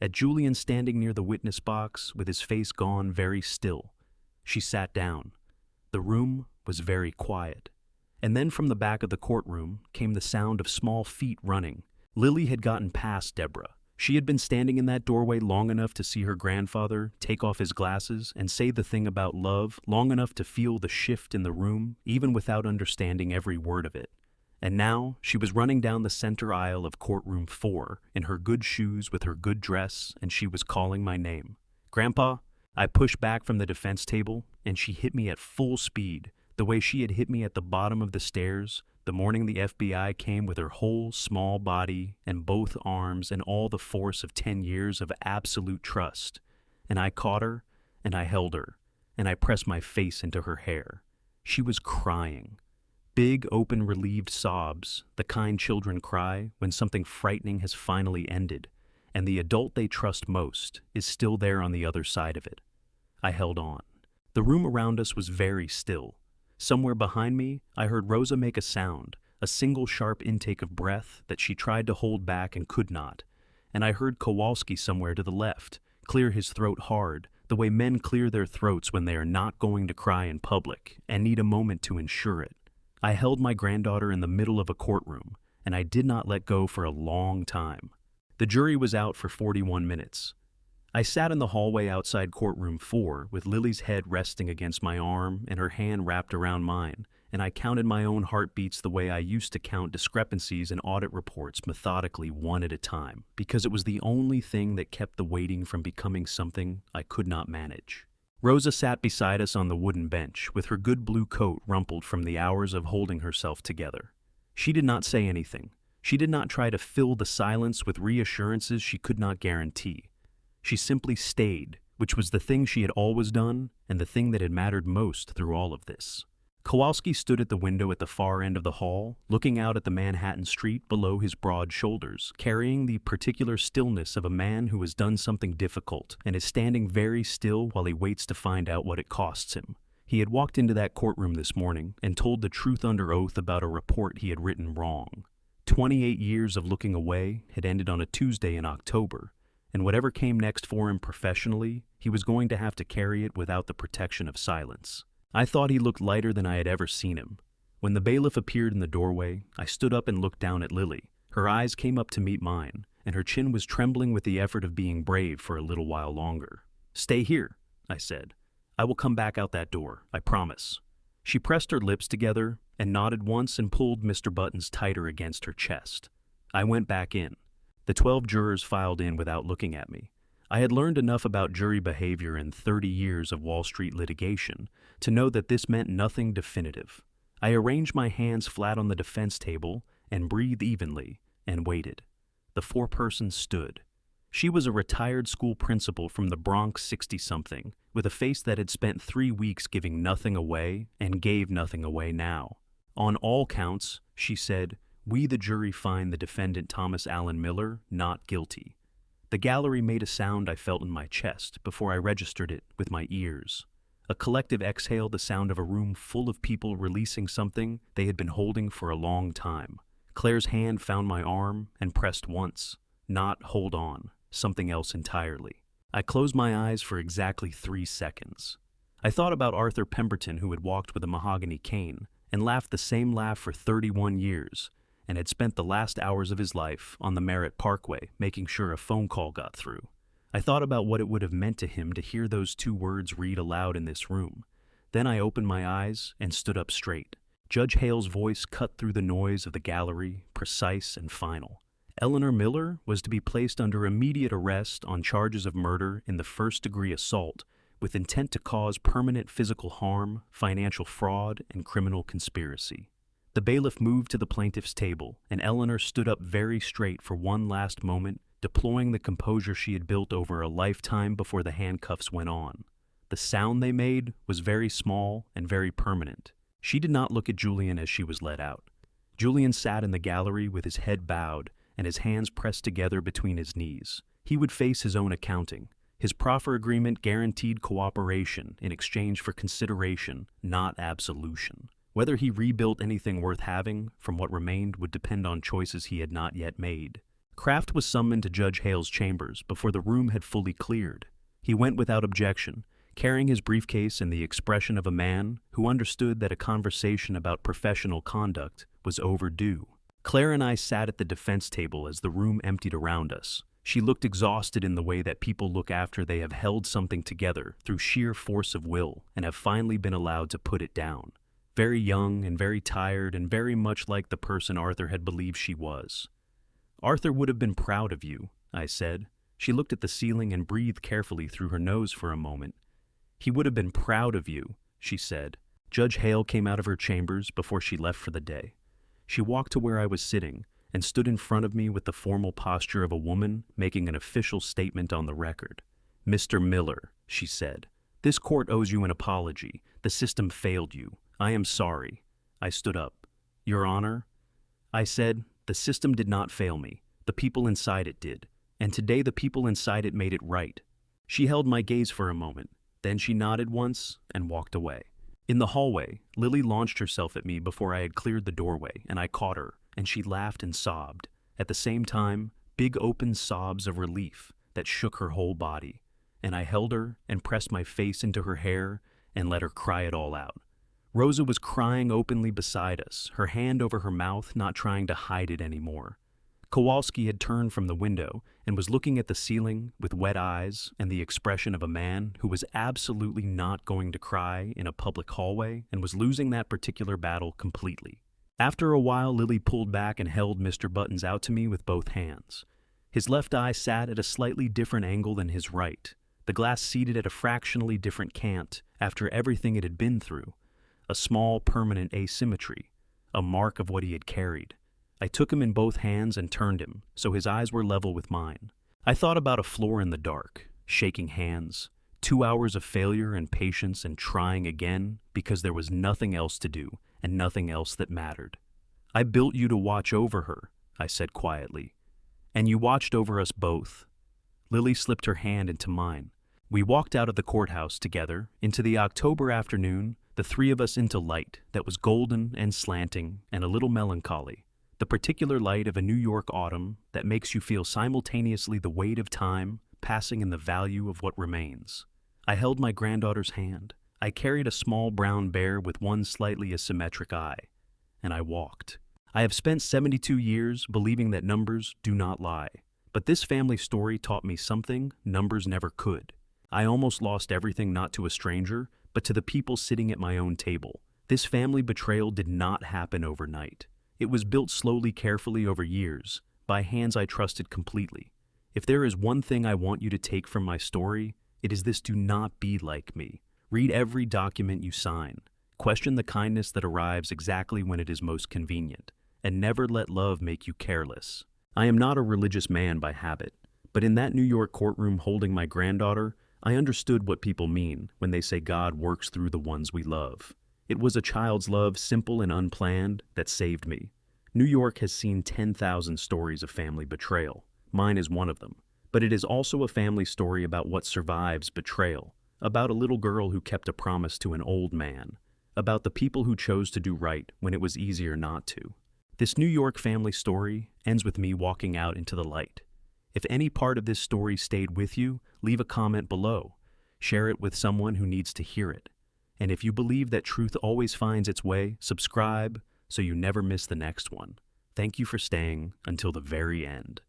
at Julian standing near the witness box with his face gone very still. She sat down. The room was very quiet. And then from the back of the courtroom came the sound of small feet running. Lily had gotten past Deborah. She had been standing in that doorway long enough to see her grandfather take off his glasses and say the thing about love, long enough to feel the shift in the room, even without understanding every word of it. And now she was running down the center aisle of courtroom 4 in her good shoes with her good dress, and she was calling my name. "Grandpa." I pushed back from the defense table, and she hit me at full speed, the way she had hit me at the bottom of the stairs the morning the FBI came, with her whole small body and both arms and all the force of 10 years of absolute trust. And I caught her, and I held her, and I pressed my face into her hair. She was crying. Big, open, relieved sobs, the kind children cry when something frightening has finally ended, and the adult they trust most is still there on the other side of it. I held on. The room around us was very still. Somewhere behind me, I heard Rosa make a sound, a single sharp intake of breath that she tried to hold back and could not. And I heard Kowalski somewhere to the left clear his throat hard, the way men clear their throats when they are not going to cry in public and need a moment to ensure it. I held my granddaughter in the middle of a courtroom, and I did not let go for a long time. The jury was out for 41 minutes. I sat in the hallway outside courtroom 4 with Lily's head resting against my arm and her hand wrapped around mine, and I counted my own heartbeats the way I used to count discrepancies in audit reports methodically one at a time, because it was the only thing that kept the waiting from becoming something I could not manage. Rosa sat beside us on the wooden bench, with her good blue coat rumpled from the hours of holding herself together. She did not say anything. She did not try to fill the silence with reassurances she could not guarantee. She simply stayed, which was the thing she had always done and the thing that had mattered most through all of this. Kowalski stood at the window at the far end of the hall, looking out at the Manhattan street below his broad shoulders, carrying the particular stillness of a man who has done something difficult and is standing very still while he waits to find out what it costs him. He had walked into that courtroom this morning and told the truth under oath about a report he had written wrong. 28 years of looking away had ended on a Tuesday in October, and whatever came next for him professionally, he was going to have to carry it without the protection of silence. I thought he looked lighter than I had ever seen him. When the bailiff appeared in the doorway, I stood up and looked down at Lily. Her eyes came up to meet mine, and her chin was trembling with the effort of being brave for a little while longer. "Stay here," I said. "I will come back out that door, I promise." She pressed her lips together and nodded once and pulled Mr. Buttons tighter against her chest. I went back in. The 12 jurors filed in without looking at me. I had learned enough about jury behavior in 30 years of Wall Street litigation to know that this meant nothing definitive. I arranged my hands flat on the defense table and breathed evenly and waited. The foreperson stood. She was a retired school principal from the Bronx 60-something, with a face that had spent 3 weeks giving nothing away and gave nothing away now. On all counts, she said, "We the jury find the defendant Thomas Allen Miller not guilty." The gallery made a sound I felt in my chest before I registered it with my ears. A collective exhale, the sound of a room full of people releasing something they had been holding for a long time. Claire's hand found my arm and pressed once. Not hold on, something else entirely. I closed my eyes for exactly 3 seconds. I thought about Arthur Pemberton, who had walked with a mahogany cane and laughed the same laugh for 31 years, and had spent the last hours of his life on the Merritt Parkway making sure a phone call got through. I thought about what it would have meant to him to hear those 2 words read aloud in this room. Then I opened my eyes and stood up straight. Judge Hale's voice cut through the noise of the gallery, precise and final. Eleanor Miller was to be placed under immediate arrest on charges of murder in the first-degree assault with intent to cause permanent physical harm, financial fraud, and criminal conspiracy. The bailiff moved to the plaintiff's table, and Eleanor stood up very straight for one last moment, deploying the composure she had built over a lifetime before the handcuffs went on. The sound they made was very small and very permanent. She did not look at Julian as she was let out. Julian sat in the gallery with his head bowed and his hands pressed together between his knees. He would face his own accounting. His proffer agreement guaranteed cooperation in exchange for consideration, not absolution. Whether he rebuilt anything worth having from what remained would depend on choices he had not yet made. Kraft was summoned to Judge Hale's chambers before the room had fully cleared. He went without objection, carrying his briefcase and the expression of a man who understood that a conversation about professional conduct was overdue. Claire and I sat at the defense table as the room emptied around us. She looked exhausted in the way that people look after they have held something together through sheer force of will and have finally been allowed to put it down. Very young and very tired and very much like the person Arthur had believed she was. "Arthur would have been proud of you," I said. She looked at the ceiling and breathed carefully through her nose for a moment. "He would have been proud of you," she said. Judge Hale came out of her chambers before she left for the day. She walked to where I was sitting and stood in front of me with the formal posture of a woman making an official statement on the record. "Mr. Miller," she said, "this court owes you an apology. The system failed you. I am sorry." I stood up. "Your Honor," I said, "the system did not fail me. The people inside it did. And today the people inside it made it right." She held my gaze for a moment. Then she nodded once and walked away. In the hallway, Lily launched herself at me before I had cleared the doorway, and I caught her, and she laughed and sobbed. At the same time, big open sobs of relief that shook her whole body. And I held her and pressed my face into her hair and let her cry it all out. Rosa was crying openly beside us, her hand over her mouth, not trying to hide it anymore. Kowalski had turned from the window and was looking at the ceiling with wet eyes and the expression of a man who was absolutely not going to cry in a public hallway and was losing that particular battle completely. After a while, Lily pulled back and held Mr. Buttons out to me with both hands. His left eye sat at a slightly different angle than his right, the glass seated at a fractionally different cant after everything it had been through, a small permanent asymmetry, a mark of what he had carried. I took him in both hands and turned him, so his eyes were level with mine. I thought about a floor in the dark, shaking hands, 2 hours of failure and patience and trying again because there was nothing else to do and nothing else that mattered. I built you to watch over her, I said quietly. And you watched over us both. Lily slipped her hand into mine. We walked out of the courthouse together, into the October afternoon, the three of us into light that was golden and slanting and a little melancholy. The particular light of a New York autumn that makes you feel simultaneously the weight of time passing and the value of what remains. I held my granddaughter's hand. I carried a small brown bear with one slightly asymmetric eye, and I walked. I have spent 72 years believing that numbers do not lie, but this family story taught me something numbers never could. I almost lost everything not to a stranger, but to the people sitting at my own table. This family betrayal did not happen overnight. It was built slowly, carefully over years, by hands I trusted completely. If there is one thing I want you to take from my story, it is this: do not be like me. Read every document you sign. Question the kindness that arrives exactly when it is most convenient, and never let love make you careless. I am not a religious man by habit, but in that New York courtroom holding my granddaughter, I understood what people mean when they say God works through the ones we love. It was a child's love, simple and unplanned, that saved me. New York has seen 10,000 stories of family betrayal. Mine is one of them. But it is also a family story about what survives betrayal, about a little girl who kept a promise to an old man, about the people who chose to do right when it was easier not to. This New York family story ends with me walking out into the light. If any part of this story stayed with you, leave a comment below. Share it with someone who needs to hear it. And if you believe that truth always finds its way, subscribe so you never miss the next one. Thank you for staying until the very end.